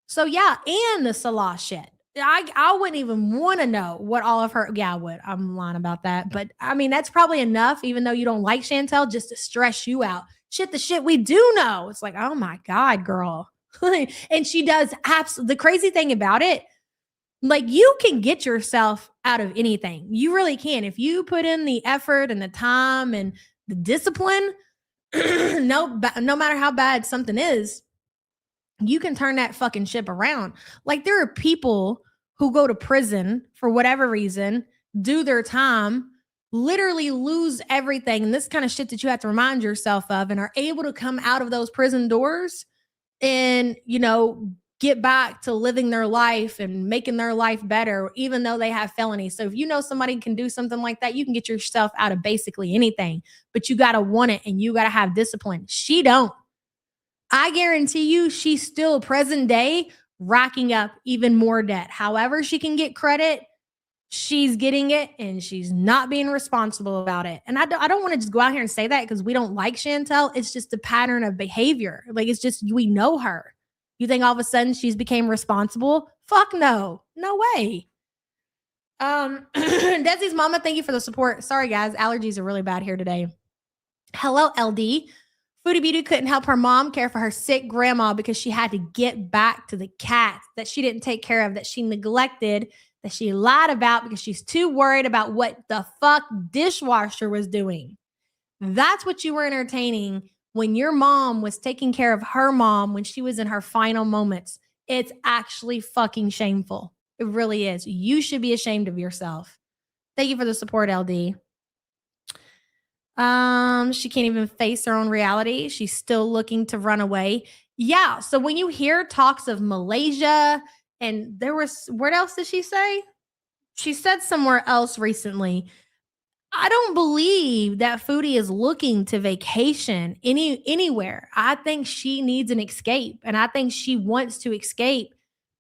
So yeah, and the Salah shit. I wouldn't even want to know what all of her, yeah, I would. I'm lying about that. But I mean, that's probably enough, even though you don't like Chantal, just to stress you out. The shit we do know. It's like, oh my God, girl. And she does absolutely, the crazy thing about it, like you can get yourself out of anything. You really can. If you put in the effort and the time and the discipline, no matter how bad something is, you can turn that fucking ship around. Like there are people who go to prison for whatever reason, do their time, literally lose everything. And this kind of shit that you have to remind yourself of and are able to come out of those prison doors and, get back to living their life and making their life better, even though they have felonies. So if you know somebody can do something like that, you can get yourself out of basically anything, but you got to want it and you got to have discipline. She don't. I guarantee you she's still present day racking up even more debt. However she can get credit, she's getting it and she's not being responsible about it. And I don't want to just go out here and say that because we don't like Chantal. It's just a pattern of behavior. Like, it's just, we know her. You think all of a sudden she's became responsible? Fuck no. No way. Desi's mama, thank you for the support. Sorry, guys. Allergies are really bad here today. Hello, LD. Foodie Beauty couldn't help her mom care for her sick grandma because she had to get back to the cats that she didn't take care of, that she neglected, that she lied about because she's too worried about what the fuck dishwasher was doing. That's what you were entertaining when your mom was taking care of her mom when she was in her final moments. It's actually fucking shameful. It really is. You should be ashamed of yourself. Thank you for the support, LD. She can't even face her own reality. She's still looking to run away. Yeah. So when you hear talks of Malaysia, and there was, what else did she say? She said somewhere else recently. I don't believe that Foodie is looking to vacation anywhere. I think she needs an escape, and I think she wants to escape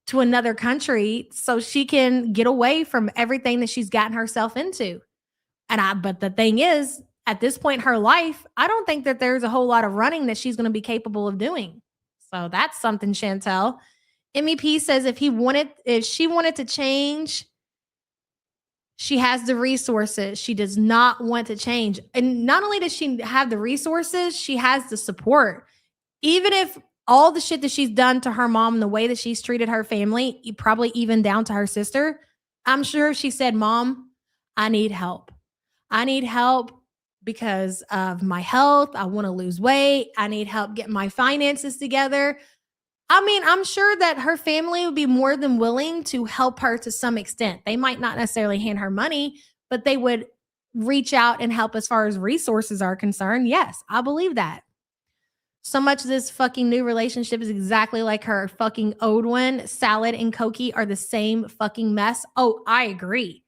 to another country so she can get away from everything that she's gotten herself into. But the thing is, at this point in her life, I don't think that there's a whole lot of running that she's going to be capable of doing. So that's something, Chantal. MEP says if she wanted to change, she has the resources. She does not want to change. And not only does she have the resources, she has the support. Even if all the shit that she's done to her mom and the way that she's treated her family, probably even down to her sister, I'm sure she said, Mom, I need help. I need help because of my health. I want to lose weight. I need help getting my finances together. I mean, I'm sure that her family would be more than willing to help her to some extent. They might not necessarily hand her money, but they would reach out and help as far as resources are concerned. Yes, I believe that. So much of this fucking new relationship is exactly like her fucking old one. Salad and Cokie are the same fucking mess. Oh, I agree.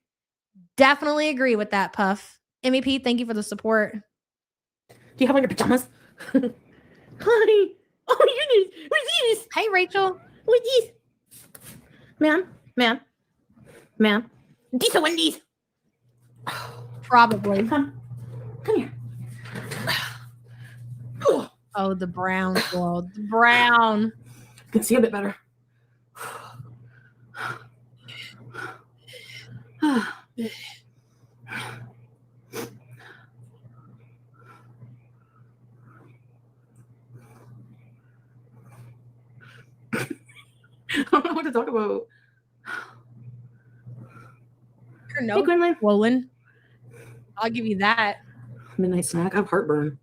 Definitely agree with that, Puff. MEP, thank you for the support. Do you have on your pajamas? Honey. Oh, you need. What's this? Hey, Rachel. What's this? Ma'am. These are Wendy's. Probably. Come here. Oh, the brown girl. The brown. I can see a bit better. I don't know what to talk about. Your nose is swollen. I'll give you that. Midnight snack. I have heartburn.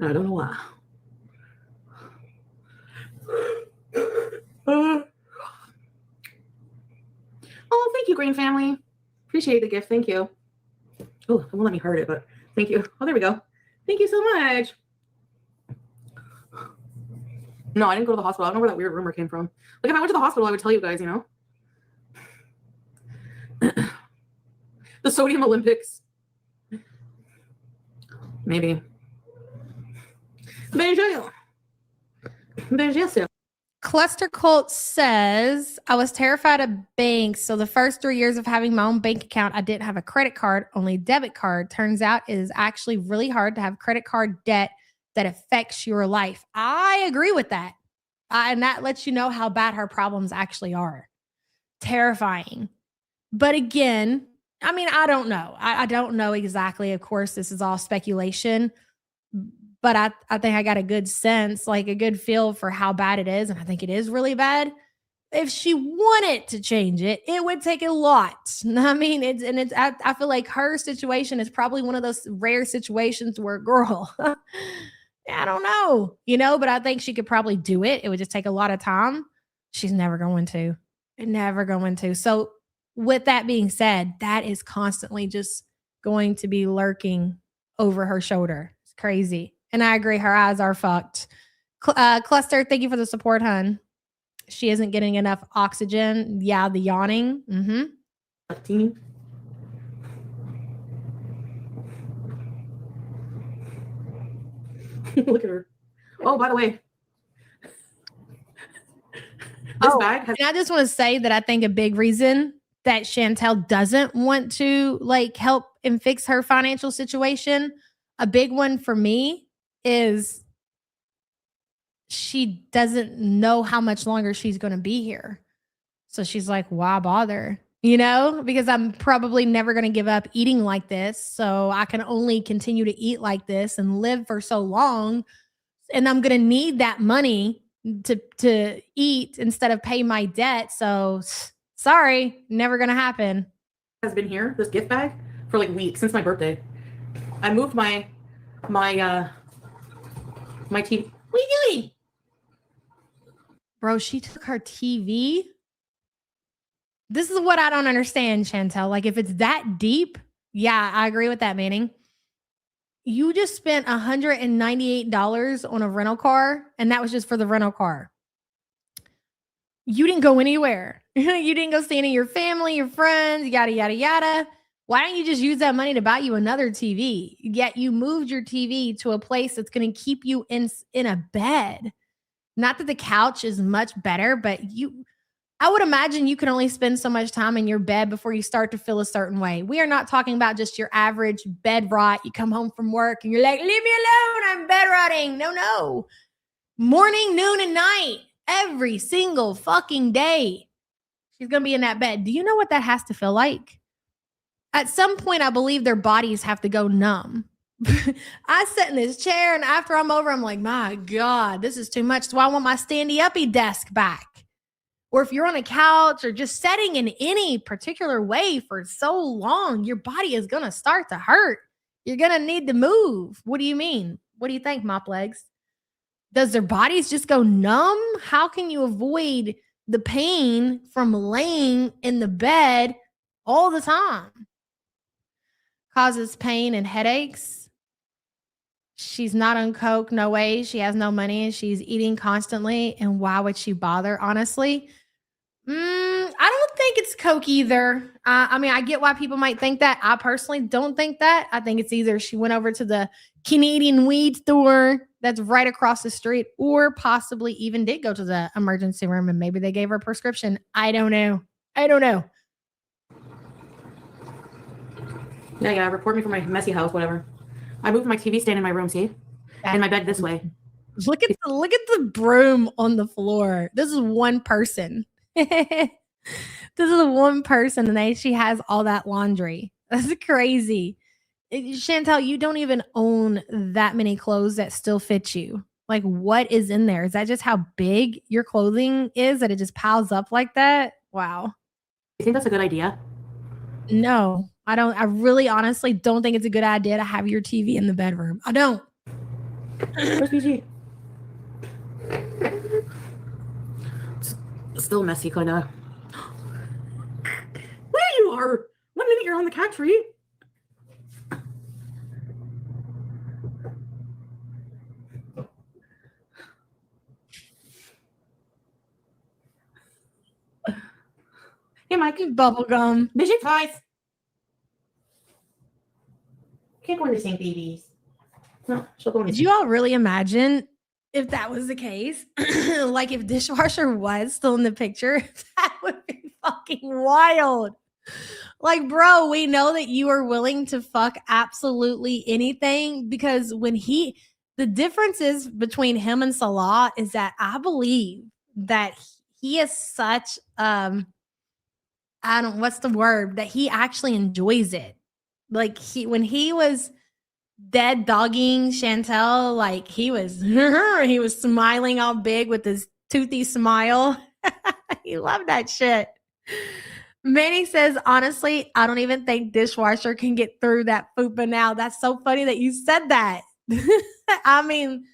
I don't know why. Oh, thank you, Green Family. Appreciate the gift. Thank you. Oh, it won't let me hurt it, but thank you. Oh, there we go. Thank you so much. No, I didn't go to the hospital. I don't know where that weird rumor came from. Like, if I went to the hospital, I would tell you guys, you know. The Sodium Olympics. Maybe. Cluster Cult says, I was terrified of banks. So the first 3 years of having my own bank account, I didn't have a credit card, only debit card. Turns out it is actually really hard to have credit card debt that affects your life. I agree with that. And that lets you know how bad her problems actually are. Terrifying. But again, I mean, I don't know. I don't know exactly. Of course, this is all speculation. But I think I got a good sense, like a good feel for how bad it is. And I think it is really bad. If she wanted to change it, it would take a lot. I mean, I feel like her situation is probably one of those rare situations where, girl, I don't know, but I think she could probably do it. It would just take a lot of time. She's never going to. Never going to. So with that being said, that is constantly just going to be lurking over her shoulder. It's crazy. And I agree, her eyes are fucked. Cluster, thank you for the support, hun. She isn't getting enough oxygen. Yeah, the yawning. Teeny. Look at her. Oh, by the way, this bag has. And I just want to say that I think a big reason that Chantal doesn't want to like help and fix her financial situation, a big one for me is she doesn't know how much longer she's going to be here. So she's like, why bother? You know, because I'm probably never going to give up eating like this. So I can only continue to eat like this and live for so long. And I'm going to need that money to eat instead of pay my debt. So sorry, never going to happen. Has been here, this gift bag, for like weeks since my birthday. I moved my TV. What are you doing? Bro, she took her TV. This is what I don't understand, Chantal. Like, if it's that deep, yeah, I agree with that, Manning. You just spent $198 on a rental car, and that was just for the rental car. You didn't go anywhere. You didn't go see any of your family, your friends, yada, yada, yada. Why don't you just use that money to buy you another TV? Yet you moved your TV to a place that's going to keep you in a bed. Not that the couch is much better, but I would imagine you can only spend so much time in your bed before you start to feel a certain way. We are not talking about just your average bed rot. You come home from work and you're like, leave me alone, I'm bed rotting. No. Morning, noon, and night, every single fucking day, she's going to be in that bed. Do you know what that has to feel like? At some point, I believe their bodies have to go numb. I sit in this chair, and after I'm over, I'm like, my God, this is too much. So I want my standy-uppy desk back. Or if you're on a couch or just sitting in any particular way for so long, your body is going to start to hurt. You're going to need to move. What do you mean? What do you think, mop legs? Does their bodies just go numb? How can you avoid the pain from laying in the bed all the time? Causes pain and headaches. She's not on coke, no way. She has no money. She's eating constantly. And why would she bother, honestly? I don't think it's coke either. I mean, I get why people might think that. I personally don't think that. I think it's either she went over to the Canadian weed store that's right across the street, or possibly even did go to the emergency room and maybe they gave her a prescription. I don't know. Yeah, report me for my messy house, whatever. I moved my TV stand in my room, see? And my bed this way. Look at the broom on the floor. This is one person. This is one person, and she has all that laundry. That's crazy. Chantal, you don't even own that many clothes that still fit you. Like, what is in there? Is that just how big your clothing is that it just piles up like that? Wow. You think that's a good idea? No, I don't. I really honestly don't think it's a good idea to have your TV in the bedroom. I don't. Where's PG? Still messy, kind of. There you are. 1 minute you're on the cat tree. Hey, Mike. Bubblegum. Midget toys. Can't go in the same babies. No, she'll go in the Did you all really imagine if that was the case? Like, if dishwasher was still in the picture, that would be fucking wild. Like, bro, we know that you are willing to fuck absolutely anything, because the differences between him and Salah is that I believe that he is such, what's the word? That he actually enjoys it. Like, when he was dead dogging Chantal, like he was smiling all big with his toothy smile. He loved that shit. Manny says, honestly, I don't even think dishwasher can get through that fupa now. That's so funny that you said that. I mean,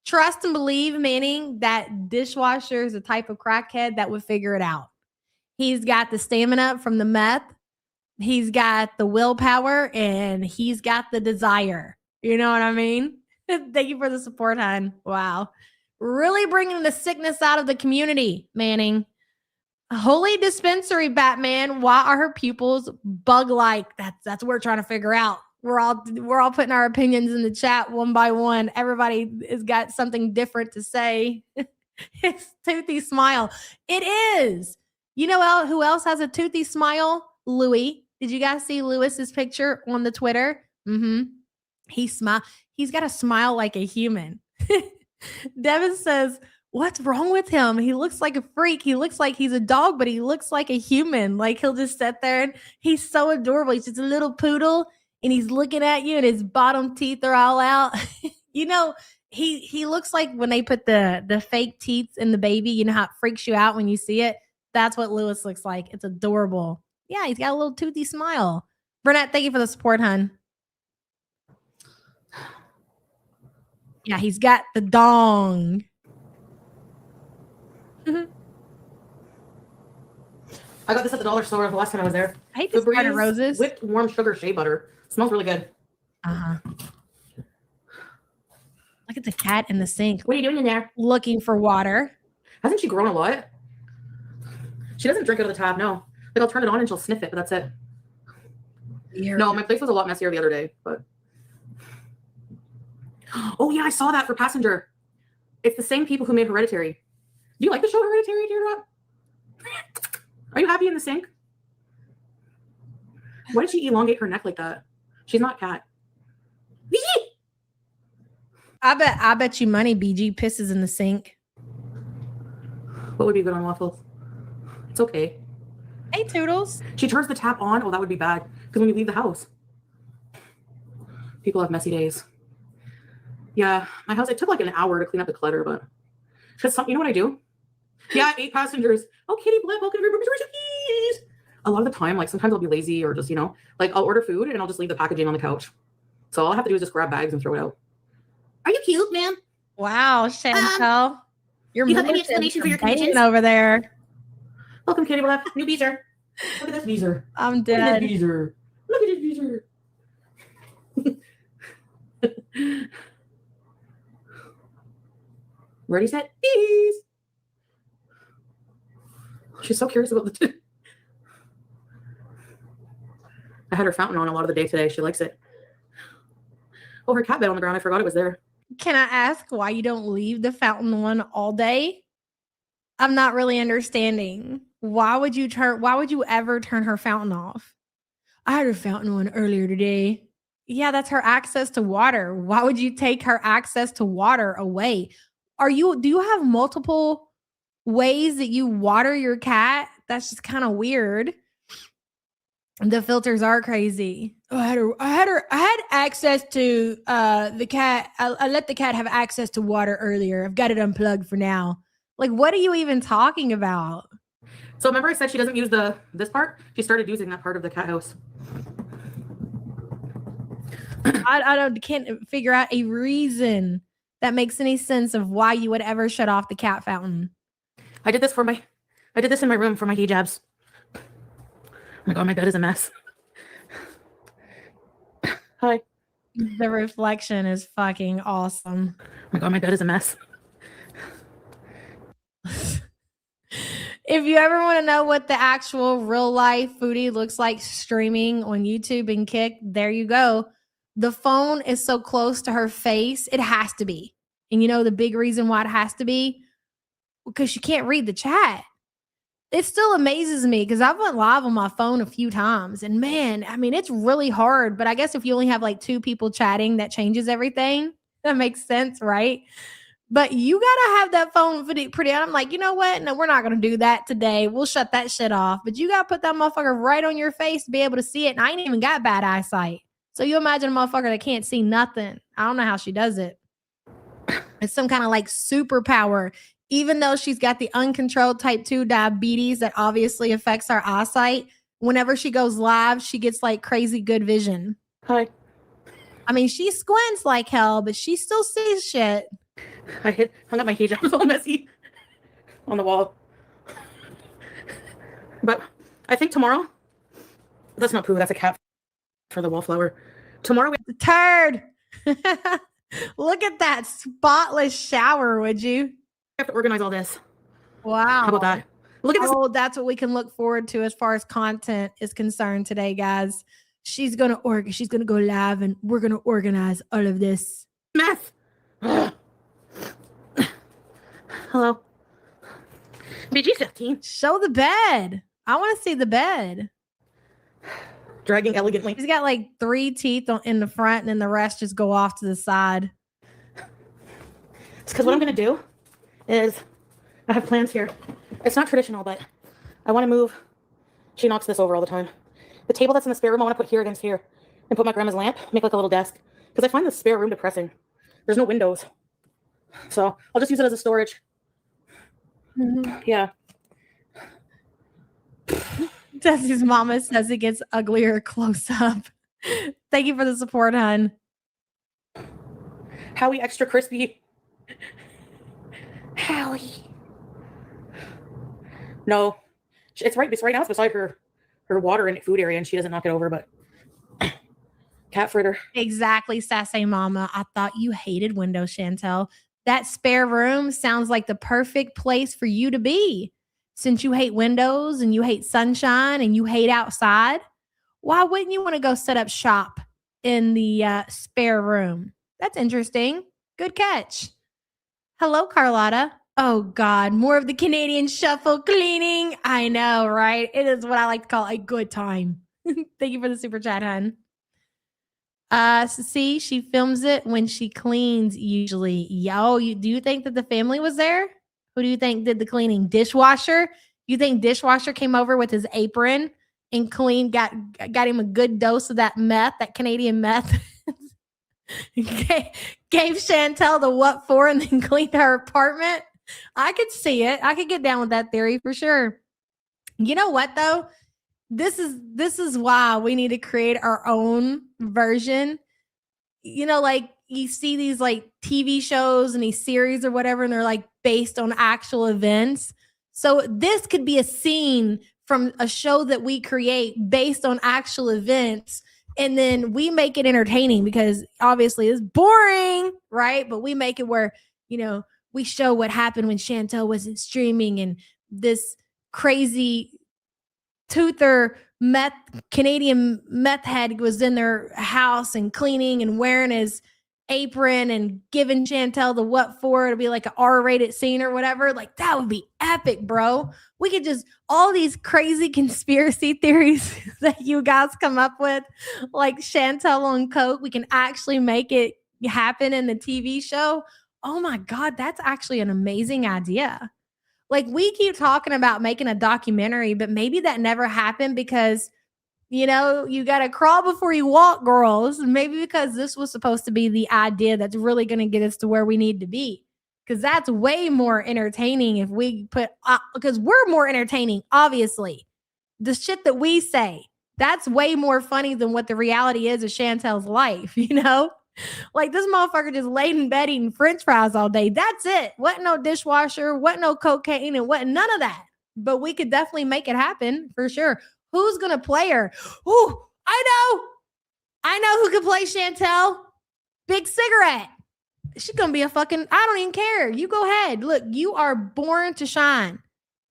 trust and believe, Manning, that dishwasher is a type of crackhead that would figure it out. He's got the stamina from the meth. He's got the willpower, and he's got the desire. You know what I mean? Thank you for the support, hon. Wow. Really bringing the sickness out of the community, Manning. Holy dispensary, Batman. Why are her pupils bug-like? That's what we're trying to figure out. We're all putting our opinions in the chat one by one. Everybody has got something different to say. It's toothy smile. It is. You know who else has a toothy smile? Louis. Did you guys see Lewis's picture on the Twitter? Mm-hmm. He's got a smile like a human. Devin says, what's wrong with him? He looks like a freak. He looks like he's a dog, but he looks like a human. Like he'll just sit there and he's so adorable. He's just a little poodle and he's looking at you and his bottom teeth are all out. You know, he looks like when they put the fake teeth in the baby, you know how it freaks you out when you see it? That's what Lewis looks like. It's adorable. Yeah, he's got a little toothy smile. Burnett, thank you for the support, hun. Yeah, he's got the dong. I got this at the dollar store the last time I was there. I hate this kind of roses. Whipped warm sugar shea butter. Smells really good. Uh-huh. Look at the cat in the sink. What are you doing in there? Looking for water. Hasn't she grown a lot? She doesn't drink out of the tap, no. Like I'll turn it on and she'll sniff it, but that's it. No, my place was a lot messier the other day, but. Oh yeah, I saw that for Passenger. It's the same people who made Hereditary. Do you like the show Hereditary, Deirdre? Are you happy in the sink? Why did she elongate her neck like that? She's not Cat. I bet you money BG pisses in the sink. What would be good on waffles? It's okay. Hey, Toodles. She turns the tap on. Oh, that would be bad. Because when you leave the house, people have messy days. Yeah, my house, it took like an hour to clean up the clutter, but because you know what I do? Yeah, 8 passengers. Oh, Kitty Blip, welcome to your keys. A lot of the time, like sometimes I'll be lazy or just, you know, like I'll order food and I'll just leave the packaging on the couch. So all I have to do is just grab bags and throw it out. Are you cute, man? Wow, Chantal. You have any explanation for your conditions? Over there. Welcome, Kitty Blip. New Beezer. Look at this Beezer. I'm dead. Look at this Beezer. Look at this Beezer. Ready, set, bees. She's so curious about the I had her fountain on a lot of the day today. She likes it. Oh, her cat bed on the ground. I forgot it was there. Can I ask why you don't leave the fountain on all day? I'm not really understanding. Why would you ever turn her fountain off? I had her fountain on earlier today. Yeah, that's her access to water. Why would you take her access to water away? Do you have multiple ways that you water your cat? That's just kind of weird. The filters are crazy. Oh, I had access to the cat. I let the cat have access to water earlier. I've got it unplugged for now. Like, what are you even talking about? So remember I said she doesn't use this part? She started using that part of the cat house. I can't figure out a reason that makes any sense of why you would ever shut off the cat fountain. I did this in my room for my hijabs. Oh my God, my bed is a mess. Hi. The reflection is fucking awesome. Oh my God, my bed is a mess. If you ever want to know what the actual real life Foodie looks like streaming on YouTube and Kick, there you go. The phone is so close to her face, it has to be. And you know the big reason why it has to be? Because she can't read the chat. It still amazes me because I've went live on my phone a few times. And man, I mean, it's really hard. But I guess if you only have like 2 people chatting, that changes everything. That makes sense, right? But you got to have that phone pretty. I'm like, you know what? No, we're not going to do that today. We'll shut that shit off. But you got to put that motherfucker right on your face to be able to see it. And I ain't even got bad eyesight. So you imagine a motherfucker that can't see nothing. I don't know how she does it. It's some kind of like superpower. Even though she's got the uncontrolled type 2 diabetes that obviously affects her eyesight, whenever she goes live, she gets like crazy good vision. Hi. I mean, she squints like hell, but she still sees shit. I hung up my hijab. It was all messy on the wall. But I think tomorrow, that's not poo, that's a cat for the wallflower. Tomorrow, The turd. Look at that spotless shower, would you? I have to organize all this. Wow. How about that? Look at this. Oh, that's what we can look forward to as far as content is concerned today, guys. She's gonna go live and we're gonna organize all of this mess. Hello. BG15. Show the bed. I want to see the bed. Dragging elegantly. He's got like 3 teeth in the front and then the rest just go off to the side. It's because what I'm going to do is I have plans here. It's not traditional, but I want to move. She knocks this over all the time. The table that's in the spare room, I want to put here against here and put my grandma's lamp, make like a little desk. Because I find the spare room depressing. There's no windows. So I'll just use it as a storage. Mm-hmm. Yeah. Desi's mama says it gets uglier close up. Thank you for the support, hun. Howie extra crispy. Howie. No. It's right now. It's beside her water and food area, and she doesn't knock it over, but cat fritter. Exactly, sassy mama. I thought you hated windows, Chantal. That spare room sounds like the perfect place for you to be. Since you hate windows and you hate sunshine and you hate outside, why wouldn't you want to go set up shop in the spare room? That's interesting. Good catch. Hello, Carlotta. Oh, God. More of the Canadian shuffle cleaning. I know, right? It is what I like to call a good time. Thank you for the super chat, hun. See, she films it when she cleans usually. Yo, do you think that the family was there? Who do you think did the cleaning? Dishwasher? You think dishwasher came over with his apron and cleaned, got him a good dose of that meth, that Canadian meth? Gave Chantal the what for and then cleaned her apartment? I could see it. I could get down with that theory for sure. You know what, though? This is why we need to create our own version. You know, like you see these like TV shows and these series or whatever, and they're like based on actual events. So this could be a scene from a show that we create based on actual events. And then we make it entertaining because obviously it's boring, right? But we make it where, you know, we show what happened when Chantal wasn't streaming and this crazy toother Canadian meth head was in their house and cleaning and wearing his apron and giving Chantal the what for. It'll be like an R-rated scene or whatever. Like that would be epic, bro. We could just all these crazy conspiracy theories that you guys come up with, like Chantal on coke. We can actually make it happen in the TV show. Oh my God, that's actually an amazing idea. Like we keep talking about making a documentary, but maybe that never happened because, you know, you got to crawl before you walk, girls. Maybe because this was supposed to be the idea that's really going to get us to where we need to be. Because that's way more entertaining if we put, because we're more entertaining, obviously. The shit that we say, that's way more funny than what the reality is of Chantal's life, you know? Like this motherfucker just laid in bed eating french fries all day. That's it. Wasn't no dishwasher, wasn't no cocaine, and wasn't none of that. But we could definitely make it happen for sure. Who's going to play her? Ooh, I know who can play Chantal. Big Cigarette. She's going to be a fucking, I don't even care. You go ahead. Look, you are born to shine.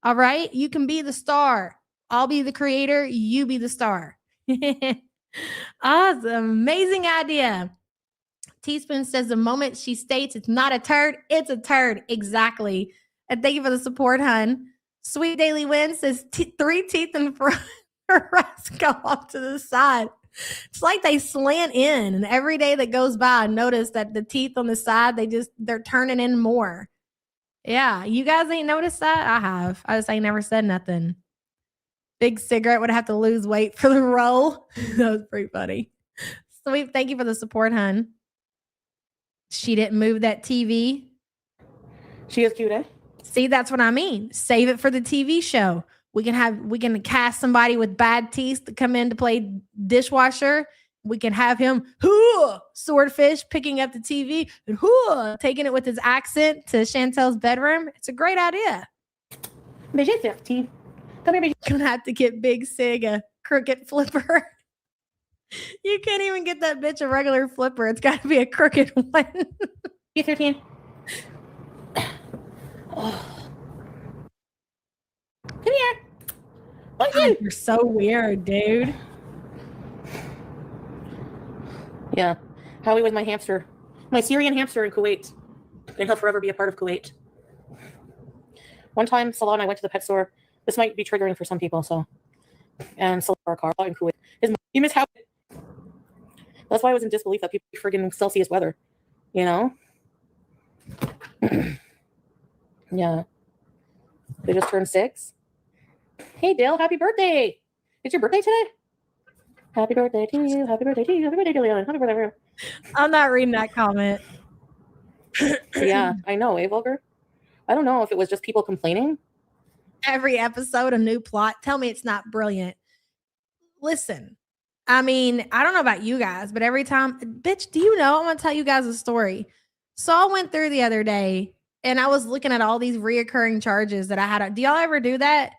All right? You can be the star. I'll be the creator. You be the star. It's an amazing idea. Teaspoon says the moment she states it's not a turd, it's a turd. Exactly. And thank you for the support, hun. Sweet Daily Win says 3 teeth in front. The rest go off to the side. It's like they slant in, and every day that goes by, I notice that the teeth on the side, they're turning in more. Yeah, you guys ain't noticed that? I have. I just ain't never said nothing. Big Cigarette would have to lose weight for the role. That was pretty funny. Sweet, thank you for the support, hun. She didn't move that TV. She is cute, eh? See, that's what I mean. Save it for the TV show. We can cast somebody with bad teeth to come in to play dishwasher. We can have him, Swordfish, picking up the TV and taking it with his accent to Chantal's bedroom. It's a great idea. BG 15. Come here, BG. Gonna have to get Big Sig a crooked flipper. You can't even get that bitch a regular flipper. It's got to be a crooked one. You 13. Oh. Come here. Come God, here. you're so weird, dude. Yeah. Howie was my hamster. My Syrian hamster in Kuwait. And he'll forever be a part of Kuwait. One time, Salah and I went to the pet store. This might be triggering for some people, so. And Salah our car in Kuwait. You miss Howie. That's why I was in disbelief that people friggin' Celsius weather. You know? Yeah. They just turned 6. Hey, Dale, happy birthday. It's your birthday today? Happy birthday to you. Happy birthday to you. Happy birthday to Leon. Happy birthday. I'm not reading that comment. Yeah, I know, Vulgar? I don't know if it was just people complaining. Every episode, a new plot. Tell me it's not brilliant. Listen, I mean, I don't know about you guys, but every time, bitch, do you know? I want to tell you guys a story. So I went through the other day and I was looking at all these reoccurring charges that I had. Do y'all ever do that?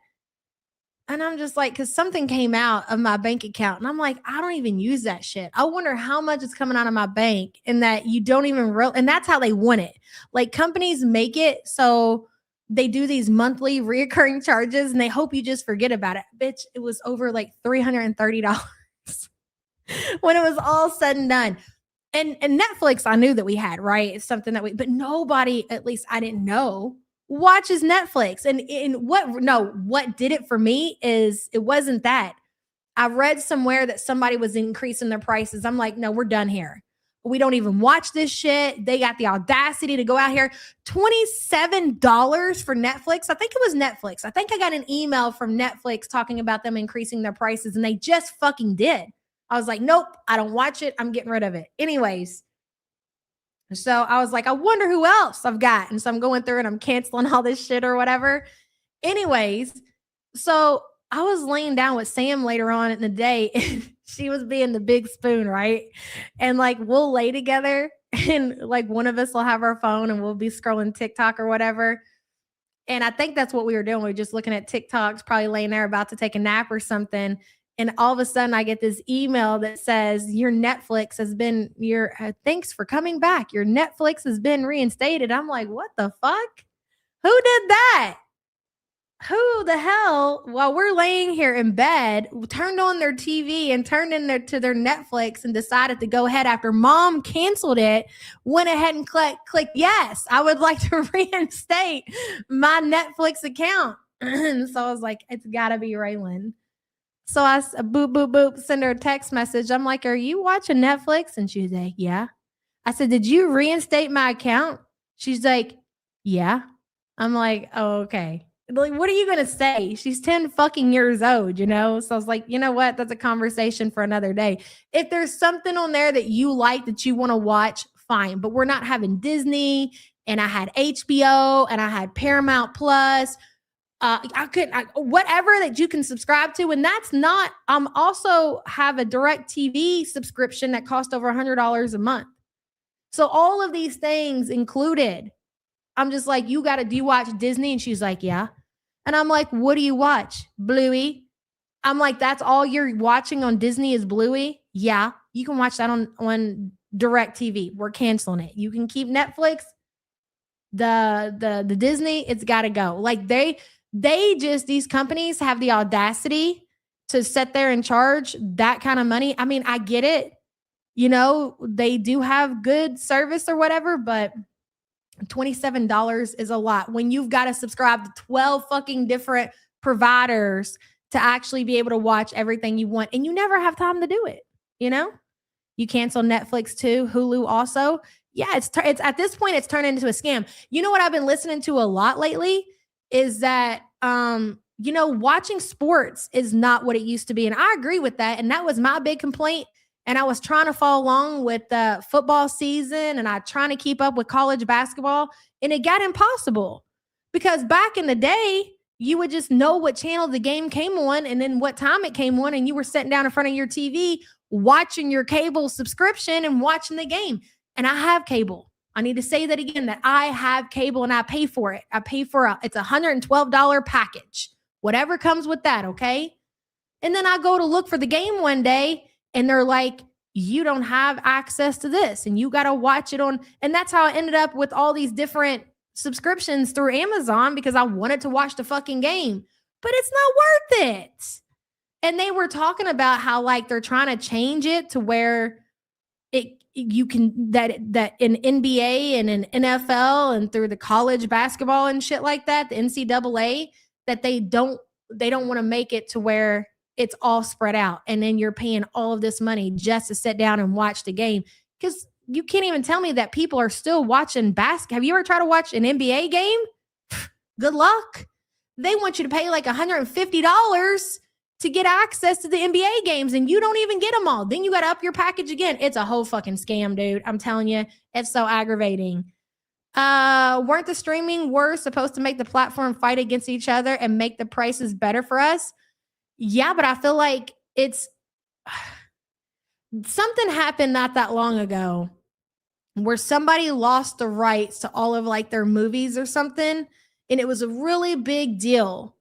And I'm just like, because something came out of my bank account and I'm like, I don't even use that shit. I wonder how much is coming out of my bank and that you don't even and that's how they want it. Like companies make it so they do these monthly reoccurring charges and they hope you just forget about it. Bitch, it was over like $330 when it was all said and done. And Netflix, I knew that we had, right? It's something that but nobody, at least I didn't know, watches Netflix. And what did it for me is it wasn't that. I read somewhere that somebody was increasing their prices. I'm like, no, we're done here. We don't even watch this shit. They got the audacity to go out here. $27 for Netflix. I think it was Netflix. I think I got an email from Netflix talking about them increasing their prices and they just fucking did. I was like, nope, I don't watch it. I'm getting rid of it. Anyways. So I was like, I wonder who else I've got. And so I'm going through and I'm canceling all this shit or whatever. Anyways, so I was laying down with Sam later on in the day and she was being the big spoon, right? And like we'll lay together and like one of us will have our phone and we'll be scrolling TikTok or whatever. And I think that's what we were doing. We were just looking at TikToks, probably laying there about to take a nap or something. And all of a sudden I get this email that says your Netflix has been thanks for coming back. Your Netflix has been reinstated. I'm like, what the fuck? Who did that? Who the hell, while we're laying here in bed, turned on their TV and turned in to their Netflix and decided to go ahead after mom canceled it, went ahead and clicked yes, I would like to reinstate my Netflix account. So I was like, it's got to be Raylan. So I boop, boop, boop, send her a text message. I'm like, are you watching Netflix? And she's like, yeah. I said, did you reinstate my account? She's like, yeah. I'm like, oh, okay. Like, what are you going to say? She's 10 fucking years old, you know? So I was like, you know what? That's a conversation for another day. If there's something on there that you like that you want to watch, fine. But we're not having Disney and I had HBO and I had Paramount Plus. Whatever that you can subscribe to. And that's not, also have a direct TV subscription that costs over $100 a month. So all of these things included, I'm just like, do you watch Disney? And she's like, yeah. And I'm like, what do you watch? Bluey. I'm like, that's all you're watching on Disney is Bluey? Yeah. You can watch that on direct TV. We're canceling it. You can keep Netflix. The Disney, it's got to go. Like these companies have the audacity to sit there and charge that kind of money. I mean, I get it. You know, they do have good service or whatever, but $27 is a lot when you've got to subscribe to 12 fucking different providers to actually be able to watch everything you want. And you never have time to do it. You know, you cancel Netflix too, Hulu also. Yeah, it's at this point, it's turned into a scam. You know what I've been listening to a lot lately is that, watching sports is not what it used to be. And I agree with that. And that was my big complaint. And I was trying to follow along with the football season and I trying to keep up with college basketball. And it got impossible because back in the day, you would just know what channel the game came on and then what time it came on. And you were sitting down in front of your TV, watching your cable subscription and watching the game. And I have cable. I need to say that again, that I have cable and I pay for it. I pay for it's a $112 package, whatever comes with that. Okay. And then I go to look for the game one day And they're like, you don't have access to this and you got to watch it on. And that's how I ended up with all these different subscriptions through Amazon because I wanted to watch the fucking game, but it's not worth it. And they were talking about how like they're trying to change it to where you can that in NBA and in NFL and through the college basketball and shit like that, the NCAA, that they don't want to make it to where it's all spread out. And then you're paying all of this money just to sit down and watch the game. Because you can't even tell me that people are still watching basketball. Have you ever tried to watch an NBA game? Good luck. They want you to pay like $150 to get access to the NBA games, and you don't even get them all. Then you got to up your package again. It's a whole fucking scam, dude. I'm telling you, it's so aggravating. Weren't the streaming wars supposed to make the platform fight against each other and make the prices better for us? Yeah, but I feel like it's something happened not that long ago where somebody lost the rights to all of like their movies or something. And it was a really big deal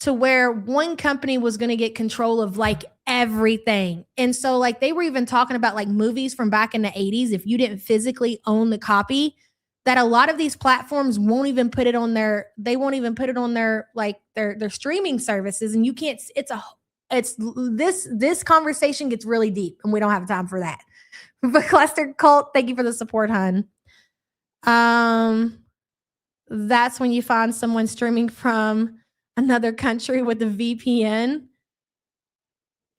to where one company was going to get control of like everything. And so like they were even talking about like movies from back in the 80s. If you didn't physically own the copy, that a lot of these platforms won't even put it on their like their streaming services. And you can't, this conversation gets really deep and we don't have time for that. But Cluster Cult, thank you for the support, hun. That's when you find someone streaming from another country with a VPN.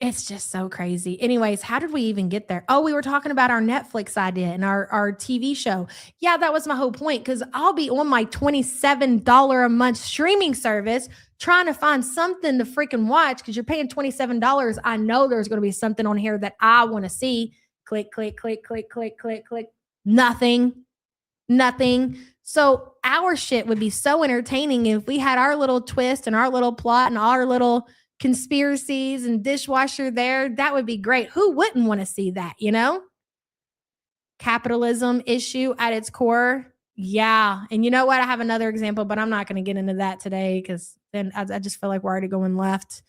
It's just so crazy. Anyways, how did we even get there? Oh, we were talking about our Netflix idea and our TV show. Yeah, that was my whole point, because I'll be on my $27 a month streaming service trying to find something to freaking watch, because you're paying $27. I know there's going to be something on here that I want to see. Click, click, click, click, click, click, click. Nothing. So our shit would be so entertaining if we had our little twist and our little plot and our little conspiracies and dishwasher there. That would be great. Who wouldn't want to see that, you know? Capitalism issue at its core. Yeah. And you know what? I have another example, but I'm not going to get into that today because then I just feel like we're already going left.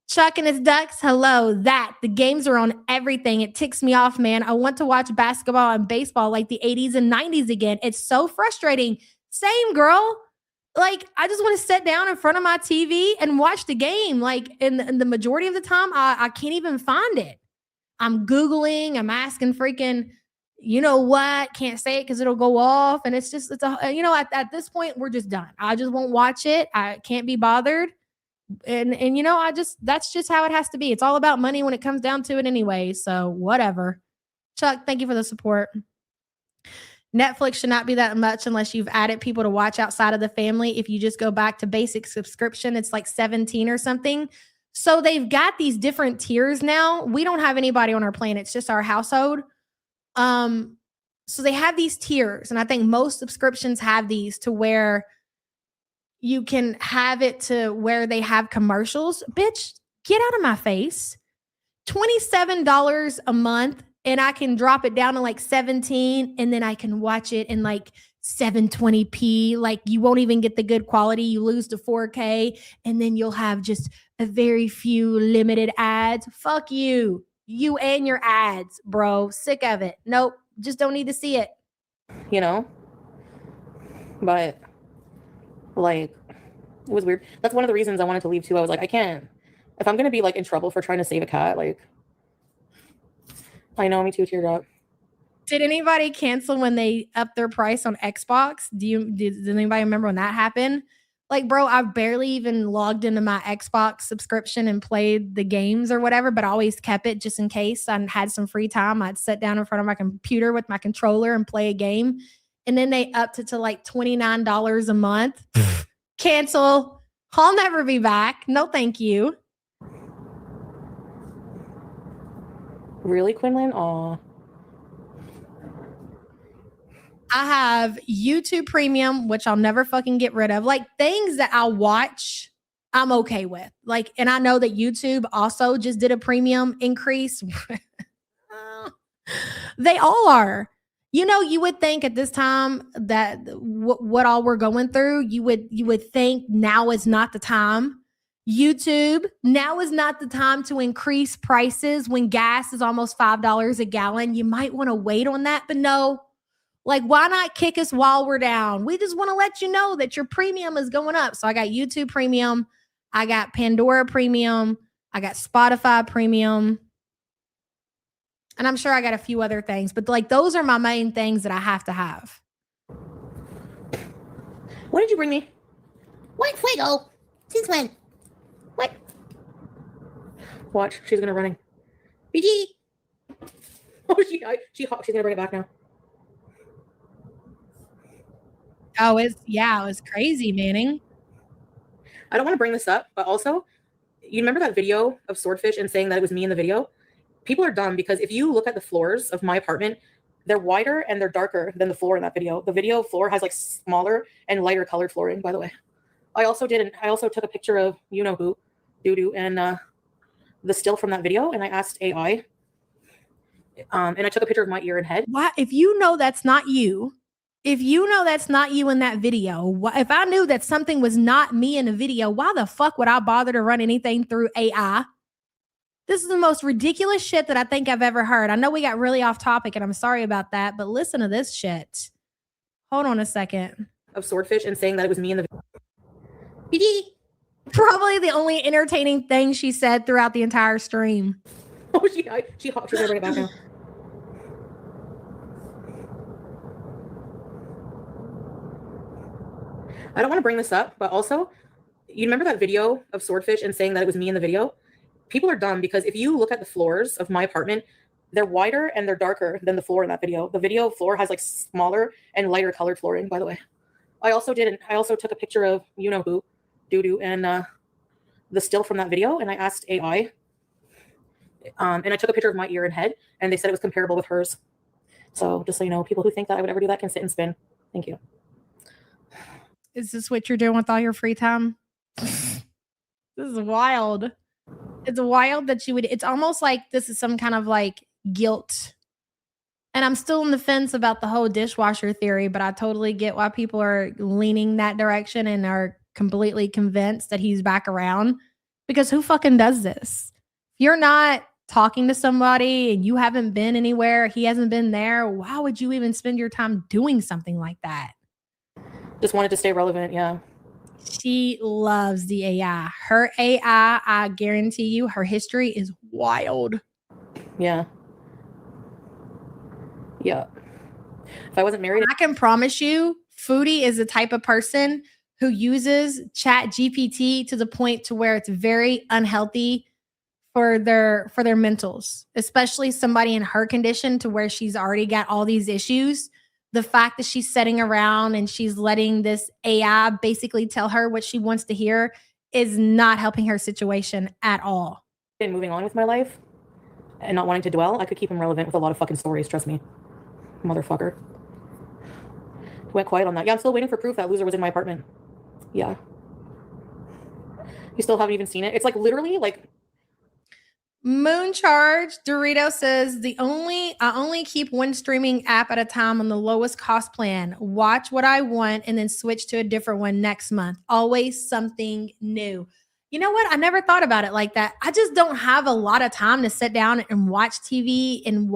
Chuck and his ducks. Hello. The games are on everything. It ticks me off, man. I want to watch basketball and baseball like the 80s and 90s again. It's so frustrating. Same, girl. Like, I just want to sit down in front of my TV and watch the game. Like, in the majority of the time, I can't even find it. I'm Googling. I'm asking freaking, you know what? Can't say it because it'll go off. And it's at this point, we're just done. I just won't watch it. I can't be bothered. And that's just how it has to be. It's all about money when it comes down to it anyway. So whatever. Chuck, thank you for the support. Netflix should not be that much unless you've added people to watch outside of the family. If you just go back to basic subscription, it's like 17 or something. So they've got these different tiers now. We don't have anybody on our plan. It's just our household. So they have these tiers. And I think most subscriptions have these to where you can have it to where they have commercials. Bitch, get out of my face. $27 a month, and I can drop it down to like 17, and then I can watch it in like 720p. Like, you won't even get the good quality. You lose to 4K, and then you'll have just a very few limited ads. Fuck you. You and your ads, bro. Sick of it. Nope. Just don't need to see it. You know? But like, it was weird. That's one of the reasons I wanted to leave too. I was like, I can't. If I'm gonna be like in trouble for trying to save a cat, like, I know, me too, teardrop. Did anybody cancel when they upped their price on Xbox? Did anybody remember when that happened? Like, bro, I've barely even logged into my Xbox subscription and played the games or whatever, but I always kept it just in case I had some free time. I'd sit down in front of my computer with my controller and play a game. And then they upped it to like $29 a month. Cancel. I'll never be back. No, thank you. Really, Quinlan? Aw. I have YouTube Premium, which I'll never fucking get rid of. Like, things that I watch, I'm okay with. Like, and I know that YouTube also just did a premium increase. They all are. You know, you would think at this time that what all we're going through, you would think now is not the time YouTube, now is not the time to increase prices when gas is almost $5 a gallon. You might want to wait on that, but no. Like, why not kick us while we're down? We just want to let you know that your premium is going up. So I got YouTube Premium. I got Pandora Premium. I got Spotify Premium. And I'm sure I got a few other things, but like those are my main things that I have to have. What did you bring me? What fuego? Since when? What? Watch, she's gonna running. BG. Oh, she's gonna bring it back now. Oh, it was crazy, Manning. I don't want to bring this up, but also, you remember that video of Swordfish and saying that it was me in the video? People are dumb because if you look at the floors of my apartment, they're wider and they're darker than the floor in that video. The video floor has like smaller and lighter colored flooring, by the way. I also took a picture of you know who, doo-doo, and the still from that video, and I asked AI, and I took a picture of my ear and head. Why, if you know that's not you, in that video, if I knew that something was not me in the video, why the fuck would I bother to run anything through AI? This is the most ridiculous shit that I think I've ever heard. I know we got really off topic and I'm sorry about that, but listen to this shit. Hold on a second. Of Swordfish and saying that it was me in the BG. Probably the only entertaining thing she said throughout the entire stream. Oh, she's gonna bring it back now. I don't want to bring this up, but also, you remember that video of Swordfish and saying that it was me in the video? People are dumb because if you look at the floors of my apartment, they're wider and they're darker than the floor in that video. The video floor has like smaller and lighter colored flooring, by the way. I also took a picture of you know who, doo-doo, and the still from that video, and I asked AI, and I took a picture of my ear and head, and they said it was comparable with hers. So just so you know, people who think that I would ever do that can sit and spin. Thank you. Is this what you're doing with all your free time? This is wild. It's wild that you would, it's almost like this is some kind of like guilt. And I'm still on the fence about the whole dishwasher theory, but I totally get why people are leaning that direction and are completely convinced that he's back around. Because who fucking does this? If you're not talking to somebody and you haven't been anywhere, he hasn't been there, why would you even spend your time doing something like that? Just wanted to stay relevant, yeah. She loves the AI. Her AI, I guarantee you, her history is wild. Yeah. Yeah. If I wasn't married, I can promise you, Foodie is the type of person who uses Chat GPT to the point to where it's very unhealthy for their mentals, especially somebody in her condition to where she's already got all these issues. The fact that she's sitting around and she's letting this AI basically tell her what she wants to hear is not helping her situation at all. and moving on with my life and not wanting to dwell, I could keep him relevant with a lot of fucking stories, trust me. Motherfucker. Went quiet on that. Yeah, I'm still waiting for proof that loser was in my apartment. Yeah. You still haven't even seen it? It's like literally like Mooncharge Dorito says I only keep one streaming app at a time on the lowest cost plan. Watch what I want and then switch to a different one next month. Always something new. You know what? I never thought about it like that. I just don't have a lot of time to sit down and watch TV and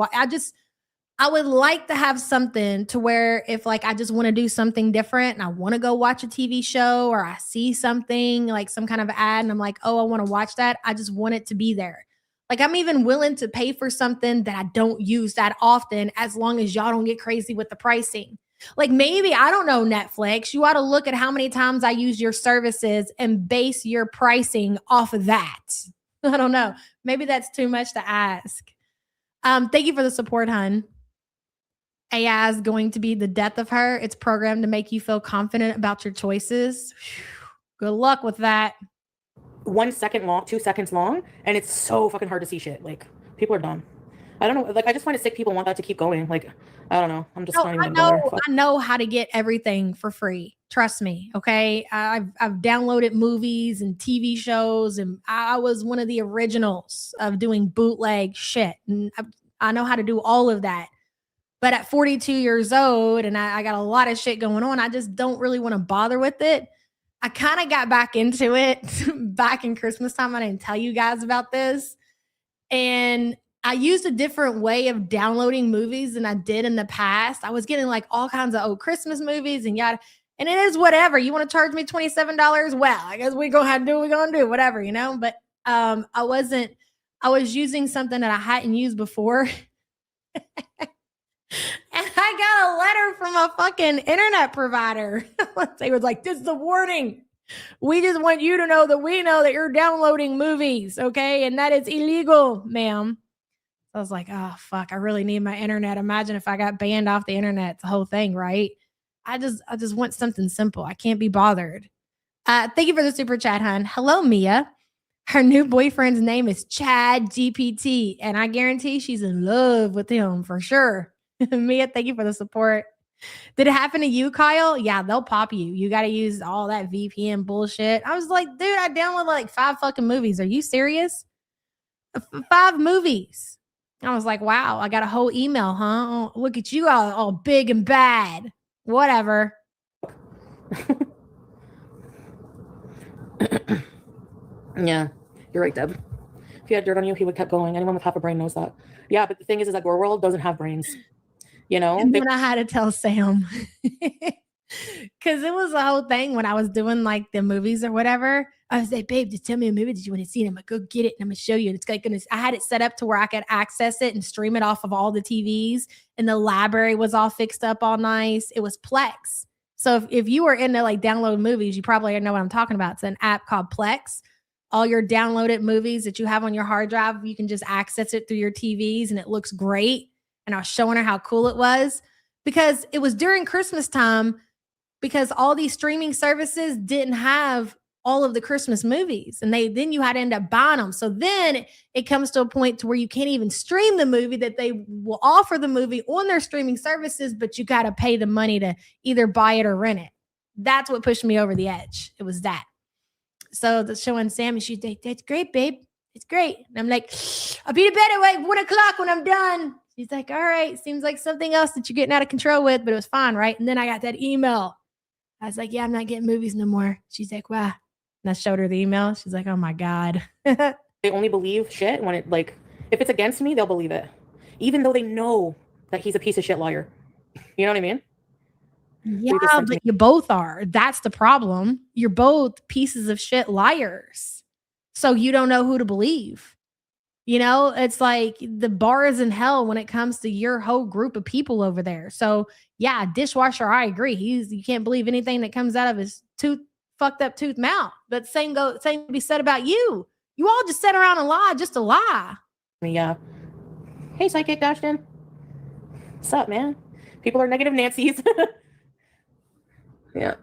I would like to have something to where if like I just want to do something different and I want to go watch a TV show or I see something like some kind of ad and I'm like, oh, I want to watch that. I just want it to be there. Like I'm even willing to pay for something that I don't use that often as long as y'all don't get crazy with the pricing. Like maybe, I don't know, Netflix, you ought to look at how many times I use your services and base your pricing off of that. I don't know. Maybe that's too much to ask. Thank you for the support, hun. AI is going to be the death of her. It's programmed to make you feel confident about your choices. Good luck with that. 1 second long, 2 seconds long, and it's so fucking hard to see shit. Like, people are dumb. I don't know. Like, I just find it sick people want that to keep going. Like, I don't know. I'm just not even I know how to get everything for free. Trust me. Okay. I've downloaded movies and TV shows, and I was one of the originals of doing bootleg shit. And I know how to do all of that. But at 42 years old, and I got a lot of shit going on, I just don't really want to bother with it. I kind of got back into it back in Christmas time. I didn't tell you guys about this. And I used a different way of downloading movies than I did in the past. I was getting like all kinds of old Christmas movies and yada. And it is whatever. You want to charge me $27? Well, I guess we're going to have to do what we're going to do, whatever, you know? But I was using something that I hadn't used before. And I got a letter from a fucking internet provider. They was like, this is a warning. We just want you to know that we know that you're downloading movies, okay? And that is illegal, ma'am. I was like, oh, fuck, I really need my internet. Imagine if I got banned off the internet, it's the whole thing, right? I just want something simple. I can't be bothered. Thank you for the super chat, hon. Hello, Mia. Her new boyfriend's name is Chad GPT, and I guarantee she's in love with him for sure. Mia, thank you for the support. Did it happen to you, Kyle? Yeah, they'll pop you. You got to use all that VPN bullshit. I was like, dude, I downloaded like 5 fucking movies. Are you serious? 5 movies. I was like, wow, I got a whole email, huh? Oh, look at you all big and bad. Whatever. Yeah, you're right, Deb. If he had dirt on you, he would keep going. Anyone with half a brain knows that. Yeah, but the thing is that Gore World doesn't have brains. You know? And then I had to tell Sam. Because it was the whole thing when I was doing like the movies or whatever. I was like, babe, just tell me a movie that you want to see. And I'm like, go get it. And I'm going to show you. And it's like, I had it set up to where I could access it and stream it off of all the TVs. And the library was all fixed up all nice. It was Plex. So if you were into like download movies, you probably know what I'm talking about. It's an app called Plex. All your downloaded movies that you have on your hard drive, you can just access it through your TVs and it looks great. And I was showing her how cool it was because it was during Christmas time because all these streaming services didn't have all of the Christmas movies and then you had to end up buying them. So then it comes to a point to where you can't even stream the movie, that they will offer the movie on their streaming services, but you got to pay the money to either buy it or rent it. That's what pushed me over the edge. It was that. So the showing Sammy, she's like, that's great, babe. It's great. And I'm like, I'll be to bed at like 1 o'clock when I'm done. She's like, all right, seems like something else that you're getting out of control with, but it was fine, right? And then I got that email. I was like, yeah, I'm not getting movies no more. She's like, wow. And I showed her the email. She's like, oh my God. They only believe shit when it, like, if it's against me, they'll believe it. Even though they know that he's a piece of shit liar. You know what I mean? Yeah, but you both are. That's the problem. You're both pieces of shit liars. So you don't know who to believe. You know, it's like the bar is in hell when it comes to your whole group of people over there. So yeah, dishwasher, I agree. You can't believe anything that comes out of his fucked up tooth mouth. But same to be said about you. You all just sit around and lie just to lie. Yeah. Hey, Psychic Dashton. What's up, man? People are negative Nancy's. Yeah.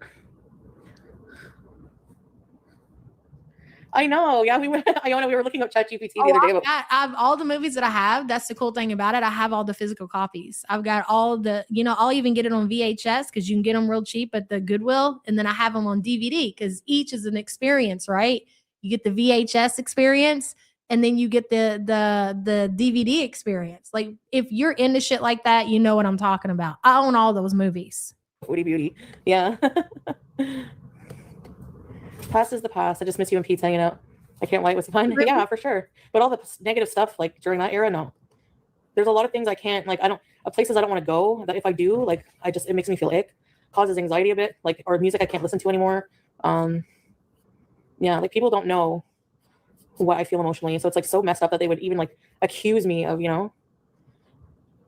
I know. Yeah, we were looking up ChatGPT the other day. I have all the movies that I have. That's the cool thing about it. I have all the physical copies. I've got all the, I'll even get it on VHS because you can get them real cheap at the Goodwill. And then I have them on DVD because each is an experience, right? You get the VHS experience and then you get the DVD experience. Like if you're into shit like that, you know what I'm talking about. I own all those movies. Foodie beauty. Yeah. Past is the past. I just miss you and Pete's hanging out. I can't wait. It was fun. Yeah, for sure. But all the negative stuff, like during that era, no. There's a lot of things I can't, like, places I don't want to go, that if I do, like, it makes me feel ick, causes anxiety a bit, like, or music I can't listen to anymore. Yeah, like, people don't know what I feel emotionally. So it's, like, so messed up that they would even, like, accuse me of,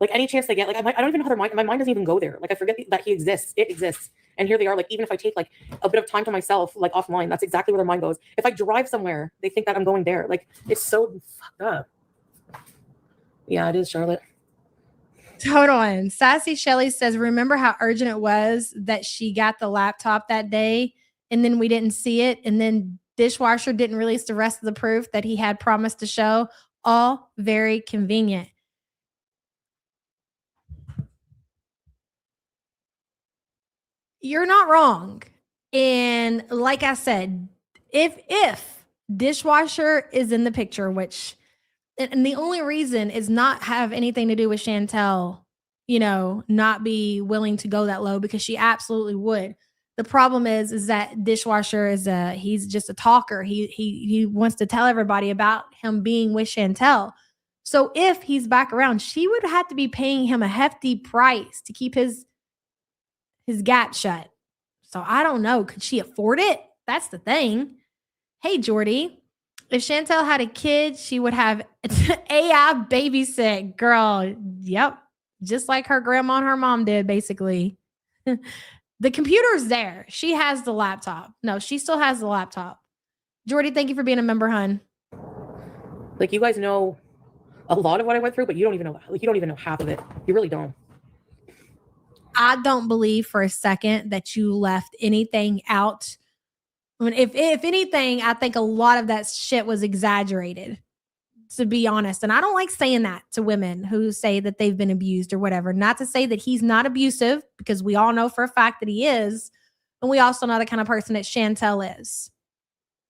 like, any chance they get. Like, I don't even know how my mind doesn't even go there. Like, I forget that he exists. It exists. And here they are, like, even if I take, like, a bit of time to myself, like, offline, that's exactly where their mind goes. If I drive somewhere, they think that I'm going there. Like, it's so fucked up. Yeah, it is, Charlotte. Hold on. Sassy Shelly says, remember how urgent it was that she got the laptop that day and then we didn't see it? And then Dishwasher didn't release the rest of the proof that he had promised to show? All very convenient. You're not wrong. And like I said, if Dishwasher is in the picture, which, and the only reason is not have anything to do with Chantal, not be willing to go that low, because she absolutely would. The problem is that Dishwasher he's just a talker. He wants to tell everybody about him being with Chantal. So if he's back around, she would have to be paying him a hefty price to keep his gap shut. So I don't know. Could she afford it? That's the thing. Hey, Jordy, if Chantal had a kid, she would have AI babysit. Girl, yep. Just like her grandma and her mom did, basically. The computer's there. She has the laptop. No, she still has the laptop. Jordy, thank you for being a member, hun. Like, you guys know a lot of what I went through, but you don't even know. Like, you don't even know half of it. You really don't. I don't believe for a second that you left anything out. I mean, if anything, I think a lot of that shit was exaggerated, to be honest. And I don't like saying that to women who say that they've been abused or whatever. Not to say that he's not abusive, because we all know for a fact that he is. And we also know the kind of person that Chantal is.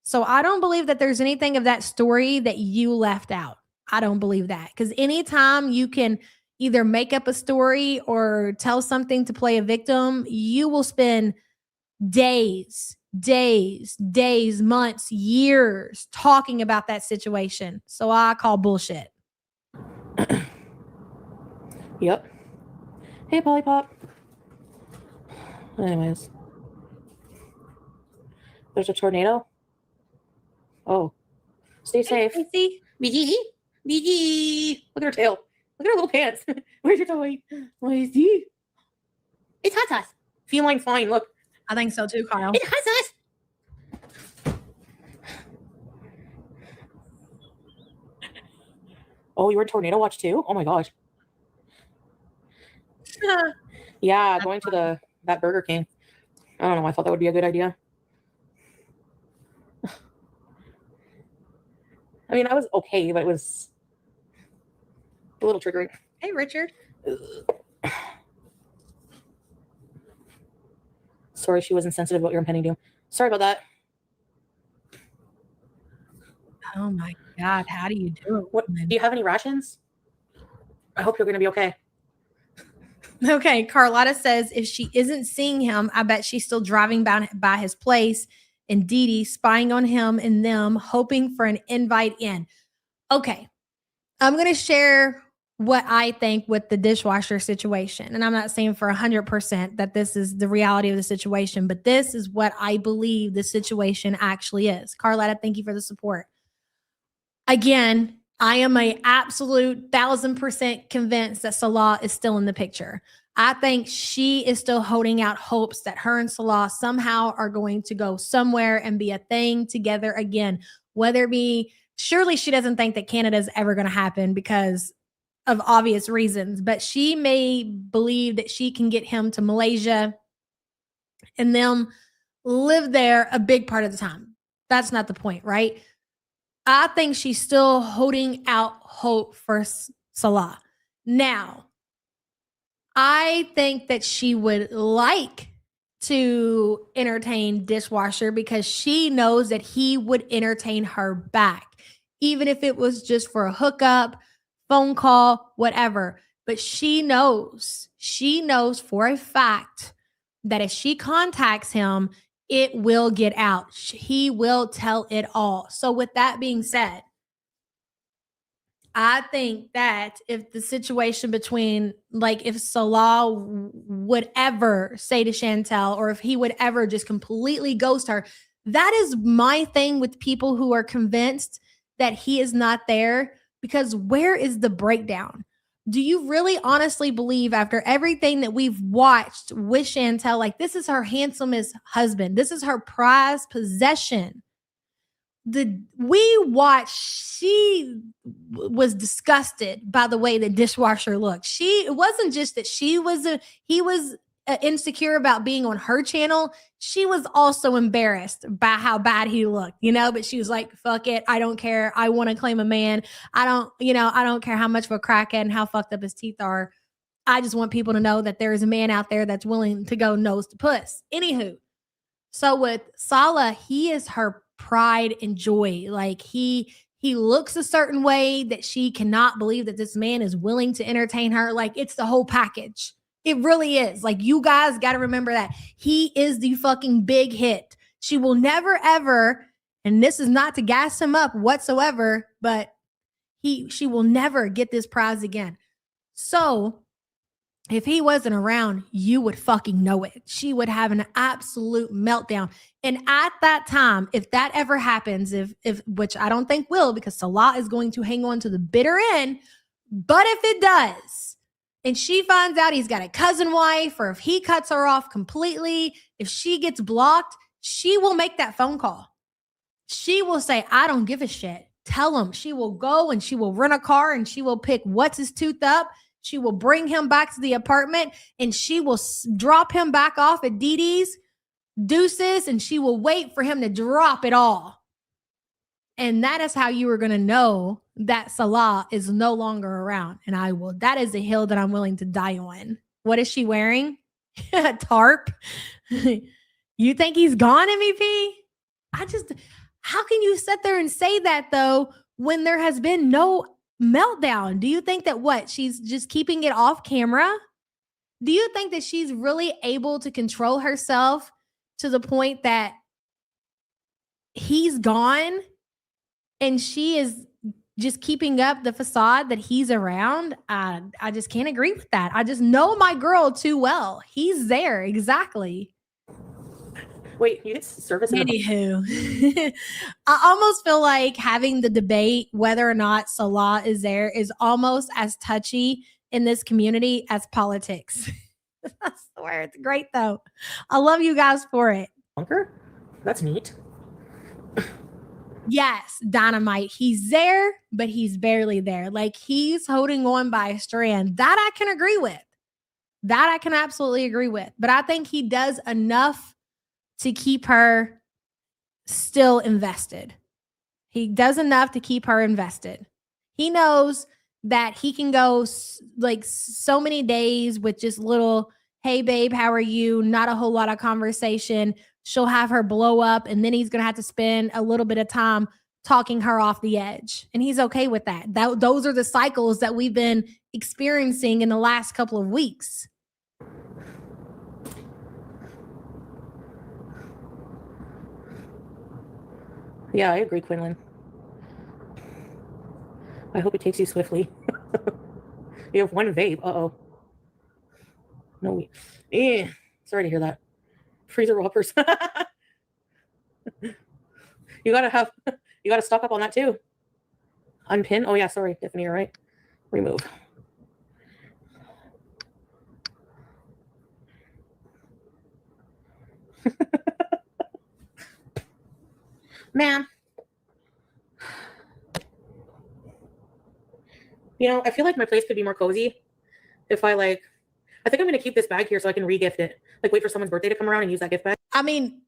So I don't believe that there's anything of that story that you left out. I don't believe that. Because anytime you can either make up a story or tell something to play a victim, you will spend days, months, years talking about that situation. So I call bullshit. Yep. Hey, Polly Pop. Anyways. There's a tornado. Oh. Stay safe. See? BG. Look at her tail. Look at her little pants. Where's your toy? What is he? It's hot sauce. Feline fine. Look. I think so too, Kyle. It's hot sauce. Oh, you were in tornado watch too? Oh my gosh. Yeah, going to that Burger King. I don't know. I thought that would be a good idea. I mean, I was okay, but it was a little triggering. Hey, Richard. Sorry, she was insensitive about your impending doom. Sorry about that. Oh my God. How do you do it? What? Do you have any rations? I hope you're going to be okay. Okay. Carlotta says if she isn't seeing him, I bet she's still driving by his place, and Dee Dee spying on him and them, hoping for an invite in. Okay. I'm going to share what I think with the dishwasher situation. And I'm not saying for 100% that this is the reality of the situation, but this is what I believe the situation actually is. Carlotta, thank you for the support. Again, I am a absolute 1000% convinced that Salah is still in the picture. I think she is still holding out hopes that her and Salah somehow are going to go somewhere and be a thing together again. Whether it be, surely she doesn't think that Canada is ever going to happen because of obvious reasons, but she may believe that she can get him to Malaysia and them live there a big part of the time. That's not the point, right? I think she's still holding out hope for Salah. Now, I think that she would like to entertain Dishwasher because she knows that he would entertain her back, even if it was just for a hookup, phone call, whatever. But she knows for a fact that if she contacts him, it will get out. He will tell it all. So with that being said, I think that if the situation between, like, if Salah would ever say to Chantal, or if he would ever just completely ghost her, that is my thing with people who are convinced that he is not there, because where is the breakdown? Do you really honestly believe, after everything that we've watched with Chantal, like, this is her handsomest husband, this is her prized possession? We watched, she was disgusted by the way the Dishwasher looked. It wasn't just that he was insecure about being on her channel. She was also embarrassed by how bad he looked, but she was like, fuck it. I don't care. I want to claim a man. I don't care how much of a crackhead and how fucked up his teeth are. I just want people to know that there is a man out there that's willing to go nose to puss. Anywho, so with Salah, he is her pride and joy. Like, he looks a certain way that she cannot believe that this man is willing to entertain her. Like, it's the whole package. It really is. Like, you guys got to remember that he is the fucking big hit. She will never, ever, and this is not to gas him up whatsoever, but she will never get this prize again. So if he wasn't around, you would fucking know it. She would have an absolute meltdown. And at that time, if that ever happens, if which I don't think will, because Salah is going to hang on to the bitter end, but if it does, and she finds out he's got a cousin wife, or if he cuts her off completely, if she gets blocked, she will make that phone call. She will say, I don't give a shit. Tell him. She will go and she will rent a car and she will pick what's his tooth up. She will bring him back to the apartment and she will drop him back off at Dee Dee's, deuces, and she will wait for him to drop it all. And that is how you are going to know that Salah is no longer around. And that is a hill that I'm willing to die on. What is she wearing? A tarp? You think he's gone, MVP? How can you sit there and say that though, when there has been no meltdown? Do you think that she's just keeping it off camera? Do you think that she's really able to control herself to the point that he's gone and she is just keeping up the facade that he's around? I just can't agree with that. I just know my girl too well. He's there. Exactly. Wait, you get service? Anywho, I almost feel like having the debate whether or not Salah is there is almost as touchy in this community as politics. I swear, it's great though. I love you guys for it. Bunker? That's neat. Yes, Dynamite. He's there, but he's barely there. Like, he's holding on by a strand. That I can agree with. That I can absolutely agree with. But I think he does enough to keep her still invested. He does enough to keep her invested. He knows that he can go like so many days with just little, hey babe, how are you? Not a whole lot of conversation. She'll have her blow up and then he's going to have to spend a little bit of time talking her off the edge. And he's okay with that. Those are the cycles that we've been experiencing in the last couple of weeks. Yeah, I agree, Quinlan. I hope it takes you swiftly. You have one vape. Uh-oh. No. Sorry to hear that. Freezer whoppers. You gotta stock up on that too. Unpin. Oh yeah, sorry, Tiffany, you're right. Remove. Man. I feel like my place could be more cozy if I think I'm going to keep this bag here so I can re-gift it. Like, wait for someone's birthday to come around and use that gift bag. I mean,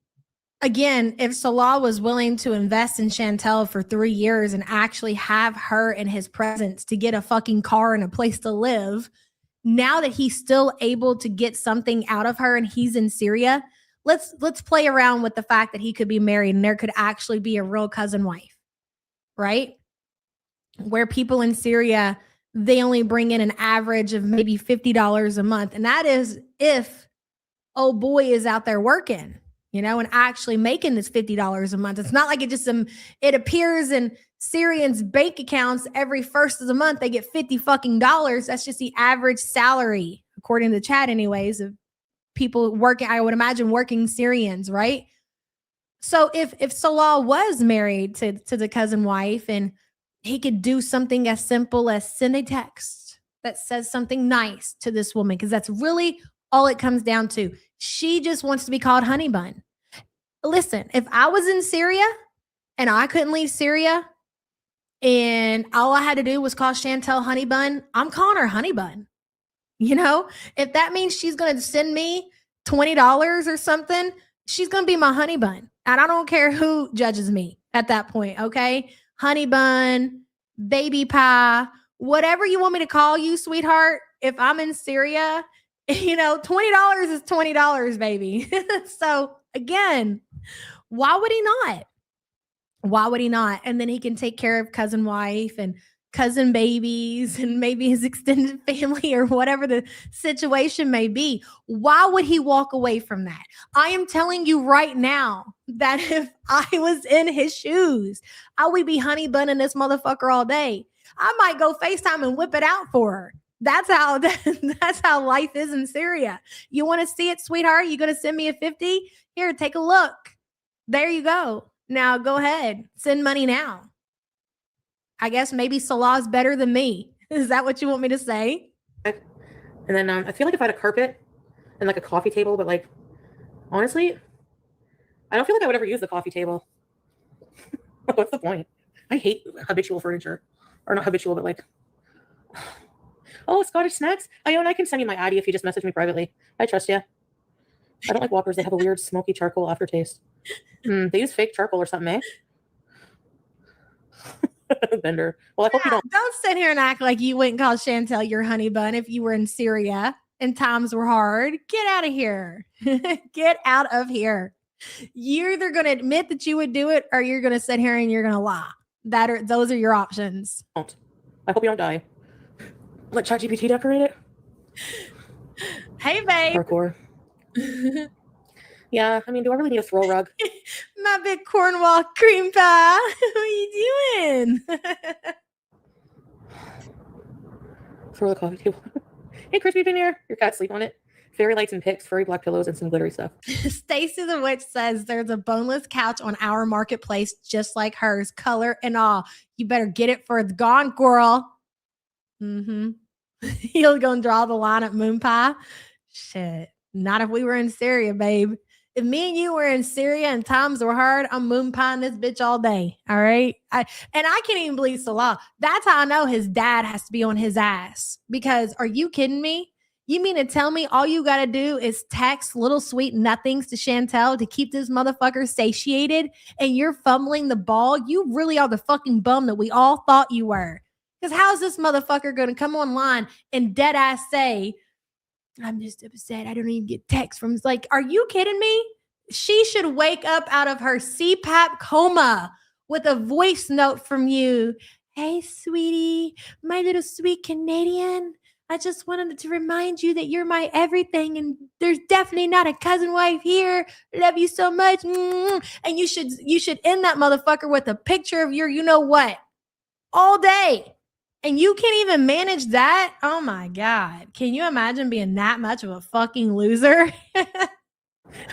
again, if Salah was willing to invest in Chantal for 3 years and actually have her in his presence to get a fucking car and a place to live, now that he's still able to get something out of her and he's in Syria, let's play around with the fact that he could be married and there could actually be a real cousin wife, right? Where people in Syria, they only bring in an average of maybe $50 a month. And that is if old boy is out there working, and actually making this $50 a month. It's not like it appears in Syrians' bank accounts every first of the month. They get $50 fucking dollars. That's just the average salary, according to the chat anyways, of people working, I would imagine working Syrians, right? So if Salah was married to the cousin wife and he could do something as simple as send a text that says something nice to this woman, because that's really all it comes down to. She just wants to be called honey bun. Listen, if I was in Syria and I couldn't leave Syria and all I had to do was call Chantal honey bun, I'm calling her honey bun. If that means she's going to send me $20 or something, she's going to be my honey bun. And I don't care who judges me at that point, okay? Honey bun, baby pie, whatever you want me to call you, sweetheart. If I'm in Syria, $20 is $20, baby. So again, why would he not? Why would he not? And then he can take care of cousin wife and cousin babies and maybe his extended family or whatever the situation may be. Why would he walk away from that? I am telling you right now that if I was in his shoes, I would be honey bunning this motherfucker all day. I might go FaceTime and whip it out for her. That's how life is in Syria. You want to see it, sweetheart? You going to send me a 50? Here, take a look. There you go. Now go ahead. Send money now. I guess maybe Salah's better than me. Is that what you want me to say? And then I feel like if I had a carpet and like a coffee table, but like, honestly, I don't feel like I would ever use the coffee table. What's the point? I hate habitual furniture. Or not habitual, but like, oh, Scottish snacks. I can send you my ID if you just message me privately. I trust you. I don't like Whoppers. They have a weird smoky charcoal aftertaste. They use fake charcoal or something, eh? Bender. Well, I hope you don't sit here and act like you wouldn't call Chantal your honey bun if you were in Syria and times were hard. Get out of here. Get out of here. You're either going to admit that you would do it or you're going to sit here and you're going to lie. Those are your options. don't. I hope you don't die. Let ChatGPT decorate it. Hey, babe. Parkour. Yeah, I mean, do I really need a throw rug? My big Cornwall cream pie. What are you doing? Throw the coffee table. Hey, Crispy Veneer. Your cat sleep on it. Fairy lights and pics, furry black pillows, and some glittery stuff. Stacy the Witch says there's a boneless couch on our marketplace just like hers, color and all. You better get it for it's gone, girl. He'll go and draw the line at Moon Pie. Shit. Not if we were in Syria, babe. If me and you were in Syria and times were hard, I'm moon pieing this bitch all day. All right. I can't even believe Salah. That's how I know his dad has to be on his ass. Because are you kidding me? You mean to tell me all you got to do is text little sweet nothings to Chantal to keep this motherfucker satiated and you're fumbling the ball? You really are the fucking bum that we all thought you were. Because how's this motherfucker going to come online and dead ass say, I'm just upset. I don't even get texts from. It's like, are you kidding me? She should wake up out of her CPAP coma with a voice note from you. Hey, sweetie, my little sweet Canadian. I just wanted to remind you that you're my everything, and there's definitely not a cousin wife here. Love you so much. And you should end that motherfucker with a picture of your you know what all day. And you can't even manage that? Oh my God. Can you imagine being that much of a fucking loser? I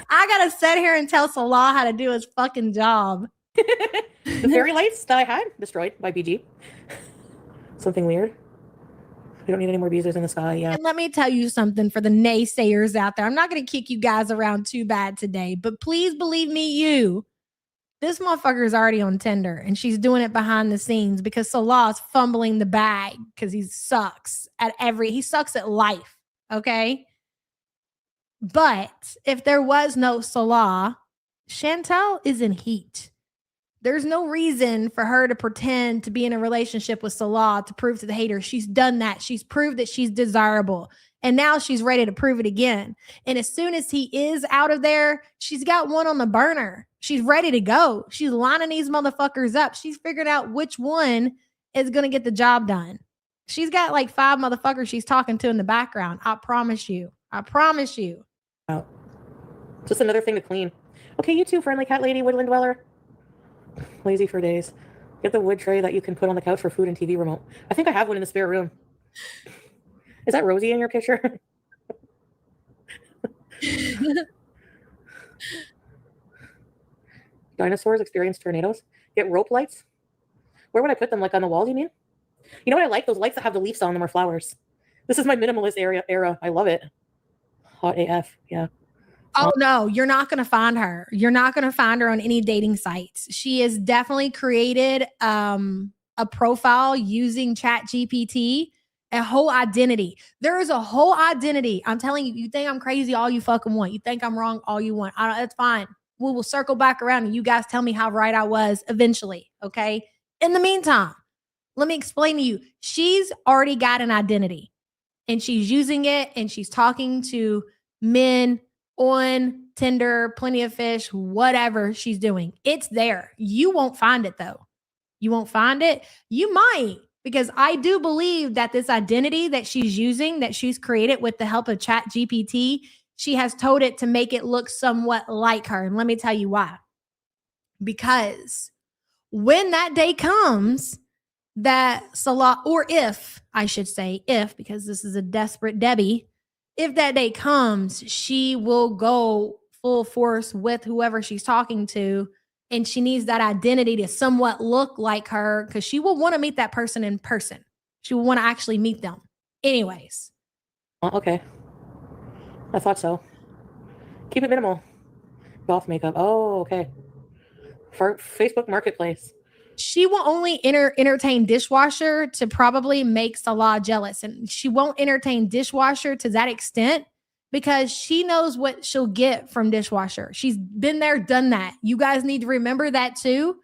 gotta sit here and tell Salah how to do his fucking job. The fairy lights that I had destroyed by BG. Something weird. We don't need any more beezers in the sky. Yeah. And let me tell you something for the naysayers out there. I'm not going to kick you guys around too bad today, but please believe me, this motherfucker is already on Tinder and she's doing it behind the scenes because Salah's fumbling the bag because he sucks at life. Okay. But if there was no Salah, Chantal is in heat. There's no reason for her to pretend to be in a relationship with Salah to prove to the haters. She's done that. She's proved that she's desirable. And now she's ready to prove it again. And as soon as he is out of there, she's got one on the burner. She's ready to go. She's lining these motherfuckers up. She's figured out which one is going to get the job done. She's got like 5 motherfuckers she's talking to in the background. I promise you. I promise you. Wow. Just another thing to clean. Okay, you too, friendly cat lady, woodland dweller. Lazy for days. Get the wood tray that you can put on the couch for food and TV remote. I think I have one in the spare room. Is that Rosie in your picture? Dinosaurs experience tornadoes. Get rope lights. Where would I put them? Like on the wall, you mean? You know what I like? Those lights that have the leaves on them are flowers. This is my minimalist era. I love it. Hot AF. Yeah. Oh, no, you're not going to find her. You're not going to find her on any dating sites. She has definitely created a profile using ChatGPT, a whole identity. There is a whole identity. I'm telling you, you think I'm crazy all you fucking want. You think I'm wrong all you want. That's fine. We will circle back around and you guys tell me how right I was eventually, okay? In the meantime, let me explain to you. She's already got an identity and she's using it and she's talking to men on Tinder, Plenty of Fish, whatever she's doing. It's there. You won't find it though. You won't find it. You might, because I do believe that this identity that she's using, that she's created with the help of Chat GPT, she has told it to make it look somewhat like her. And let me tell you why. Because when that day comes that Salah, or if, I should say, if, because this is a desperate Debbie, if that day comes, she will go full force with whoever she's talking to. And she needs that identity to somewhat look like her, because she will want to meet that person in person. She will want to actually meet them. Anyways. Okay. I thought so. Keep it minimal. Golf makeup. Oh, okay. For Facebook Marketplace. She will only entertain dishwasher to probably make Salah jealous. And she won't entertain dishwasher to that extent because she knows what she'll get from dishwasher. She's been there, done that. You guys need to remember that too.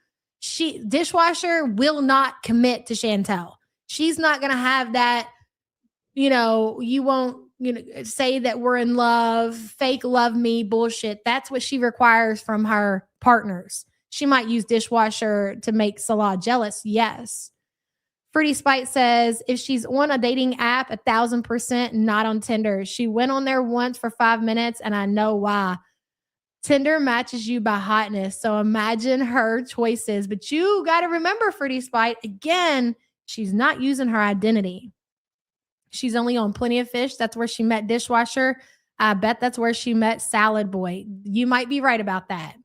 Dishwasher will not commit to Chantal. She's not going to have that, you won't, say that we're in love, fake love me bullshit. That's what she requires from her partners. She might use dishwasher to make Salah jealous. Yes. Fruity Spite says, if she's on a dating app, 1,000% not on Tinder. She went on there once for 5 minutes and I know why. Tinder matches you by hotness. So imagine her choices. But you got to remember, Fruity Spite, again, she's not using her identity. She's only on Plenty of Fish. That's where she met Dishwasher. I bet that's where she met Salad Boy. You might be right about that.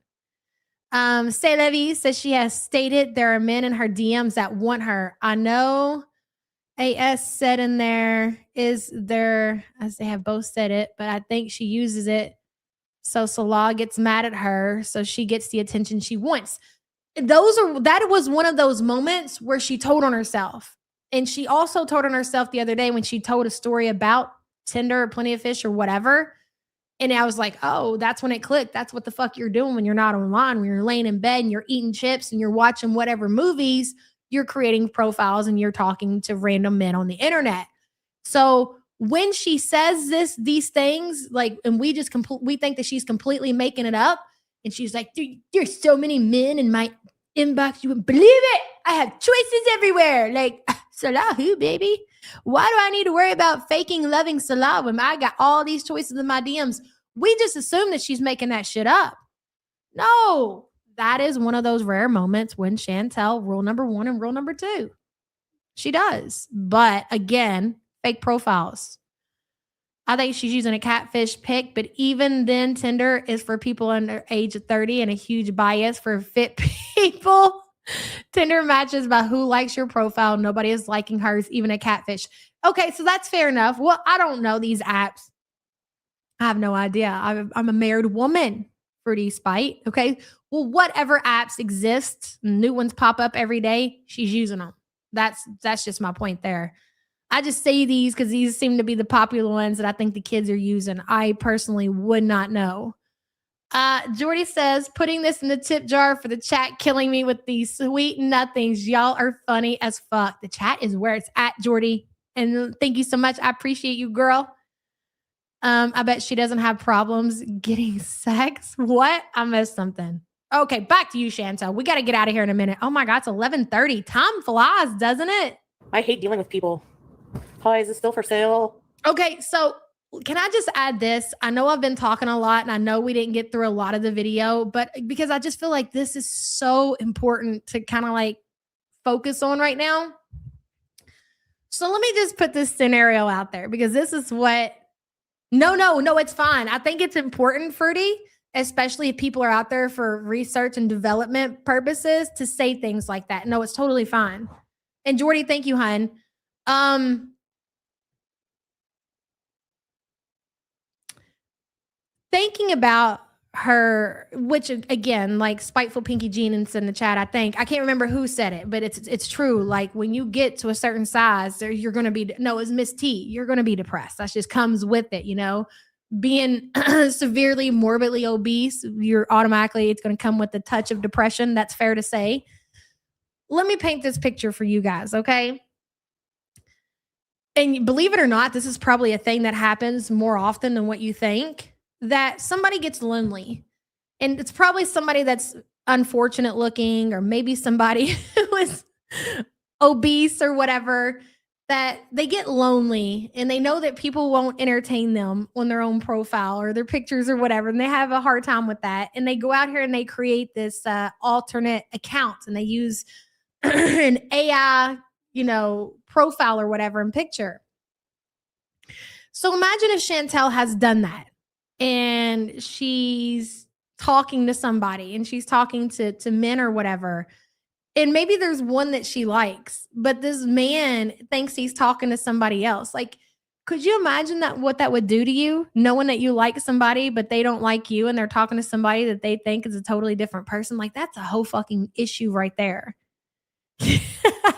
Say Levy says she has stated there are men in her DMs that want her. I know AS said in there is there, as they have both said it, but I think she uses it so Salah gets mad at her, so she gets the attention she wants. That was one of those moments where she told on herself. And she also told on herself the other day when she told a story about Tinder or Plenty of Fish or whatever. And I was like, oh, that's when it clicked. That's what the fuck you're doing when you're not online, when you're laying in bed and you're eating chips and you're watching whatever movies, you're creating profiles and you're talking to random men on the internet. So when she says these things, like, and we think that she's completely making it up. And she's like, there's so many men in my inbox. You wouldn't believe it. I have choices everywhere. Like, Salah who, baby? Why do I need to worry about faking loving Salah when I got all these choices in my DMs? We just assume that she's making that shit up. No, that is one of those rare moments when Chantal, rule number 1 and rule number 2. She does. But again, fake profiles. I think she's using a catfish pic, but even then, Tinder is for people under age of 30 and a huge bias for fit people. Tinder matches by who likes your profile. Nobody is liking hers, even a catfish. Okay, so that's fair enough. Well, I don't know these apps. I have no idea. I'm a married woman, Fruity Spite. Okay, well, whatever apps exist, new ones pop up every day, she's using them. That's just my point there. I just say these because these seem to be the popular ones that I think the kids are using. I personally would not know. Jordy says, putting this in the tip jar for the chat, killing me with these sweet nothings. Y'all are funny as fuck. The chat is where it's at, Jordy. And thank you so much. I appreciate you, girl. I bet she doesn't have problems getting sex. What? I missed something. Okay, back to you, Chantal. We got to get out of here in a minute. Oh my God, it's 11:30. Time flies, doesn't it? I hate dealing with people. Hi, is this still for sale? Okay, so can I just add this? I know I've been talking a lot and I know we didn't get through a lot of the video, but because I just feel like this is so important to kind of like focus on right now. So let me just put this scenario out there because this is what, no, it's fine. I think it's important, Fruity, especially if people are out there for research and development purposes to say things like that. No, it's totally fine. And Jordy, thank you, hun. Thinking about her, which again, like Spiteful Pinky Jean said in the chat, I can't remember who said it, but it's true. Like when you get to a certain size, you're going to be, no, it's Miss T. You're going to be depressed. That just comes with it, being severely morbidly obese, it's going to come with a touch of depression. That's fair to say. Let me paint this picture for you guys. Okay. And believe it or not, this is probably a thing that happens more often than what you think. That somebody gets lonely, and it's probably somebody that's unfortunate looking, or maybe somebody who is obese or whatever, that they get lonely and they know that people won't entertain them on their own profile or their pictures or whatever. And they have a hard time with that. And they go out here and they create this alternate account and they use an AI, profile or whatever and picture. So imagine if Chantal has done that and she's talking to somebody and she's talking to men or whatever. And maybe there's one that she likes, but this man thinks he's talking to somebody else. Like, could you imagine what that would do to you, knowing that you like somebody, but they don't like you and they're talking to somebody that they think is a totally different person? Like, that's a whole fucking issue right there.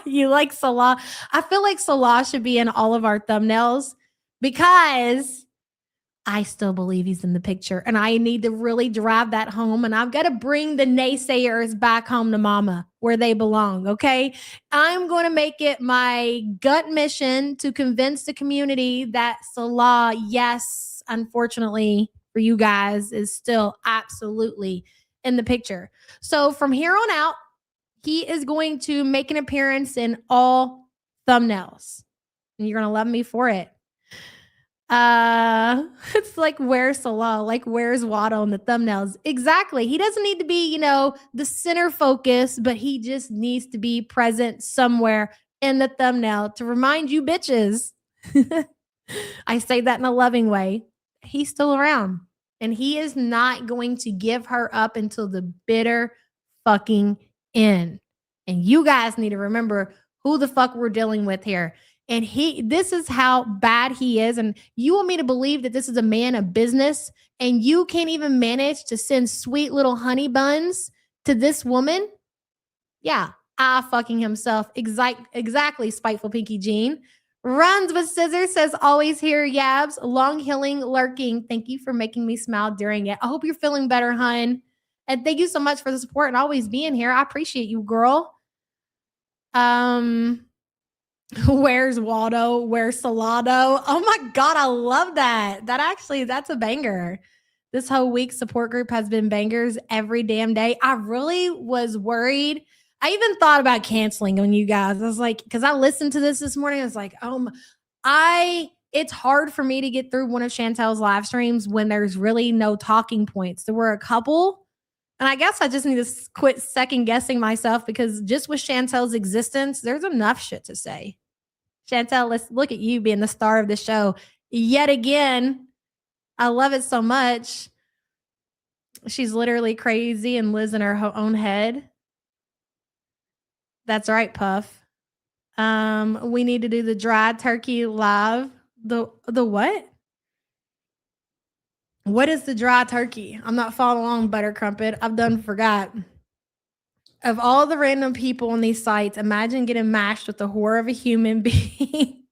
You like Salah? I feel like Salah should be in all of our thumbnails because I still believe he's in the picture and I need to really drive that home. And I've got to bring the naysayers back home to mama where they belong. Okay. I'm going to make it my gut mission to convince the community that Salah, yes, unfortunately for you guys, is still absolutely in the picture. So from here on out, he is going to make an appearance in all thumbnails and you're going to love me for it. It's like, where's Salah? Like, where's Waddle in the thumbnails? Exactly. He doesn't need to be, the center focus, but he just needs to be present somewhere in the thumbnail to remind you bitches. I say that in a loving way. He's still around and he is not going to give her up until the bitter fucking end. And you guys need to remember who the fuck we're dealing with here. And this is how bad he is. And you want me to believe that this is a man of business and you can't even manage to send sweet little honey buns to this woman? Yeah, fucking himself. Exactly, spiteful Pinky Jean. Runs with scissors, says always here, Yabs. Long healing, lurking. Thank you for making me smile during it. I hope you're feeling better, hun. And thank you so much for the support and always being here. I appreciate you, girl. Where's Waldo? Where's Salado? Oh my God, I love that. That's a banger. This whole week support group has been bangers every damn day. I really was worried. I even thought about canceling on you guys. I was like, because I listened to this morning. I was like, it's hard for me to get through one of Chantal's live streams when there's really no talking points. There were a couple. And I guess I just need to quit second guessing myself because just with Chantal's existence, there's enough shit to say. Chantal, let's look at you being the star of the show yet again. I love it so much. She's literally crazy and lives in her own head. That's right, Puff. We need to do the dry turkey live. The what? What is the dry turkey? I'm not following along, Butter Crumpet. I've done forgot. Of all the random people on these sites, imagine getting matched with the horror of a human being.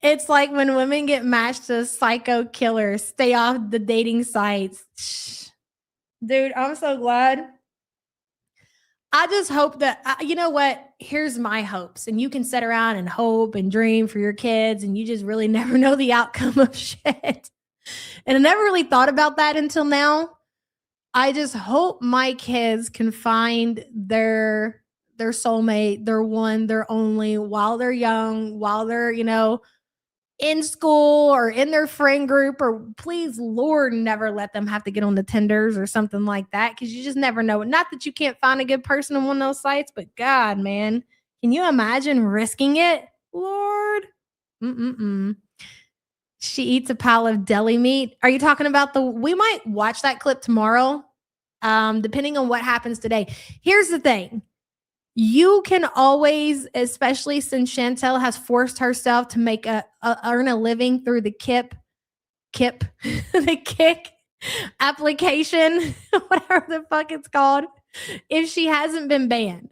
It's like when women get matched to psycho killers. Stay off the dating sites. Dude, I'm so glad. I just hope that, you know what? Here's my hopes. And you can sit around and hope and dream for your kids. And you just really never know the outcome of shit. And I never really thought about that until now. I just hope my kids can find their soulmate, their one, their only, while they're young, while they're, in school or in their friend group, or please, Lord, never let them have to get on the Tinders or something like that. Because you just never know. Not that you can't find a good person on one of those sites, but God, man, can you imagine risking it? Lord. She eats a pile of deli meat. Are you talking about we might watch that clip tomorrow, depending on what happens today. Here's the thing. You can always, especially since Chantal has forced herself to make earn a living through the the kick application, whatever the fuck it's called, if she hasn't been banned.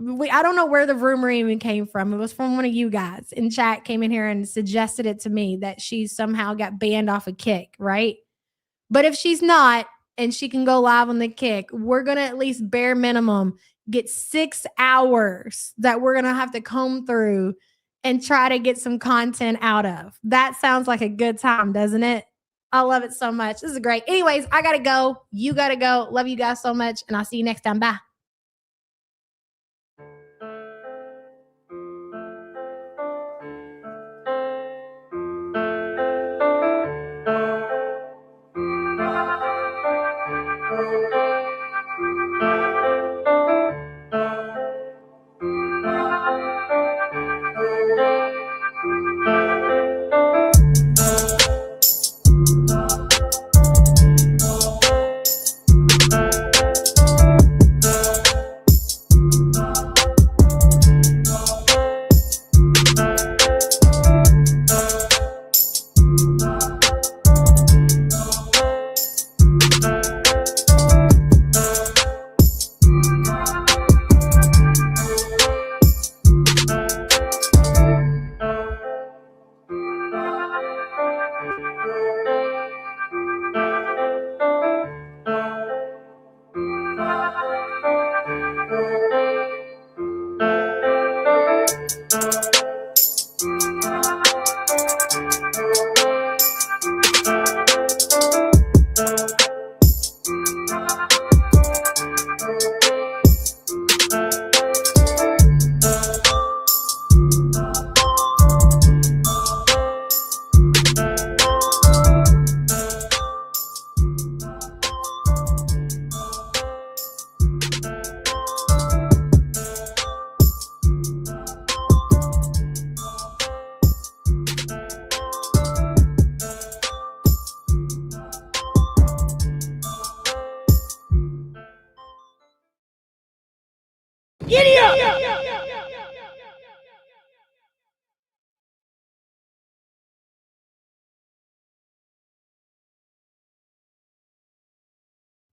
I don't know where the rumor even came from. It was from one of you guys in chat, came in here and suggested it to me that she somehow got banned off a Kick, right? But if she's not, and she can go live on the Kick, we're going to at least bare minimum get 6 hours that we're going to have to comb through and try to get some content out of. That sounds like a good time, doesn't it? I love it so much. This is great. Anyways, I got to go. You got to go. Love you guys so much. And I'll see you next time. Bye. Giddy up!